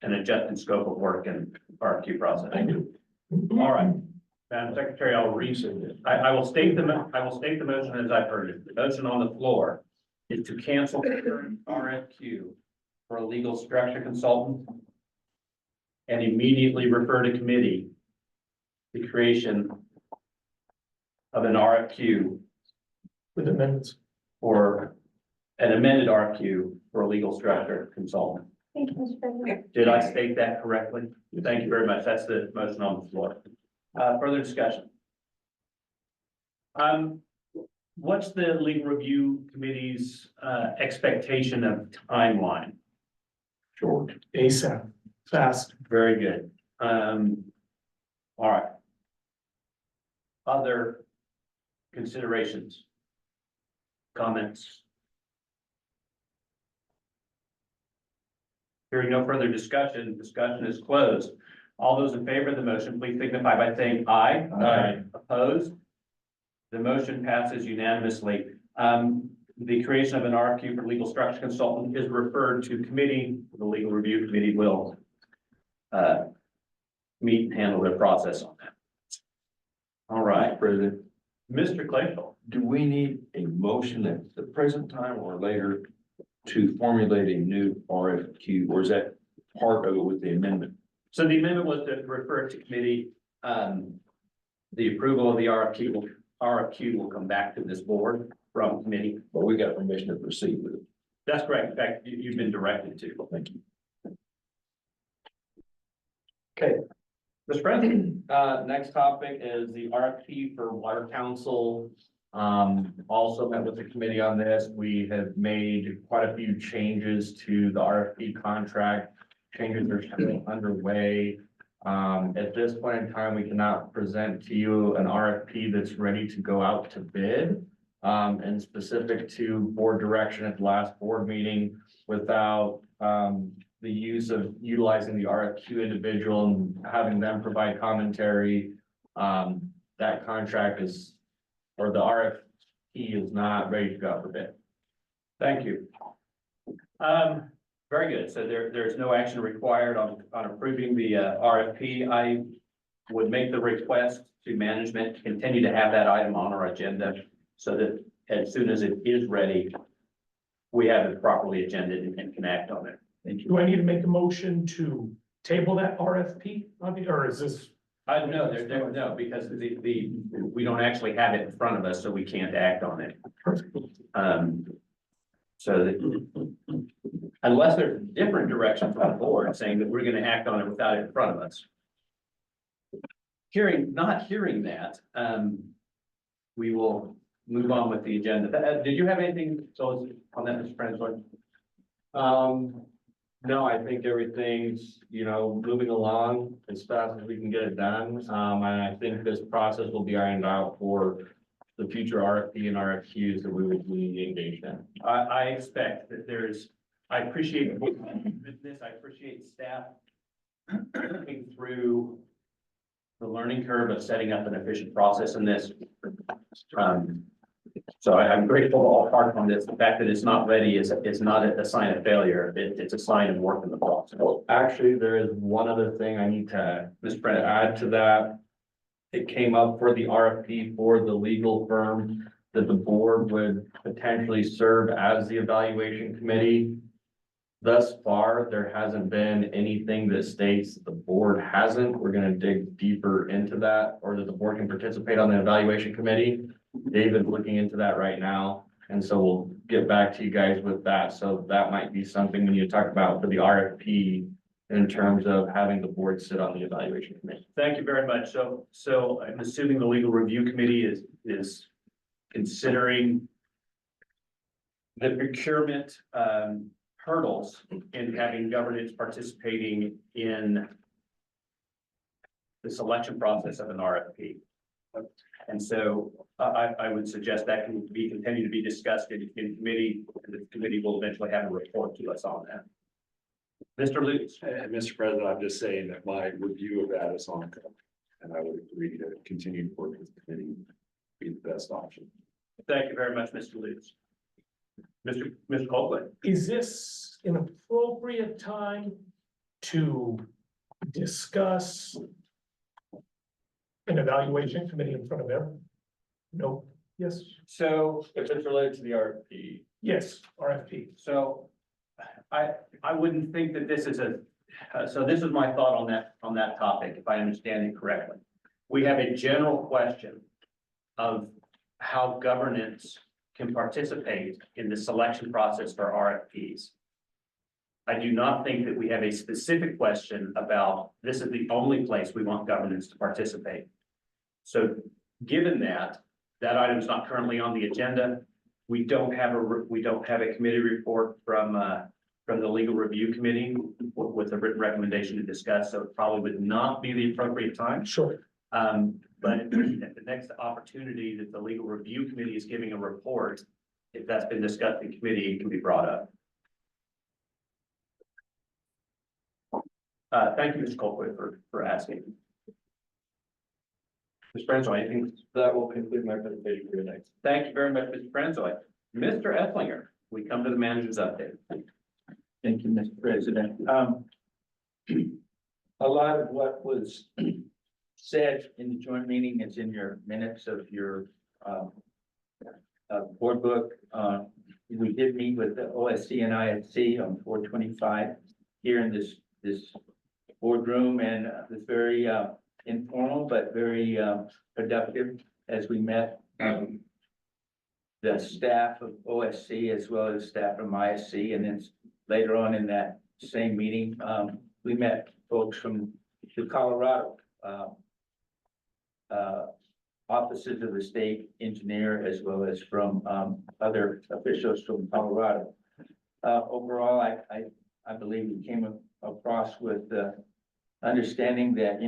O: an adjusted scope of work and RFQ process? Thank you. All right, Madam Secretary, I'll rescind it. I will state the motion as I've heard it. The motion on the floor is to cancel the current RFQ for a legal structure consultant and immediately refer to committee the creation of an RFQ
I: with amendments.
O: or an amended RFQ for a legal structure consultant.
F: Thank you, Mr. President.
O: Did I state that correctly? Thank you very much. That's the motion on the floor. Further discussion. What's the legal review committee's expectation of timeline?
I: Short. ASAP, fast.
O: Very good. All right. Other considerations? Comments? Hearing no further discussion is closed. All those in favor of the motion, please signify by saying aye.
H: Aye.
O: Opposed? The motion passes unanimously. The creation of an RFQ for legal structure consultant is referred to committee. The legal review committee will meet and handle their process on that. All right,
H: President,
O: Mr. Claypool.
H: do we need a motion at the present time or later to formulate a new RFQ, or is that part of it with the amendment?
O: So the amendment was to refer it to committee. The approval of the RFQ will come back to this board from committee.
H: But we got permission to proceed with it.
O: That's correct. In fact, you've been directed to.
H: Thank you.
O: Okay. Mr. President.
H: Next topic is the RFP for water council. Also met with the committee on this. We have made quite a few changes to the RFP contract. Changes are still underway. At this point in time, we cannot present to you an RFP that's ready to go out to bid. And specific to board direction at the last board meeting without, the use of utilizing the RFQ individual and having them provide commentary. That contract is, or the RFP is not ready to go out for bid.
O: Thank you. Very good. So there's no action required on approving the RFP. I would make the request to management to continue to have that item on our agenda so that as soon as it is ready, we have it properly agended and can act on it.
B: Thank you.
I: Do I need to make a motion to table that RFP, or is this?
O: No, no, because we don't actually have it in front of us, so we can't act on it. So that, unless there's a different direction from the board saying that we're gonna act on it without it in front of us. Not hearing that, we will move on with the agenda. Did you have anything on that, Mr. Francois?
H: No, I think everything's, moving along as fast as we can get it done. And I think this process will be ironed out for the future RFP and RFQs that we would be engaged in.
O: I expect that I appreciate this, I appreciate staff working through the learning curve of setting up an efficient process in this. So I'm grateful to all parties on this. The fact that it's not ready is not a sign of failure. It's a sign of work in the process.
H: Well, actually, there is one other thing I need to add to that. It came up for the RFP for the legal firm that the board would potentially serve as the evaluation committee. Thus far, there hasn't been anything that states the board hasn't. We're gonna dig deeper into that, or that the board can participate on the evaluation committee. David's looking into that right now, and so we'll get back to you guys with that. So that might be something we need to talk about for the RFP in terms of having the board sit on the evaluation committee.
O: Thank you very much. So I'm assuming the legal review committee is considering the procurement hurdles in having governance participating in the selection process of an RFP. And so I would suggest that can continue to be discussed in committee, and the committee will eventually have a report to us on that. Mr. Lutz.
C: And Mr. President, I'm just saying that my review of that is ongoing, and I would agree to continue to work with the committee be the best option.
O: Thank you very much, Mr. Lutz. Mr. Copeland.
I: Is this an appropriate time to discuss an evaluation committee in front of them? No, yes,
O: So,
H: If it's related to the RFP,
I: yes, RFP.
O: so I wouldn't think that this is so this is my thought on that topic, if I understand it correctly. We have a general question of how governance can participate in the selection process for RFPs. I do not think that we have a specific question about this is the only place we want governance to participate. So given that item is not currently on the agenda, we don't have a committee report from the legal review committee with a written recommendation to discuss, so it probably would not be the appropriate time.
I: Sure.
O: But at the next opportunity that the legal review committee is giving a report, if that's been discussed in committee, it can be brought up. Thank you, Mr. Colquitt, for asking. Mr. Francois, anything?
H: that will conclude my presentation for tonight.
O: Thank you very much, Mr. Francois. Mr. Efflinger, we come to the manager's update.
B: Thank you, Mr. President. A lot of what was said in the joint meeting is in your minutes of your board book. We did meet with the OSC and ISC on 4/25 here in this boardroom, and it was very informal, but very productive as we met the staff of OSC as well as staff from ISC, and then later on in that same meeting, we met folks from the Colorado offices of the state engineer, as well as from other officials from Colorado. Overall, I believe we came across with the understanding that,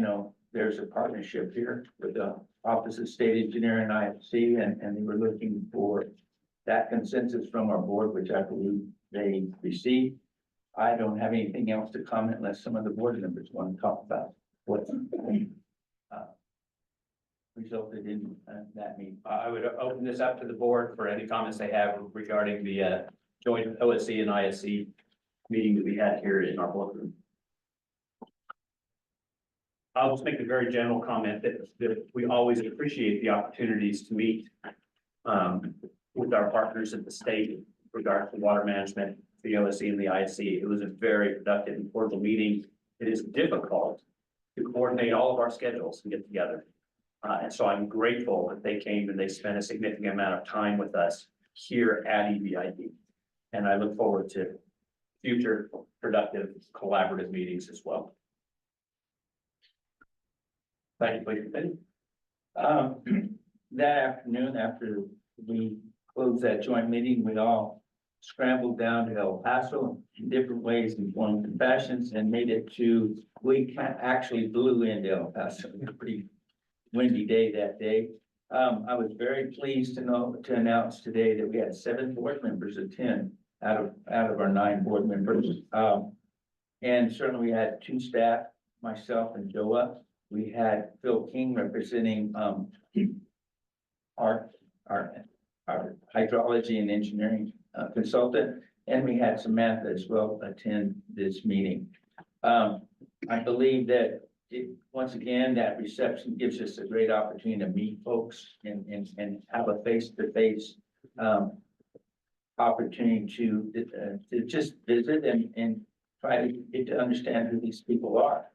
B: there's a partnership here with the Office of State Engineer and IFC, and they were looking for that consensus from our board, which I believe they received. I don't have anything else to comment unless some of the board members want to talk about what resulted in that meeting.
O: I would open this up to the board for any comments they have regarding the joint OSC and ISC meeting that we had here in our boardroom. I'll just make a very general comment that we always appreciate the opportunities to meet with our partners at the state in regards to water management. the OSC and the ISC. It was a very productive and cordial meeting. It is difficult to coordinate all of our schedules and get together. And so I'm grateful that they came and they spent a significant amount of time with us here at EBID. And I look forward to future productive collaborative meetings as well. Thank you, please continue.
B: That afternoon, after we closed that joint meeting, we all scrambled down to El Paso in different ways and forms and fashions and made it to, actually blew into El Paso. It was a pretty windy day that day. I was very pleased to announce today that we had 7 board members attend out of our 9 board members. And certainly we had 2 staff, myself and Joa. We had Phil King representing our hydrology and engineering consultant, and we had Samantha as well attend this meeting. I believe that once again, that reception gives us a great opportunity to meet folks and have a face-to-face opportunity to just visit and try to get to understand who these people are.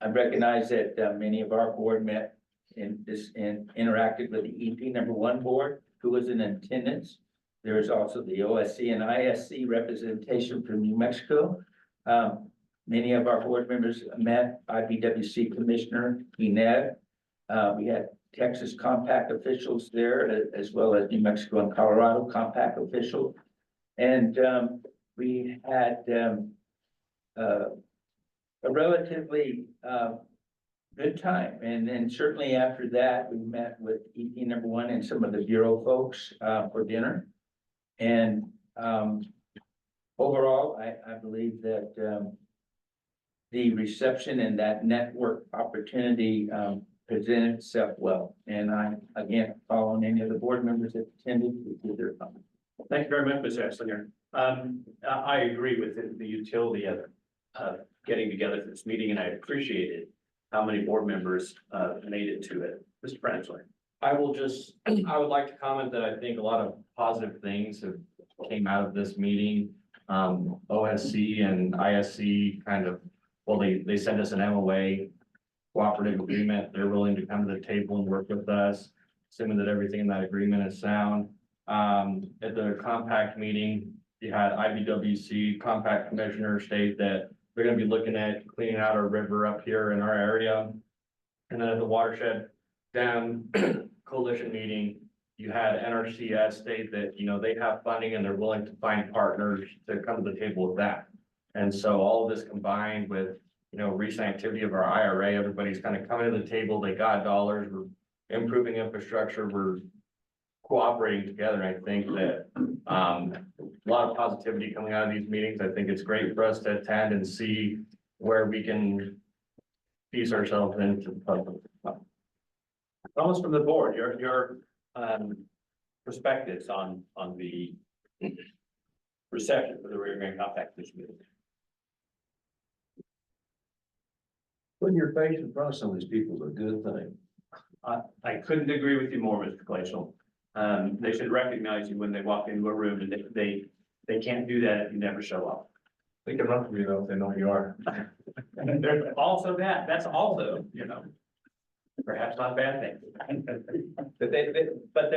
B: I recognize that many of our board met and interacted with the EP #1 board, who was in attendance. There is also the OSC and ISC representation from New Mexico. Many of our board members met IBWC Commissioner Inez. We had Texas Compact officials there, as well as New Mexico and Colorado Compact officials. And we had a relatively good time. And then certainly after that, we met with EP #1 and some of the Bureau folks for dinner. And overall, I believe that the reception and that network opportunity presented itself well. And I, again, following any of the board members that attended with their comments.
O: Thank you very much, Mr. Esslinger. I agree with the utility of getting together for this meeting, and I appreciated how many board members made it to it. Mr. Franklin.
H: I would like to comment that I think a lot of positive things have came out of this meeting. OSC and ISC kind of, well, they sent us an MOA cooperative agreement. They're willing to come to the table and work with us, assuming that everything in that agreement is sound. At the compact meeting, you had IBWC compact commissioner state that they're gonna be looking at cleaning out our river up here in our area. And then at the watershed dam coalition meeting, you had NRCS state that, they have funding and they're willing to find partners to come to the table with that. And so all of this combined with, recent activity of our IRA, everybody's kind of coming to the table, they got dollars, we're improving infrastructure, we're cooperating together. I think that a lot of positivity coming out of these meetings. I think it's great for us to attend and see where we can piece ourselves into the puzzle.
O: Almost from the board, your perspectives on the reception for the Rio Grande Compact this meeting.
H: Putting your face in front of some of these people is a good thing.
O: I couldn't agree with you more, Mr. Glacial. They should recognize you when they walk into a room, and they can't do that if you never show up.
H: They can run from you though if they know who you are.
O: There's also that's also, perhaps not a bad thing. But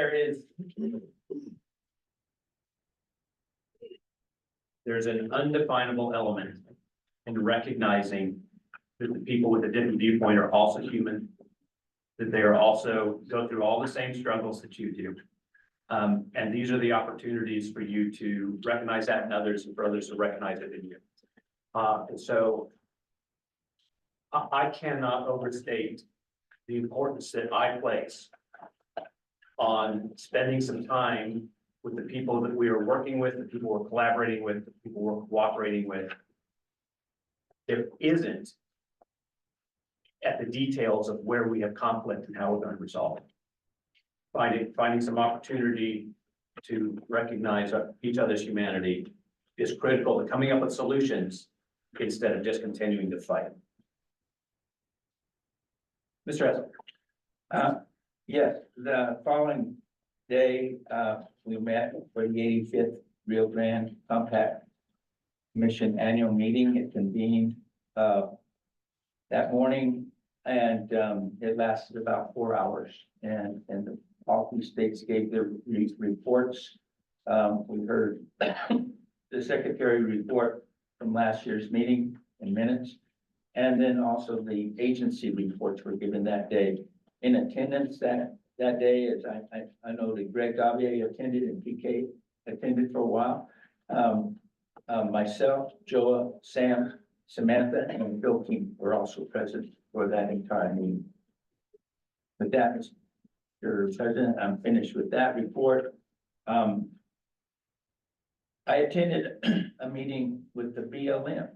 O: there's an undefinable element in recognizing that the people with a different viewpoint are also human, that they are also go through all the same struggles that you do. And these are the opportunities for you to recognize that in others and for others to recognize it in you. And so I cannot overstate the importance that I place on spending some time with the people that we are working with, the people we're collaborating with, the people we're cooperating with. There isn't at the details of where we have conflict and how we're going to resolve it. Finding some opportunity to recognize each other's humanity is critical to coming up with solutions instead of just continuing to fight. Mr. Esler.
B: Yes, the following day, we met for the 85th Rio Grande Compact Commission annual meeting. It convened, that morning, and, it lasted about 4 hours, and all three states gave their reports. We heard the secretary report from last year's meeting in minutes. And then also the agency reports were given that day. In attendance that day, as I know that Greg Gavier attended and PK attended for a while. Myself, Joa, Sam, Samantha, and Bill King were also present for that entire meeting. With that, Mr. President, I'm finished with that report. I attended a meeting with the BLM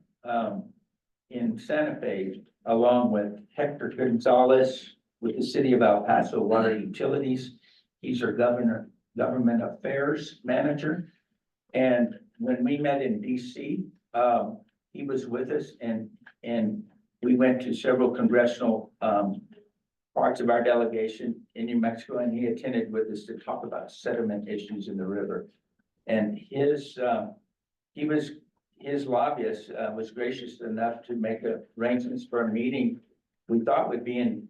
B: in Santa Fe, along with Hector Gonzalez with the City of El Paso Water Utilities. He's our government affairs manager. And when we met in DC, he was with us, and we went to several congressional parts of our delegation in New Mexico, and he attended with us to talk about sediment issues in the river. And his lobbyist was gracious enough to make arrangements for a meeting we thought would be in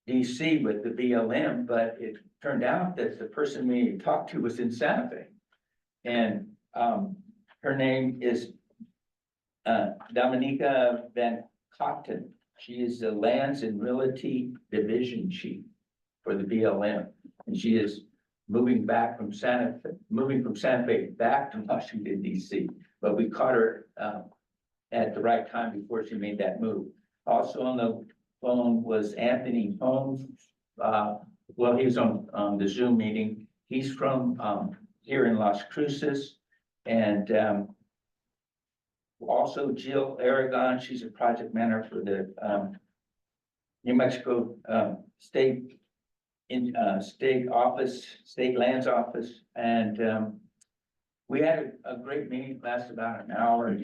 B: DC with the BLM, but it turned out that the person we talked to was in Santa Fe. And her name is Dominica Van Cotton. She is the Lands and Realty Division Chief for the BLM, and she is moving from Santa Fe back to Washington DC. But we caught her at the right time before she made that move. Also on the phone was Anthony Holmes. Well, he was on the Zoom meeting. He's from here in Las Cruces, and also Jill Aragon. She's a project manager for the New Mexico State Lands Office, and we had a great meeting, lasted about an hour,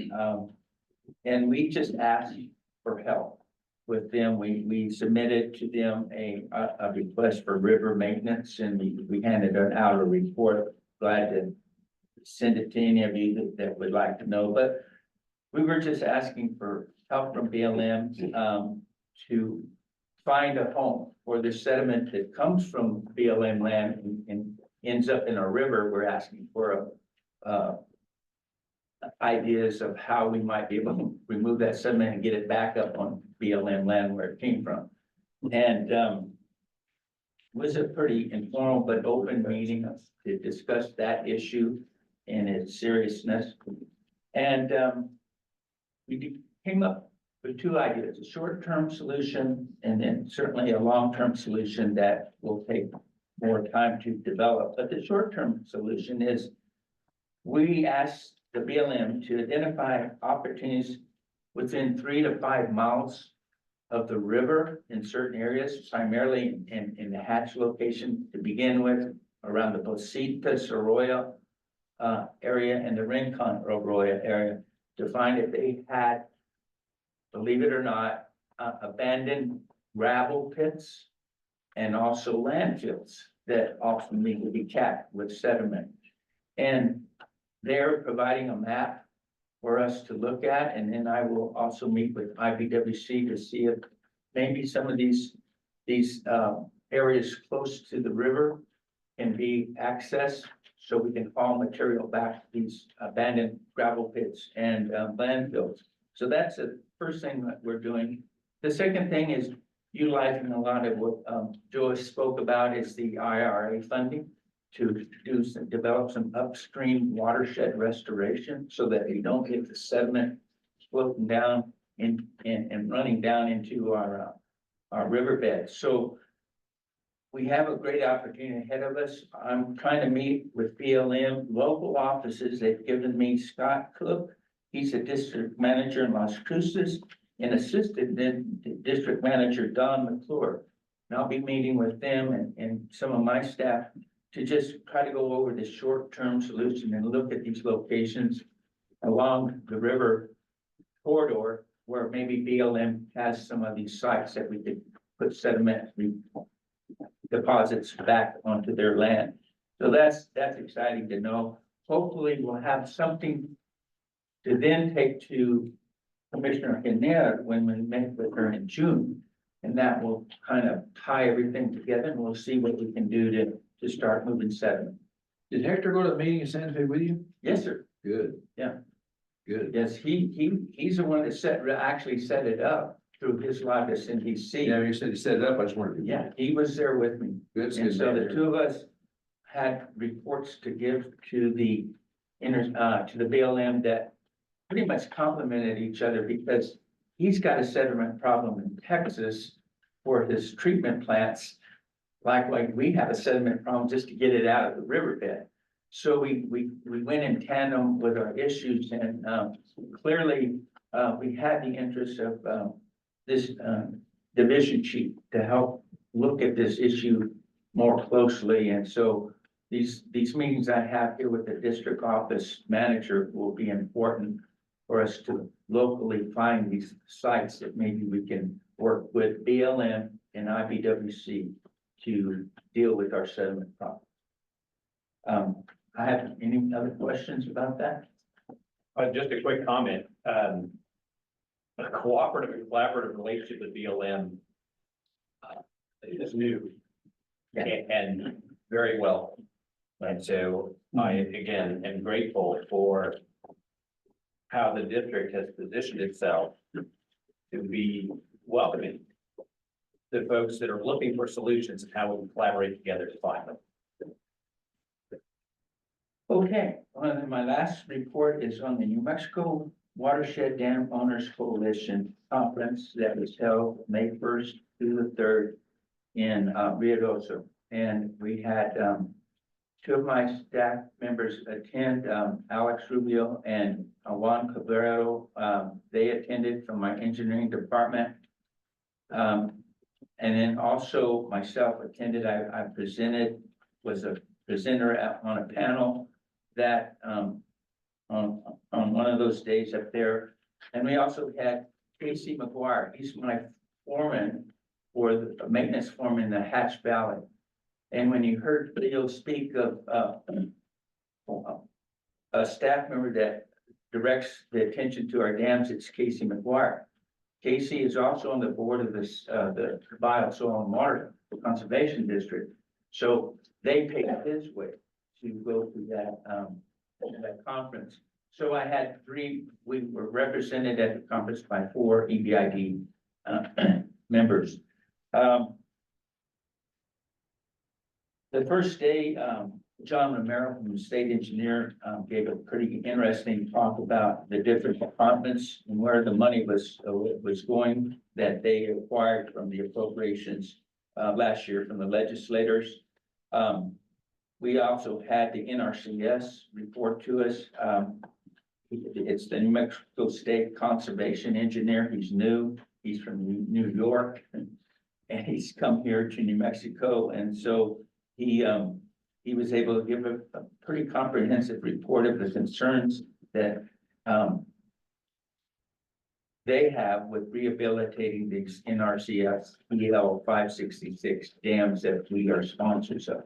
B: and we just asked for help with them. We submitted to them a request for river maintenance, and we handed out a report. Glad to send it to any of you that would like to know, but we were just asking for help from BLM to find a home for the sediment that comes from BLM land and ends up in a river. We're asking for ideas of how we might be able to remove that sediment and get it back up on BLM land where it came from. And was a pretty informal but open meeting to discuss that issue and its seriousness. And we came up with two ideas: a short-term solution, and then certainly a long-term solution that will take more time to develop. But the short-term solution is we asked the BLM to identify opportunities within 3 to 5 miles of the river in certain areas, primarily in the Hatch location to begin with, around the Bositas Arroyo area and the Rincon Arroyo area, to find if they had, believe it or not, abandoned gravel pits and also landfills that often need to be capped with sediment. And they're providing a map for us to look at, and then I will also meet with IBWC to see if maybe some of these areas close to the river can be accessed, so we can haul material back to these abandoned gravel pits and landfills. So that's the first thing that we're doing. The second thing is utilizing a lot of what Joyce spoke about, is the IRA funding to develop some upstream watershed restoration so that we don't get the sediment floating down and running down into our riverbed. So we have a great opportunity ahead of us. I'm trying to meet with BLM local offices. They've given me Scott Cook. He's a district manager in Las Cruces, and assisted district manager Don McClure. And I'll be meeting with them and some of my staff to just try to go over the short-term solution and look at these locations along the river corridor where maybe BLM has some of these sites that we could put sediment deposits back onto their land. So that's exciting to know. Hopefully we'll have something to then take to Commissioner Hennah when we met with her in June. And that will kind of tie everything together and we'll see what we can do to start moving sediment.
H: Did Hector go to the meeting in Santa Fe with you?
B: Yes, sir.
H: Good.
B: Yeah.
H: Good.
B: Yes, he's the one that actually set it up through his log to NBC.
H: Yeah, you said he set it up. I just wanted to.
B: Yeah, he was there with me.
H: Good.
B: And so the two of us had reports to give to the to the BLM that pretty much complemented each other because he's got a sediment problem in Texas for his treatment plants. Like we have a sediment problem just to get it out of the riverbed. So we went in tandem with our issues and clearly we had the interest of this division chief to help look at this issue more closely. And so these meetings I have here with the district office manager will be important for us to locally find these sites that maybe we can work with BLM and IBWC to deal with our sediment problem. I have any other questions about that?
O: Just a quick comment, a cooperative and collaborative relationship with BLM is new. And very well. And so I, again, am grateful for how the district has positioned itself to be welcoming the folks that are looking for solutions and how we can collaborate together to find them.
B: Okay, my last report is on the New Mexico Watershed Dam Owners Coalition Conference that was held May 1st through the 3rd in Ruidoso. And we had two of my staff members attend, Alex Rubio and Juan Cabrero. They attended from my engineering department. And then also myself attended, I presented, was a presenter on a panel that on one of those days up there. And we also had Casey McGuire. He's my foreman for the maintenance foreman in the Hatch Valley. And when you heard Leo speak of a staff member that directs the attention to our dams, it's Casey McGuire. Casey is also on the board of this the Biosoil and Water Conservation District. So they paid his way to go to that conference. So I had we were represented at the conference by 4 EBID members. The first day, John Romero from the state engineer gave a pretty interesting talk about the different departments and where the money was going that they acquired from the appropriations last year from the legislators. We also had the NRCS report to us. It's the New Mexico State Conservation Engineer. He's new. He's from New York, and he's come here to New Mexico, and so he was able to give a pretty comprehensive report of the concerns that they have with rehabilitating these NRCS EL 566 dams that we are sponsors of.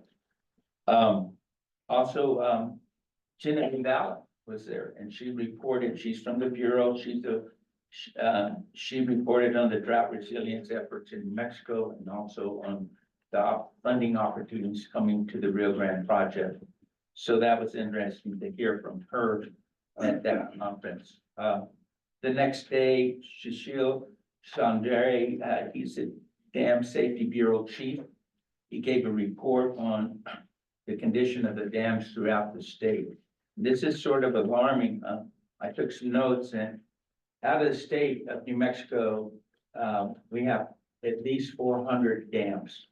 B: Also, Genevieve Allen was there, and she reported. She's from the Bureau. She reported on the drought resilience efforts in New Mexico and also on the funding opportunities coming to the Rio Grande project. So that was interesting to hear from her at that conference. The next day, Shishil Chandari, he's the Dam Safety Bureau chief. He gave a report on the condition of the dams throughout the state. This is sort of alarming. I took some notes, and out of the state of New Mexico, we have at least 400 dams.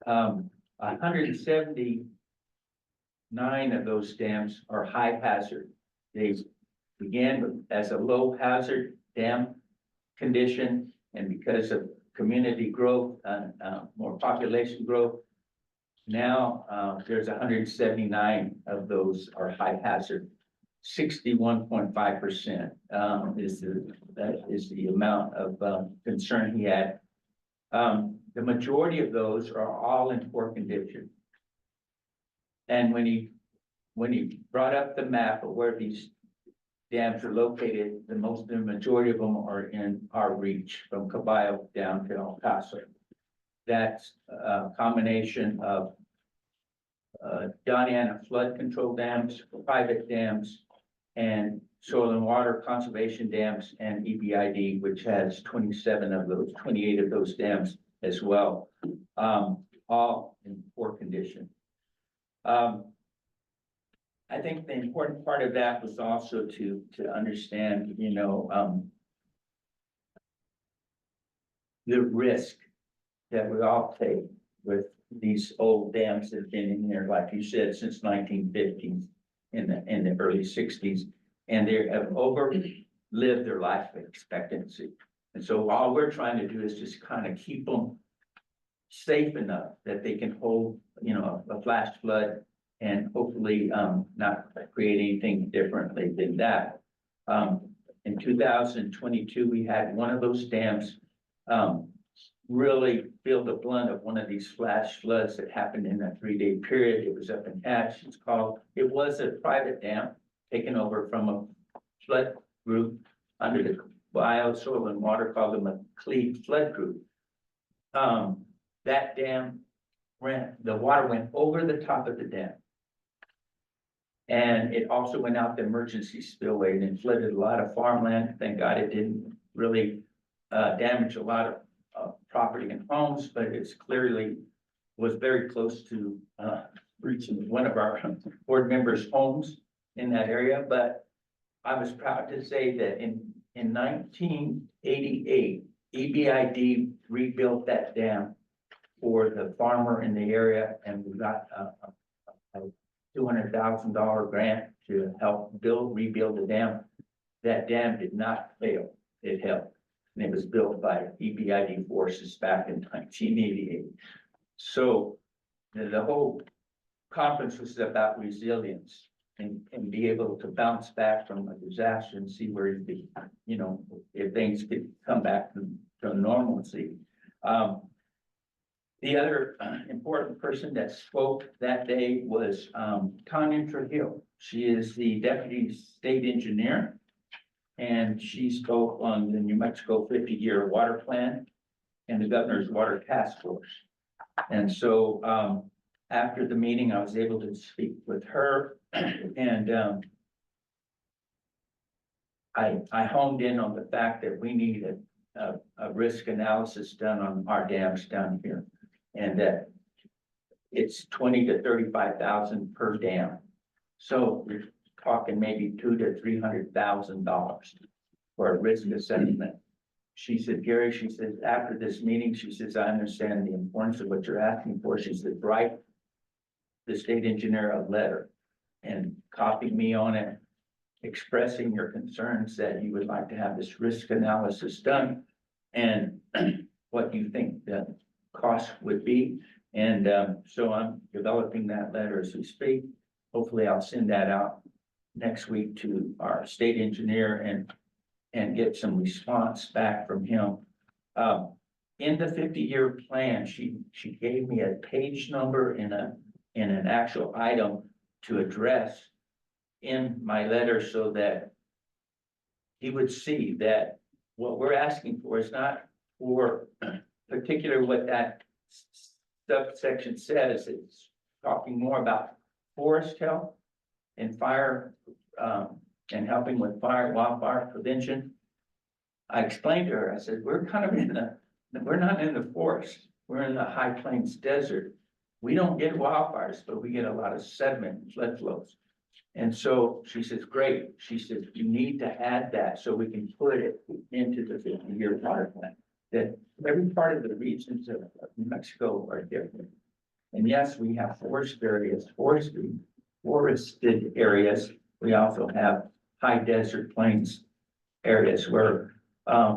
B: 179 of those dams are high hazard. They began as a low hazard dam condition, and because of community growth and more population growth, now there's 179 of those are high hazard. 61.5% is the amount of concern he had. The majority of those are all in poor condition. And when he brought up the map of where these dams are located, the majority of them are in our reach from Caballo down to El Paso. That's a combination of Diana flood control dams, private dams, and soil and water conservation dams, and EBID, which has 28 of those dams as well, all in poor condition. I think the important part of that was also to understand, the risk that we all take with these old dams that have been in there, like you said, since 1950s, in the early 60s, and they have overlived their life expectancy. And so all we're trying to do is just kind of keep them safe enough that they can hold, a flash flood, and hopefully not create anything differently than that. In 2022, we had one of those dams really feel the brunt of one of these flash floods that happened in a 3-day period. It was up in Hatch. It was a private dam taken over from a flood group under the Bio Soil and Water, called them a Cleve Flood Group. That dam the water went over the top of the dam. And it also went out the emergency spillway and flooded a lot of farmland. Thank God it didn't really damage a lot of property and homes, but it's clearly was very close to reaching one of our board members' homes in that area. But I was proud to say that in 1988, EBID rebuilt that dam for the farmer in the area, and we got a $200,000 grant to help rebuild the dam. That dam did not fail, it held. And it was built by EBID forces back in 1988. So the whole conference was about resilience and be able to bounce back from a disaster and see where if things could come back to normalcy. The other important person that spoke that day was Tanya Trujillo. She is the deputy state engineer, and she spoke on the New Mexico 50-year water plan and the governor's water task force. And so after the meeting, I was able to speak with her, and I honed in on the fact that we need a risk analysis done on our dams down here, and that it's $20,000 to $35,000 per dam. So we're talking maybe $200,000 to $300,000 for a risk assessment. She said, Gary, she says, after this meeting, she says, I understand the importance of what you're asking for. She said, write the state engineer a letter and copy me on it, expressing your concerns that you would like to have this risk analysis done and what you think the cost would be. And so I'm developing that letter as we speak. Hopefully I'll send that out next week to our state engineer and get some response back from him. In the 50-year plan, she gave me a page number and an actual item to address in my letter, so that he would see that what we're asking for is not for particular what that subsection says. It's talking more about forest health and fire and helping with wildfire prevention. I explained to her, I said, we're kind of we're not in the forest, we're in the high plains desert. We don't get wildfires, but we get a lot of sediment and flood flows. And so she says, great. She says, you need to add that so we can put it into the 50-year water plan. That every part of the regions of New Mexico are different. And yes, we have forest areas, forested areas. We also have high desert plains areas where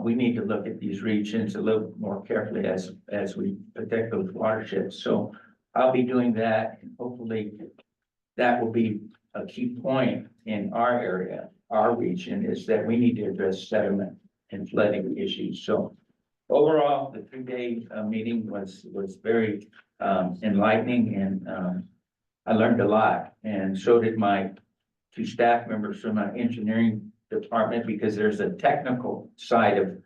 B: we need to look at these regions a little more carefully as we protect those watersheds. So I'll be doing that, and hopefully that will be a key point in our area, our region, is that we need to address sediment and flooding issues. So overall, the 3-day meeting was very enlightening, and I learned a lot, and so did my 2 staff members from my engineering department because there's a technical side of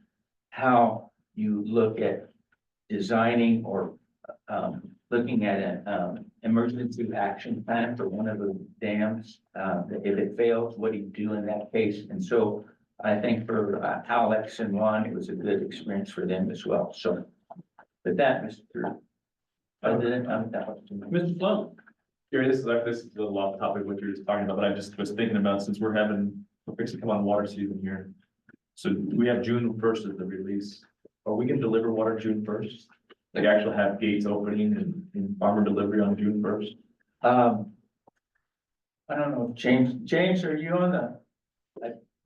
B: how you look at designing or looking at an emergency action plan for one of the dams. If it fails, what do you do in that case? And so I think for Alex and Juan, it was a good experience for them as well. So with that, Mr. President, I'm done.
O: Mr. Sloan.
C: Gary, this is a little off topic what you're just talking about, but I just was thinking about since we're fixing to come on water season here. So we have June first as the release, or we can deliver water June first. Like actually have gates opening and farmer delivery on June first.
B: I don't know, James, are you on the?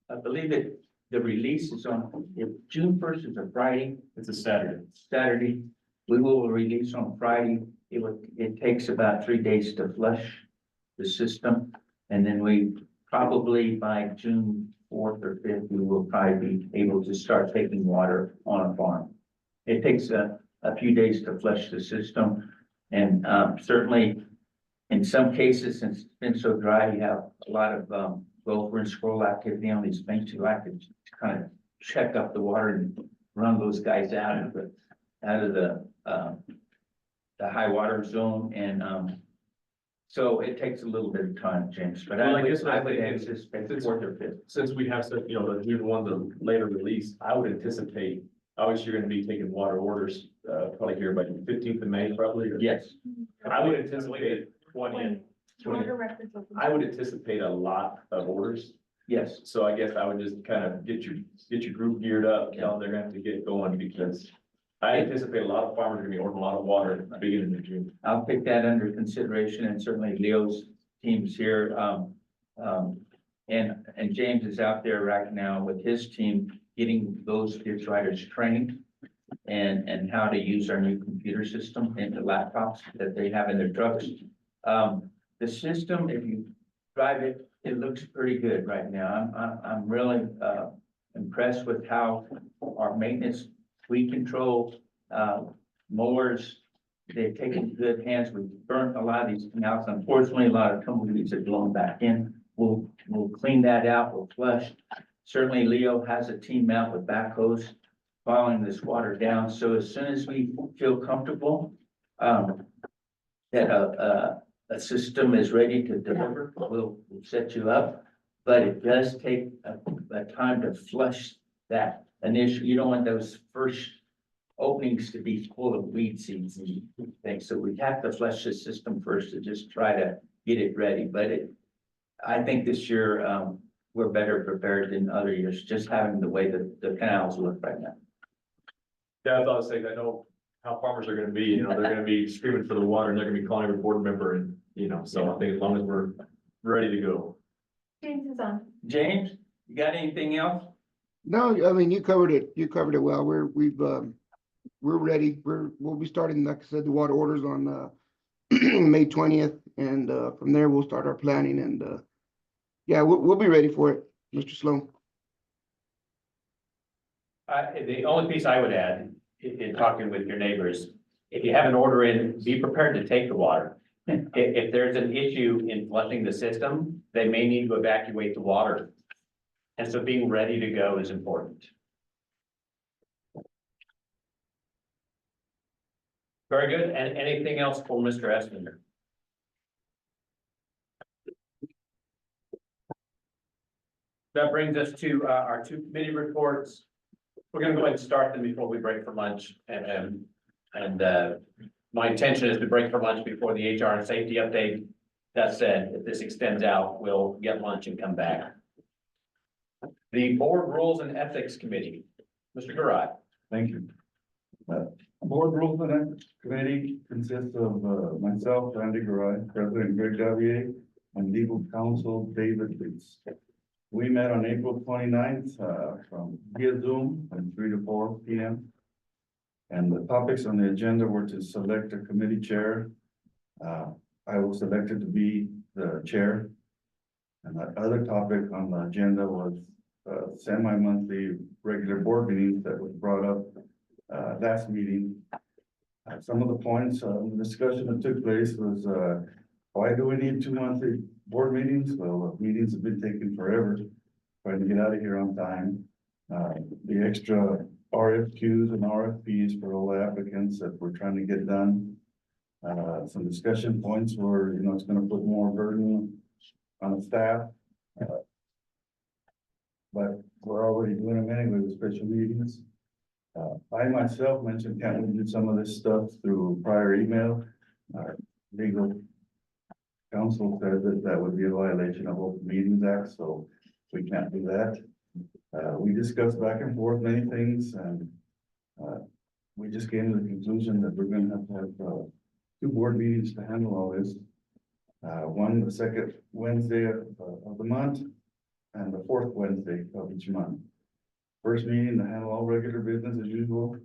B: I believe it, the release is on, if June first is a Friday.
C: It's a Saturday.
B: Saturday, we will release on Friday. It takes about 3 days to flush the system. And then we probably by June 4th or 5th, we will probably be able to start taking water on a farm. It takes a few days to flush the system. And certainly in some cases, since it's been so dry, you have a lot of gopher and squirrel activity on these banks. You like to kind of check up the water and run those guys out of the high water zone. And so it takes a little bit of time, James, but
C: Well,
B: I
C: I guess
B: would
C: I think
B: anticipate
C: since-
B: 4th or 5th.
C: Since we have some, the June one, the later release, I would anticipate, obviously you're gonna be taking water orders, probably here by the 15th of May, probably.
B: Yes.
C: I would anticipate 20. I would anticipate a lot of orders.
B: Yes.
C: So I guess I would just kind of get your group geared up, tell them they're gonna have to get going because I anticipate a lot of farmers are gonna be ordering a lot of water at the beginning of June.
B: I'll take that under consideration and certainly Leo's team's here. And James is out there right now with his team, getting those ditch riders trained and how to use our new computer system into laptops that they have in their trucks. The system, if you drive it, it looks pretty good right now. I'm really impressed with how our maintenance, weed control, mowers, they've taken good hands. We've burnt a lot of these canals. Unfortunately, a lot of tumbleweeds have blown back in. We'll clean that out. We'll flush. Certainly Leo has a team out with backhoes following this water down. So as soon as we feel comfortable, that a system is ready to deliver, we'll set you up. But it does take a time to flush that initial. You don't want those first openings to be full of weed seeds and things. So we have to flush the system first to just try to get it ready. But I think this year, we're better prepared than other years, just having the way that the canals look right now.
C: Yeah, I was saying, I know how farmers are gonna be, they're gonna be screaming for the water and they're gonna be calling every board member and, so I think as long as we're ready to go.
F: James is on.
B: James, you got anything else?
M: No, I mean, you covered it well. We're ready. We'll be starting, like I said, the water orders on May 20th, and from there we'll start our planning, and yeah, we'll be ready for it, Mr. Sloan.
O: The only piece I would add, in talking with your neighbors, if you have an order in, be prepared to take the water. If there's an issue in flushing the system, they may need to evacuate the water. And so being ready to go is important. Very good. And anything else for Mr. Estinger? That brings us to our two committee reports. We're gonna go ahead and start them before we break for lunch, and my intention is to break for lunch before the HR and safety update. That said, if this extends out, we'll get lunch and come back. The Board Rules and Ethics Committee, Mr. Garai.
P: Thank you. Board Rules and Ethics Committee consists of myself, Randy Garai, President Greg Davier, and Legal Counsel David Lees. We met on April 29th from via Zoom from 3 to 4 p.m. And the topics on the agenda were to select a committee chair. I was selected to be the chair. And the other topic on the agenda was semi-monthly regular board meetings that was brought up last meeting. Some of the points, the discussion that took place was why do we need 2 monthly board meetings? Well, meetings have been taking forever. trying to get out of here on time. The extra RFQs and RFPs for all the applicants that we're trying to get done. Some discussion points where, you know, it's gonna put more burden on the staff. But we're already doing them anyway with special meetings. I myself mentioned, can't we do some of this stuff through prior email? Legal counsel said that that would be a violation of Open Meetings Act, so we can't do that. We discussed back and forth many things, and we just came to the conclusion that we're gonna have to have two board meetings to handle all this. One, the second Wednesday of the month, and the fourth Wednesday of each month. First meeting to handle all regular business as usual.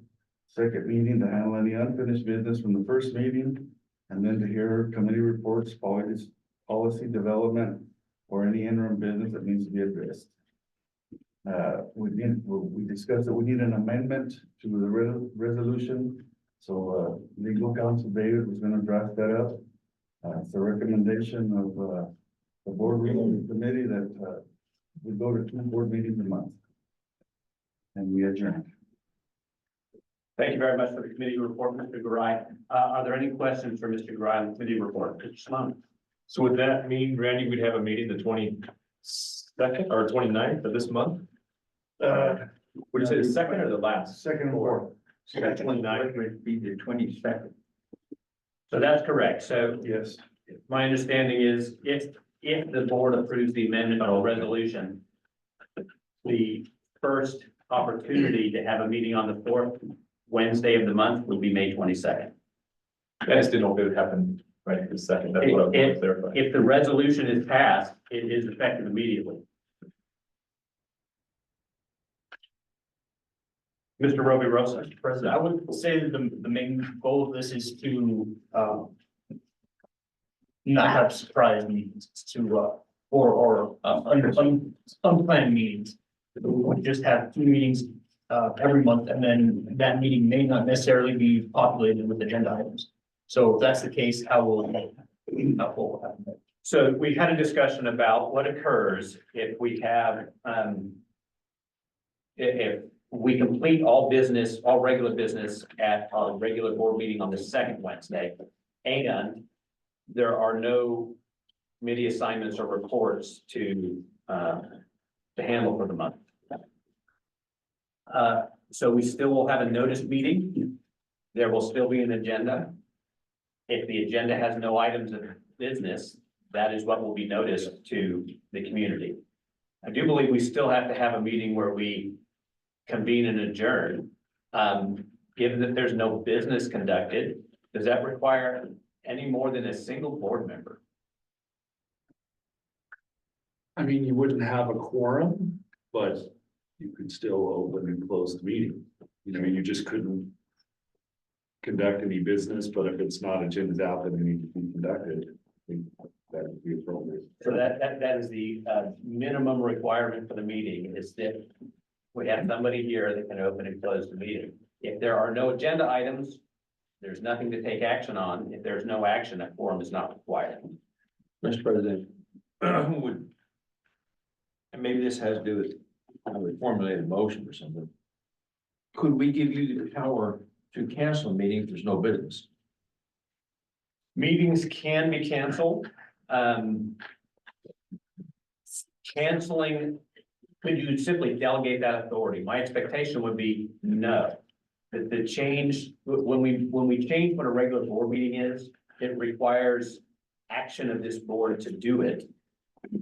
P: Second meeting to handle any unfinished business from the first meeting, and then to hear committee reports, policy development, or any interim business that needs to be addressed. We discussed that we need an amendment to the resolution. So, legal counsel David was gonna draft that up. It's a recommendation of, the board meeting committee that, we go to two board meetings a month. And we adjourn.
O: Thank you very much for the committee report, Mr. Garai. Are there any questions for Mr. Garai on the committee report? Mr. Sloan?
H: So would that mean, Randy, we'd have a meeting the 22nd or 29th of this month? Would you say the second or the last?
P: Second and fourth.
O: So that's 29th.
B: Would be the 22nd.
O: So that's correct. So
P: Yes.
O: my understanding is if the board approves the amendment or resolution, the first opportunity to have a meeting on the fourth Wednesday of the month would be May 22nd.
H: I just didn't know if it would happen right this second. That's what I wanted to clarify.
O: If the resolution is passed, it is effective immediately. Mr. Roby Rosa.
C: Mr. President, I would say that the main goal of this is to, not have surprise meetings, to, unplanned meetings. We would just have two meetings, every month, and then that meeting may not necessarily be populated with agenda items. So if that's the case, how will happen?
O: So we had a discussion about what occurs if we have, if we complete all business, all regular business at our regular board meeting on the second Wednesday, and there are no committee assignments or reports to handle for the month. So we still will have a notice meeting. There will still be an agenda. If the agenda has no items of business, that is what will be noticed to the community. I do believe we still have to have a meeting where we convene and adjourn. Given that there's no business conducted, does that require any more than a single board member?
C: I mean, you wouldn't have a quorum, but you could still open and close the meeting. You know, you just couldn't conduct any business, but if it's not agenda's out, then it needs to be conducted. I think that would be appropriate.
O: So that is the minimum requirement for the meeting, is that we have somebody here that can open and close the meeting. If there are no agenda items, there's nothing to take action on. If there's no action, a quorum is not required.
H: Mr. President, and maybe this has to do with how we formulate a motion or something. Could we give you the power to cancel a meeting if there's no business?
O: Meetings can be canceled. Canceling, could you simply delegate that authority? My expectation would be no. That the change, when we change what a regular board meeting is, it requires action of this board to do it.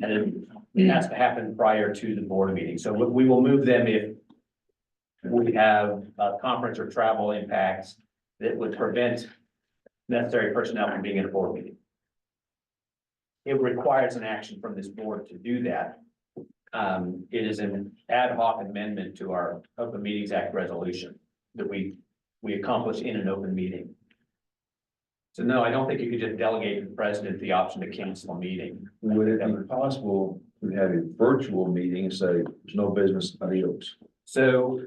O: And it has to happen prior to the board meeting. So we will move them if we have a conference or travel impacts that would prevent necessary personnel from being in a board meeting. It requires an action from this board to do that. It is an ad hoc amendment to our Open Meetings Act resolution that we accomplish in an open meeting. So no, I don't think you could just delegate to the president the option to cancel a meeting.
H: Would it be possible to have a virtual meeting and say, there's no business, adios?
O: So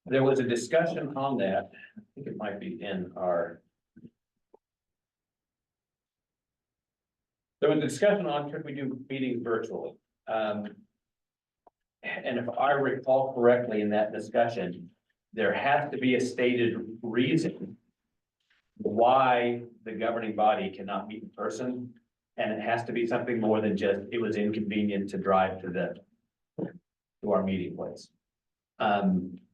O: there was a discussion on that. I think it might be in our. There was a discussion on could we do meetings virtually? and if I recall correctly in that discussion, there has to be a stated reason why the governing body cannot meet in person. And it has to be something more than just, it was inconvenient to drive to our meeting place.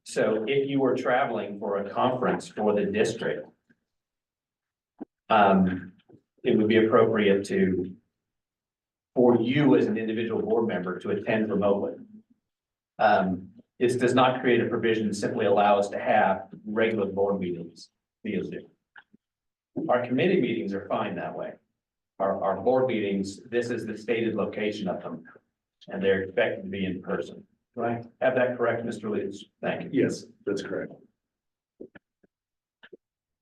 O: So if you were traveling for a conference for the district, it would be appropriate for you as an individual board member to attend remotely. This does not create a provision to simply allow us to have regular board meetings via Zoom. Our committee meetings are fine that way. Our board meetings, this is the stated location of them, and they're expected to be in person. Do I have that correct, Mr. Leeds? Thank you.
P: Yes, that's correct.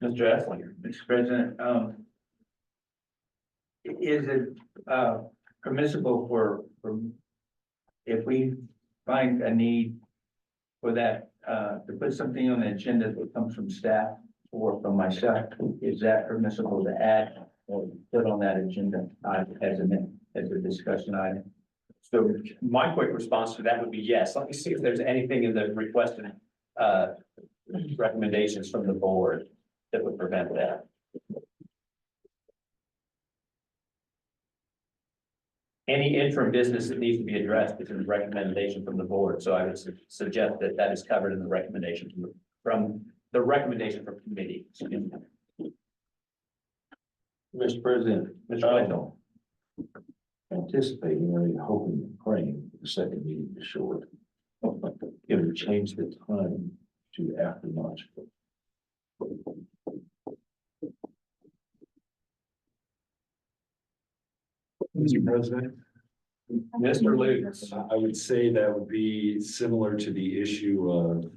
O: Mr. Esslinger.
B: Mr. President, is it, permissible for if we find a need for that, to put something on the agenda that comes from staff or from myself, is that permissible to add or put on that agenda as a discussion item?
O: So my quick response to that would be yes. Let me see if there's anything in the requested recommendations from the board that would prevent that. Any interim business that needs to be addressed is a recommendation from the board. So I would suggest that that is covered in the recommendation from the recommendation from committee.
H: Mr. President,
O: Mr. Clayton.
H: Anticipating, really hoping and praying the second meeting is short. It would change the time to after lunch.
P: Mr. President,
O: Mr. Lutz.
P: I would say that would be similar to the issue of,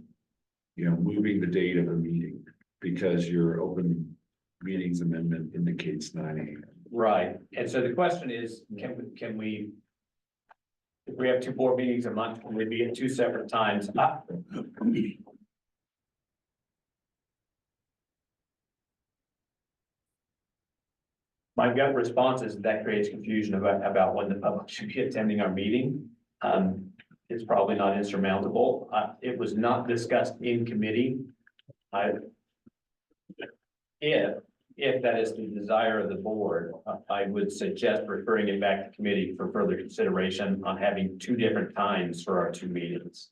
P: moving the date of a meeting, because your open meetings amendment indicates 9 AM.
O: Right, and so the question is, can we? If we have 2 board meetings a month, can we be at 2 separate times? My gut response is that creates confusion about when the public should be attending our meeting. It's probably not insurmountable. It was not discussed in committee. If that is the desire of the board, I would suggest referring it back to committee for further consideration on having 2 different times for our 2 meetings.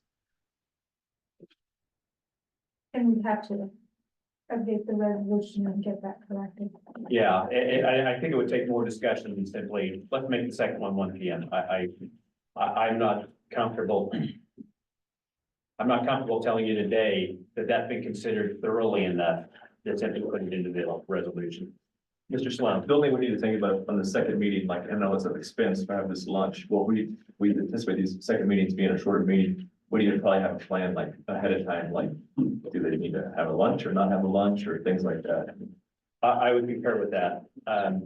F: And we have to update the resolution and get that corrected.
O: Yeah, I think it would take more discussion than simply, let's make the second one 1 PM. I'm not comfortable. I'm not comfortable telling you today that that's been considered thoroughly enough to simply put it into the resolution.
C: Mr. Sloan, the only thing we need to think about on the second meeting, like, I know it's an expense to have this lunch. Well, we anticipate these second meetings being a shorter meeting. We need to probably have a plan like ahead of time, like, do they need to have a lunch or not have a lunch or things like that?
O: I would concur with that. I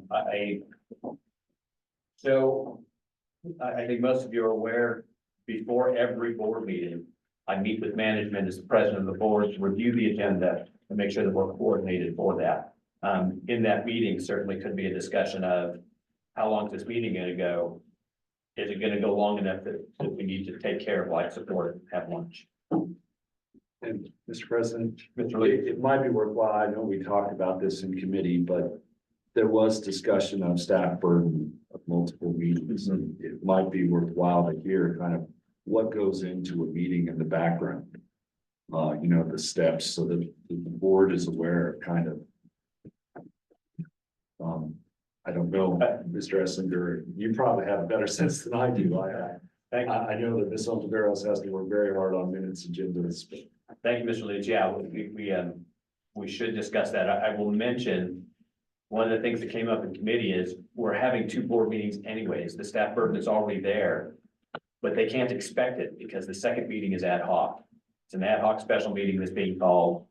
O: think most of you are aware, before every board meeting, I meet with management as the president of the board to review the agenda and make sure that we're coordinated for that. In that meeting, certainly could be a discussion of how long is this meeting going to go? Is it going to go long enough that we need to take care of life support and have lunch?
P: And Mr. President,
O: Mr. Lee.
P: it might be worthwhile, I know we talked about this in committee, but there was discussion of staff burden of multiple meetings, and it might be worthwhile to hear kind of what goes into a meeting in the background. The steps, so that the board is aware of kind of. I don't know, Mr. Esslinger, you probably have a better sense than I do. I know that Ms. Ontiveros has to work very hard on minutes agendas.
O: Thank you, Mr. Leach. Yeah, we should discuss that. I will mention, one of the things that came up in committee is we're having 2 board meetings anyways. The staff burden is already there, but they can't expect it because the second meeting is ad hoc. It's an ad hoc special meeting that's being called,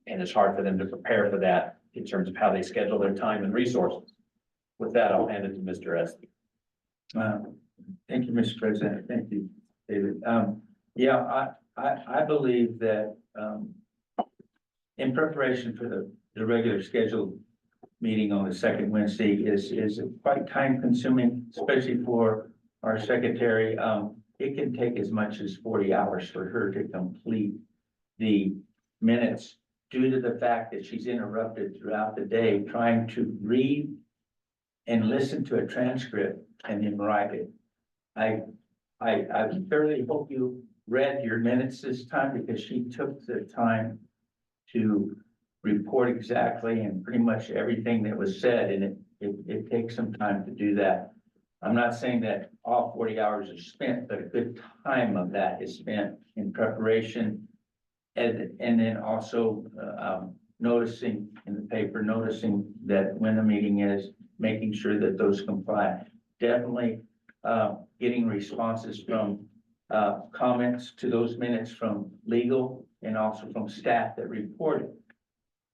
O: and it's hard for them to prepare for that in terms of how they schedule their time and resources. With that, I'll hand it to Mr. Esty.
B: Thank you, Mr. President. Thank you, David. I believe that, in preparation for the regular scheduled meeting on the second Wednesday is quite time consuming, especially for our secretary. it can take as much as 40 hours for her to complete the minutes due to the fact that she's interrupted throughout the day trying to read and listen to a transcript and then write it. I thoroughly hope you read your minutes this time because she took the time to report exactly and pretty much everything that was said, and it takes some time to do that. I'm not saying that all 40 hours are spent, but a good time of that is spent in preparation. And then also, noticing in the paper, noticing that when the meeting is, making sure that those comply. Definitely, getting responses from, comments to those minutes from legal and also from staff that reported.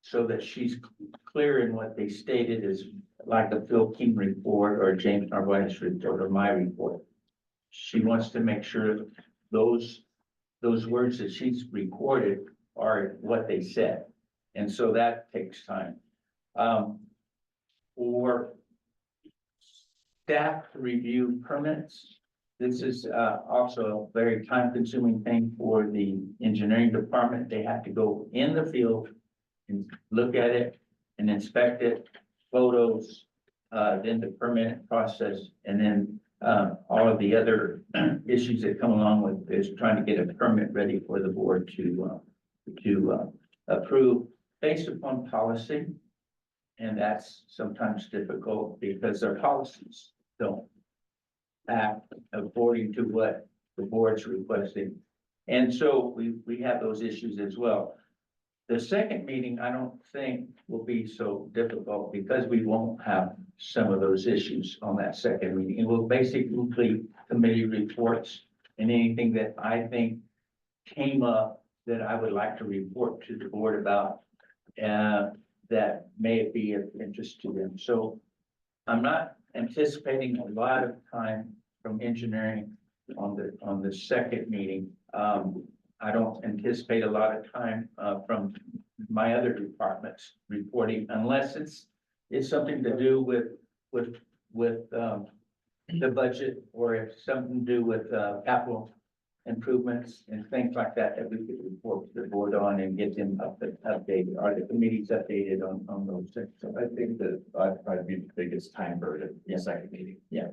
B: So that she's clear in what they stated is like a Phil King report or a James Narvaez report or my report. She wants to make sure those words that she's recorded are what they said. And so that takes time. For staff to review permits, this is also a very time-consuming thing for the engineering department. They have to go in the field and look at it and inspect it, photos, then the permit process, and then all of the other issues that come along with is trying to get a permit ready for the board to approve based upon policy. And that's sometimes difficult because their policies don't act according to what the board's requesting. And so we have those issues as well. The second meeting, I don't think will be so difficult because we won't have some of those issues on that second meeting. It will basically committee reports and anything that I think came up that I would like to report to the board about, that may be of interest to them. So I'm not anticipating a lot of time from engineering on the second meeting. I don't anticipate a lot of time from my other departments reporting unless it's something to do with the budget, or if something to do with capital improvements and things like that that we could report to the board on and get them updated, or the committees updated on those things. So
O: I think that I'd probably be the biggest time burden in the second meeting.
B: yeah.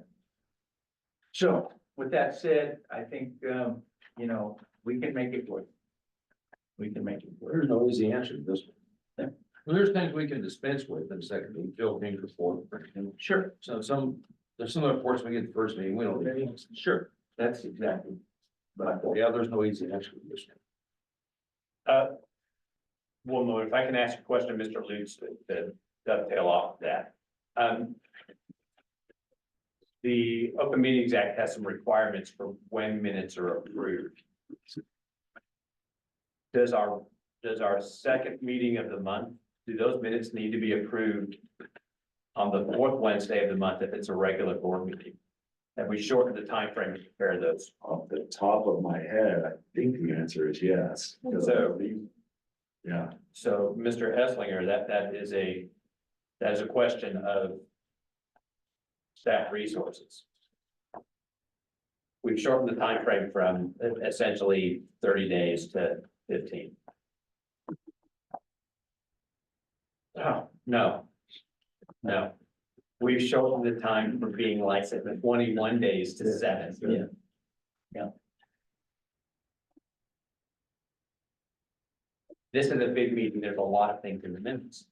B: So with that said, I think we can make it work. We can make it work.
H: There's no easy answer to this one. Well, there's things we can dispense with in the second meeting, Phil King's report.
B: Sure.
H: So there's some reports we get the first meeting, we don't get any.
B: Sure, that's exactly.
H: But yeah, there's no easy answer to this one.
O: One more, if I can ask a question, Mr. Lutz, to dovetail off of that. The Open Meetings Act has some requirements for when minutes are approved. Does our second meeting of the month, do those minutes need to be approved on the fourth Wednesday of the month if it's a regular board meeting? Have we shortened the time frame to prepare those?
P: Off the top of my head, I think the answer is yes.
O: So,
P: Yeah.
O: so Mr. Hesslinger, that is a question of staff resources. We've shortened the time frame from essentially 30 days to 15. Oh, no. We've shortened the time from being like 21 days to 7.
B: Yeah.
O: This is a big meeting. There's a lot of things in the minutes.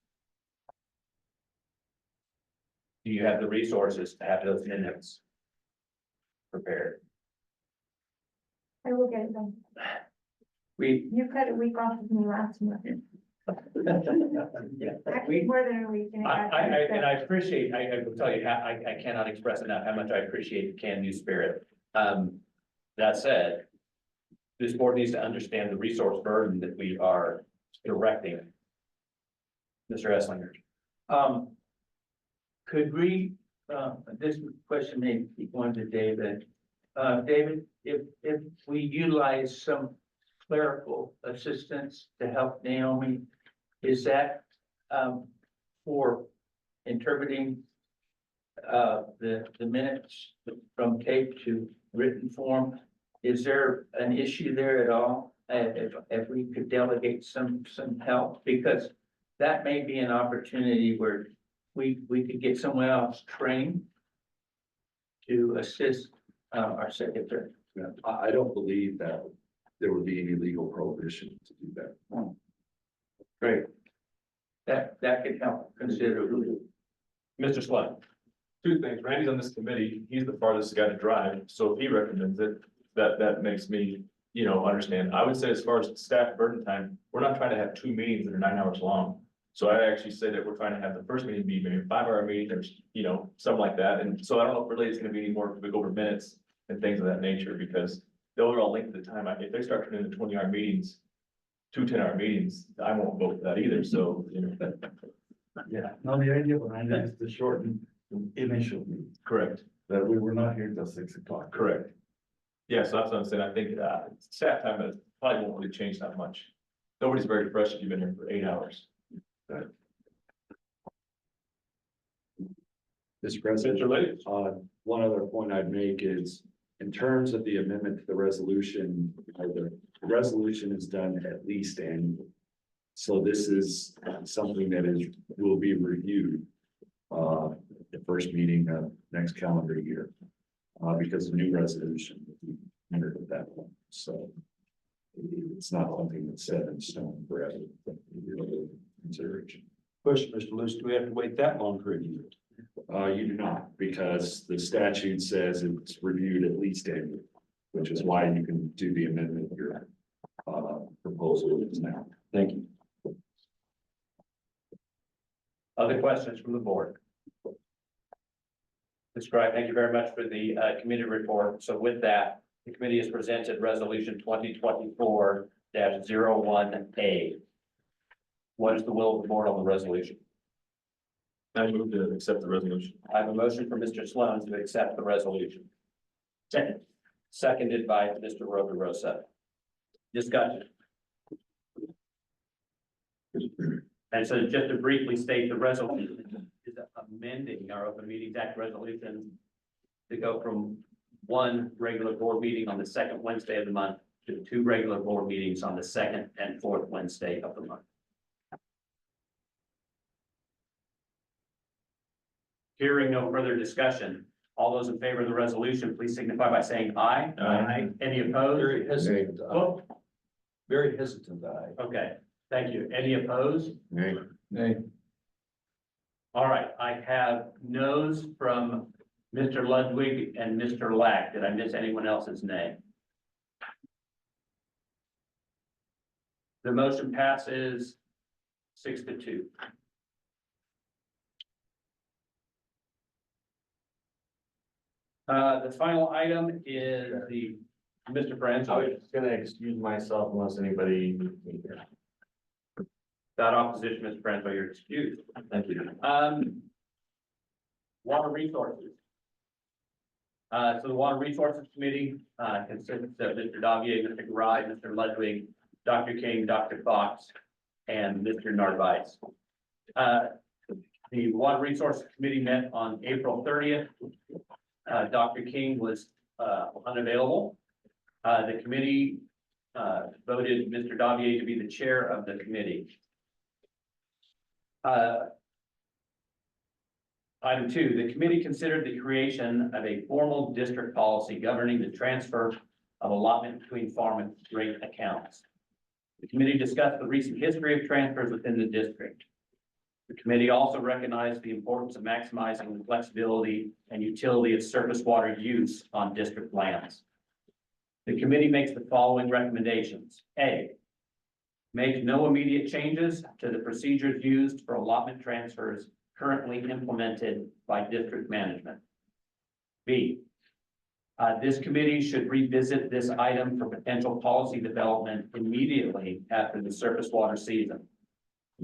O: Do you have the resources to have those minutes prepared?
F: I will get it done. You cut a week off of me last month.
O: Yeah.
F: Actually, more than a week. And
O: I appreciate, I will tell you, I cannot express enough how much I appreciate the can-do spirit. That said, this board needs to understand the resource burden that we are directing. Mr. Esslinger.
B: Could we, this question may be going to David. David, if we utilize some clerical assistance to help Naomi, is that for interpreting the minutes from tape to written form? Is there an issue there at all? If we could delegate some help, because that may be an opportunity where we could get someone else trained to assist, our secretary.
P: Yeah, I don't believe that there would be any legal prohibition to do that.
B: Great. That could help considerably.
A: Mr. Slud.
C: Two things, Randy's on this committee, he's the farthest guy to drive, so if he recommends it, that makes me, understand. I would say as far as staff burden time, we're not trying to have 2 meetings that are 9 hours long. So I actually say that we're trying to have the first meeting be maybe a 5-hour meeting, or, something like that, and so I don't know if really it's gonna be any more, if we go over minutes and things of that nature, because the overall length of the time, if they start turning into 20-hour meetings, 2 10-hour meetings, I won't vote for that either, so,
P: Yeah, no, the idea behind it is to shorten the initial meeting,
C: correct.
P: that we were not here till 6 o'clock.
C: Correct. Yeah, so that's what I'm saying. I think, staff time is probably won't really change that much. Nobody's very fresh if you've been here for 8 hours.
P: Mr.
C: Mr.
P: President,
C: Lady?
P: one other point I'd make is, in terms of the amendment to the resolution, the resolution is done at least annually. So this is something that will be reviewed, the first meeting of next calendar year. Because the new resolution will be entered at that point, so it's not something that's set in stone forever, but consideration.
H: Question, Mr. Lewis, do we have to wait that long for a year?
P: You do not, because the statute says it's reviewed at least annually, which is why you can do the amendment your proposal is now.
H: Thank you.
O: Other questions from the board? Mr. Wright, thank you very much for the committee report. So with that, the committee has presented resolution 2024-01A. What is the will of the board on the resolution?
C: I move to accept the resolution.
O: I have a motion from Mr. Sloan to accept the resolution. Second. Seconded by Mr. Rosa. Discussion. And so just to briefly state, the resolution is amending our Open Meetings Act resolution to go from 1 regular board meeting on the second Wednesday of the month to 2 regular board meetings on the second and 4th Wednesday of the month. Hearing no further discussion, all those in favor of the resolution, please signify by saying aye.
C: Aye.
O: Any opposed?
H: Very hesitant.
O: Oh,
H: Very hesitant, aye.
O: okay, thank you. Any opposed?
B: Nay.
O: All right, I have no's from Mr. Ludwig and Mr. Lack. Did I miss anyone else's name? The motion passes 6-2. The final item is the, Mr. Franz.
C: I was just gonna excuse myself unless anybody.
O: Without opposition, Mr. Franz, you're excused.
C: Thank you.
O: Water resources. So the Water Resources Committee, consists of Mr. Davier, Mr. Garai, Mr. Ludwig, Dr. King, Dr. Fox, and Mr. Narvaez. The Water Resources Committee met on April 30th. Dr. King was, unavailable. The committee, voted Mr. Davier to be the chair of the committee. Item 2, the committee considered the creation of a formal district policy governing the transfer of allotment between farm and rate accounts. The committee discussed the recent history of transfers within the district. The committee also recognized the importance of maximizing the flexibility and utility of surface water use on district lands. The committee makes the following recommendations. A, make no immediate changes to the procedures used for allotment transfers currently implemented by district management. B, this committee should revisit this item for potential policy development immediately after the surface water season.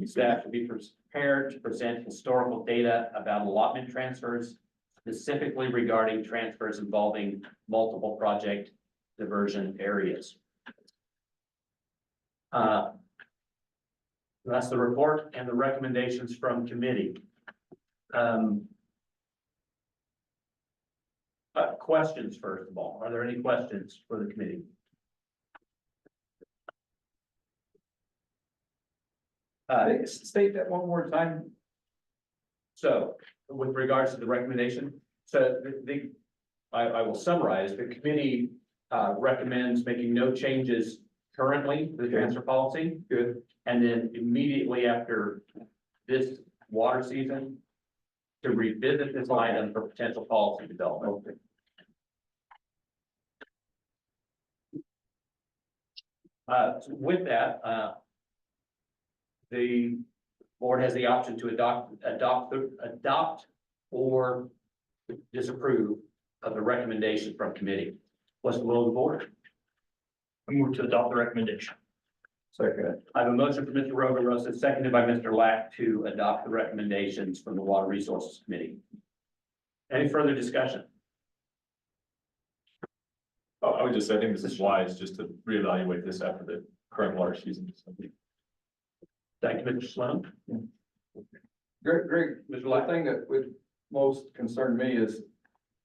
O: Staff should be prepared to present historical data about allotment transfers, specifically regarding transfers involving multiple project diversion areas. That's the report and the recommendations from committee. questions first of all? Are there any questions for the committee?
C: State that one more time.
O: So with regards to the recommendation, so I will summarize, the committee recommends making no changes currently to the transfer policy.
C: Good.
O: And then immediately after this water season, to revisit this item for potential policy development. With that, the board has the option to adopt or disapprove of the recommendation from committee. What's the will of the board? I move to adopt the recommendation.
C: Second.
O: I have a motion from Mr. Rosa, seconded by Mr. Lack to adopt the recommendations from the Water Resources Committee. Any further discussion?
C: Oh, I would just say, I think this is wise, just to reevaluate this after the current water season.
O: Thank you, Mr. Sloan.
C: Greg,
O: Mr.
C: the
O: Lack.
C: thing that would most concern me is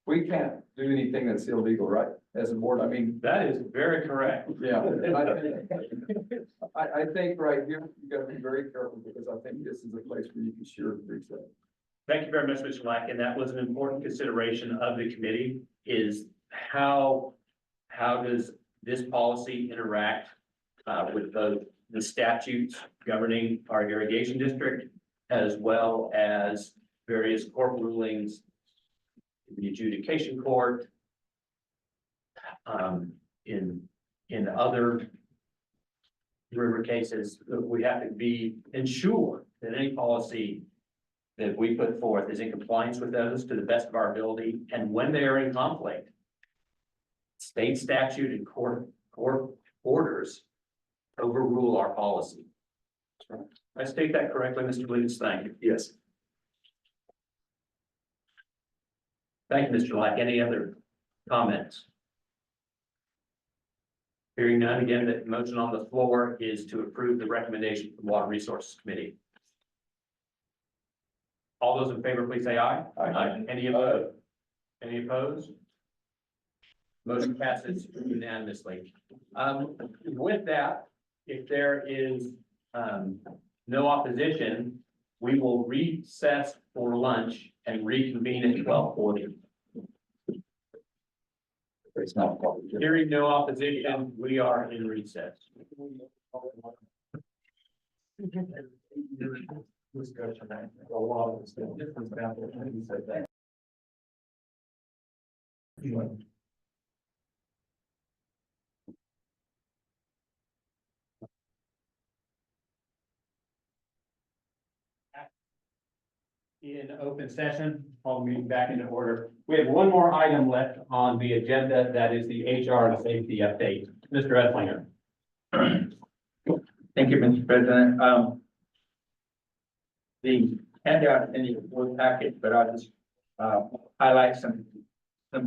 C: we can't do anything that's illegal, right? As a board, I mean,
O: That is very correct.
C: yeah. I think right here, you gotta be very careful because I think this is a place where you can sure reset.
O: Thank you very much, Mr. Lack, and that was an important consideration of the committee, is how does this policy interact with the statutes governing our irrigation district, as well as various court rulings, the adjudication court, in other river cases. We have to ensure that any policy that we put forth is in compliance with those to the best of our ability, and when they are in conflict, state statute and court orders overrule our policy. I state that correctly, Mr. Williams? Thank you.
C: Yes.
O: Thank you, Mr. Lack. Any other comments? Hearing none, again, the motion on the floor is to approve the recommendation from the Water Resources Committee. All those in favor, please say aye.
C: Aye.
O: Any opposed? Any opposed? Motion passes unanimously. With that, if there is no opposition, we will recess for lunch and reconvene at 12:40.
C: It's not.
O: Hearing no opposition, we are in recess.
C: Discussion, a lot of this, different about what you said that.
O: In open session, call the meeting back into order. We have one more item left on the agenda, that is the HR and safety update. Mr. Edlinger.
B: Thank you, Mr. President. The handout in the board packet, but I'll just highlight some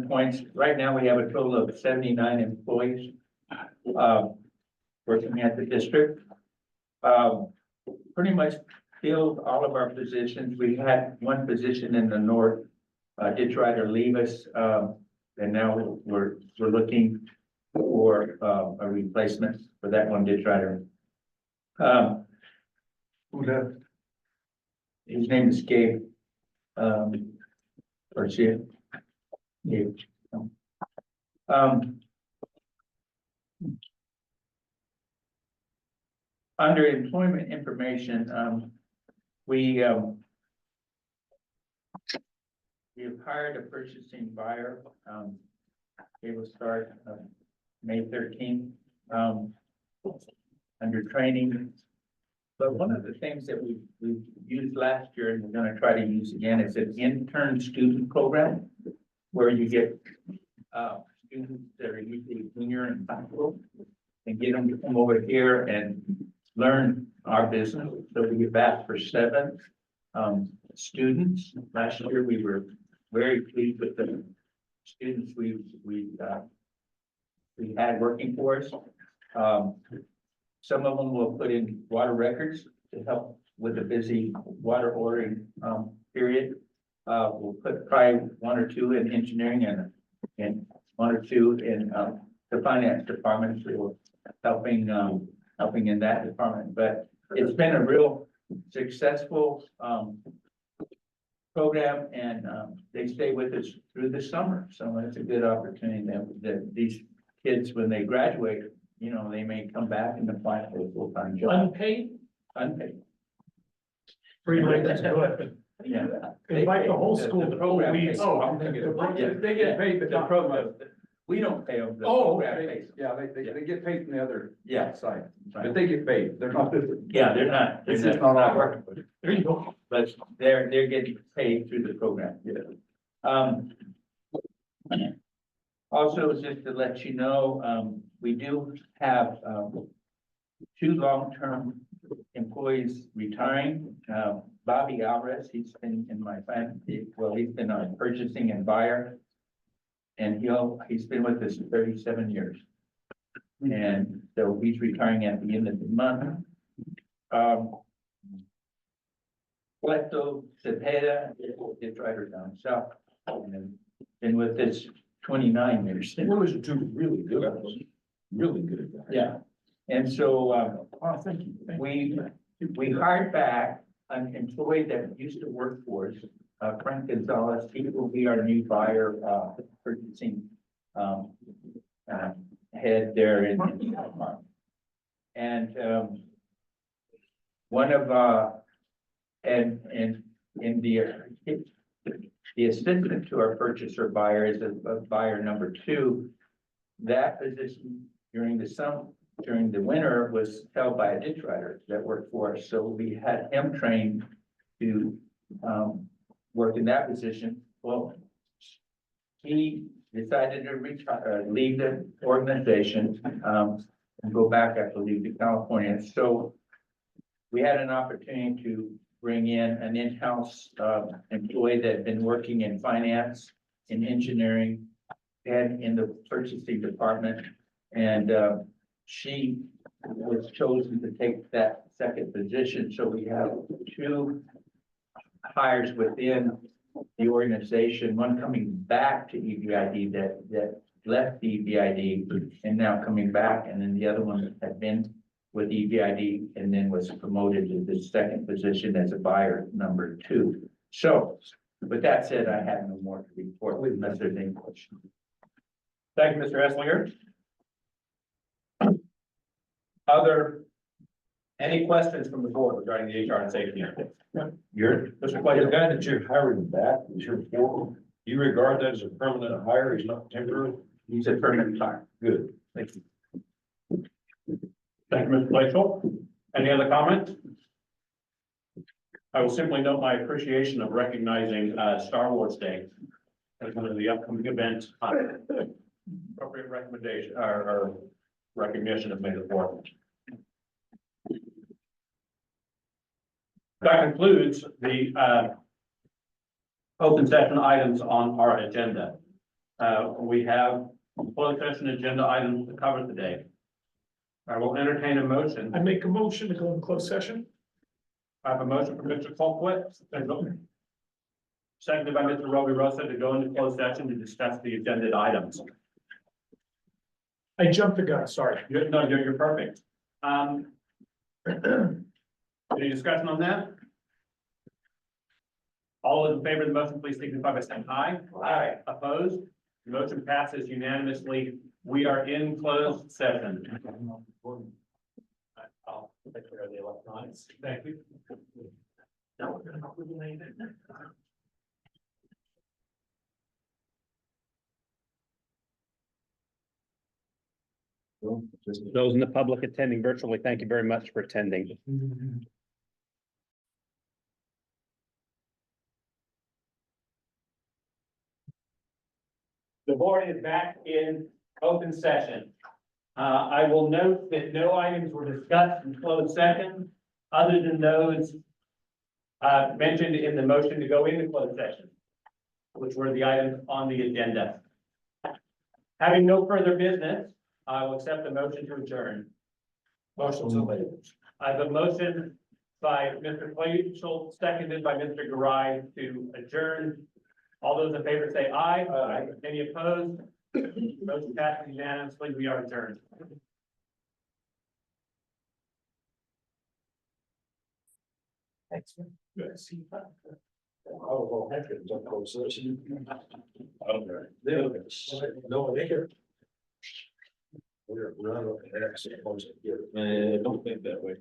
B: points. Right now, we have a total of 79 employees working at the district. Pretty much filled all of our positions. We had one position in the north, did try to leave us, and now we're looking for a replacement for that one. Did try to.
P: Who left?
B: His name is Gabe. Or she. Gabe. Under employment information, we have hired a purchasing buyer. They will start May 13th, under training. But one of the things that we used last year and we're gonna try to use again is an intern student program where you get students that are usually junior in high school and get them to come over here and learn our business. So we have asked for 7 students. Last year, we were very pleased with the students we had working for us. Some of them will put in water records to help with the busy water ordering period. We'll put probably 1 or 2 in engineering and and one or two in, the finance department, so helping, helping in that department, but it's been a real successful, program, and, they stay with us through the summer, so it's a good opportunity that these kids, when they graduate, you know, they may come back and apply for a full-time job,
I: Unpaid,
B: unpaid.
I: free labor is good.
B: Yeah.
I: Invite the whole
B: The
I: school to
B: program
I: weeds.
B: pays.
I: Oh,
H: I'm thinking about-
B: Yeah,
H: They get paid, but
B: the
H: not-
B: program, we don't pay them. the
I: Oh,
B: program
I: okay.
B: pays them.
H: Yeah, they get paid from the other
B: Yeah.
H: side,
B: Right.
H: but they get paid, they're not.
B: Yeah, they're not.
H: It's
B: they're
H: just not all
B: working.
H: working.
I: There you go.
B: But they're getting paid through the program.
H: Yeah.
B: Also, just to let you know, we do have, two long-term employees retiring. Bobby Alvarez, he's been in my family, well, he's been on purchasing and buyer. And he's been with us 37 years. And so he's retiring at the end of the month. Puerto Cepeda, it's right down south, and been with this 29 years.
H: Those are two really good ones, really good guys.
B: Yeah, and so,
H: Oh, thank you.
B: we hired back an employee that used to work for us, Frank Gonzalez. He will be our new buyer, purchasing, head there in. And, one of, and in the assistant to our purchaser buyer is a buyer number 2. That position during the winter was held by a ditch rider that worked for us. So we had him trained to, work in that position. Well, he decided to retire, leave the organization, and go back, I believe, to California. So we had an opportunity to bring in an in-house, employee that had been working in finance, in engineering, and in the purchasing department. And, she was chosen to take that second position. So we have 2 hires within the organization, one coming back to EBID that left the EBID and now coming back, and then the other one had been with EBID and then was promoted to the second position as a buyer number 2. So with that said, I have no more to report unless there's any questions.
A: Thank you, Mr. Eslinger. Any questions from the board regarding the HR and safety?
H: You're,
A: Mr. Clay,
H: the guy that you're hiring back is your foreman. Do you regard that as a permanent hire? He's not temporary?
B: He's a permanent hire.
H: Good.
A: thank you. Thank you, Mr. Glacial. Any other comments? I will simply note my appreciation of recognizing Star Wars Day as one of the upcoming events. Appropriate recommendation or recognition of May the 4th. That concludes the open session items on our agenda. We have closed session agenda items to cover today. I will entertain a motion.
I: I make a motion to go in closed session.
A: I have a motion from Mr. Colquitt, seconded by Mr. Roby Rosa to go into closed session to discuss the agenda items.
I: I jumped the gun, sorry.
A: You're perfect. Any discussion on that? All those in favor of the motion, please signify by saying aye. Aye. Opposed? The motion passes unanimously. We are in closed session. I'll take care of the electronics. Thank you. Now we're gonna coordinate it.
O: Those in the public attending virtually, thank you very much for attending. The board is back in open session. I will note that no items were discussed in closed session, other than those mentioned in the motion to go into closed session, which were the items on the agenda. Having no further business, I will accept the motion to adjourn. Motion to adjourn. I have a motion by Mr. Glacial, seconded by Mr. Garai to adjourn. All those in favor say aye. Aye. Any opposed? Motion passes unanimously. We are adjourned.
I: Thanks. Good. See you. Oh, heck, it's a close session. No, they hear. We're running there, so don't think that way.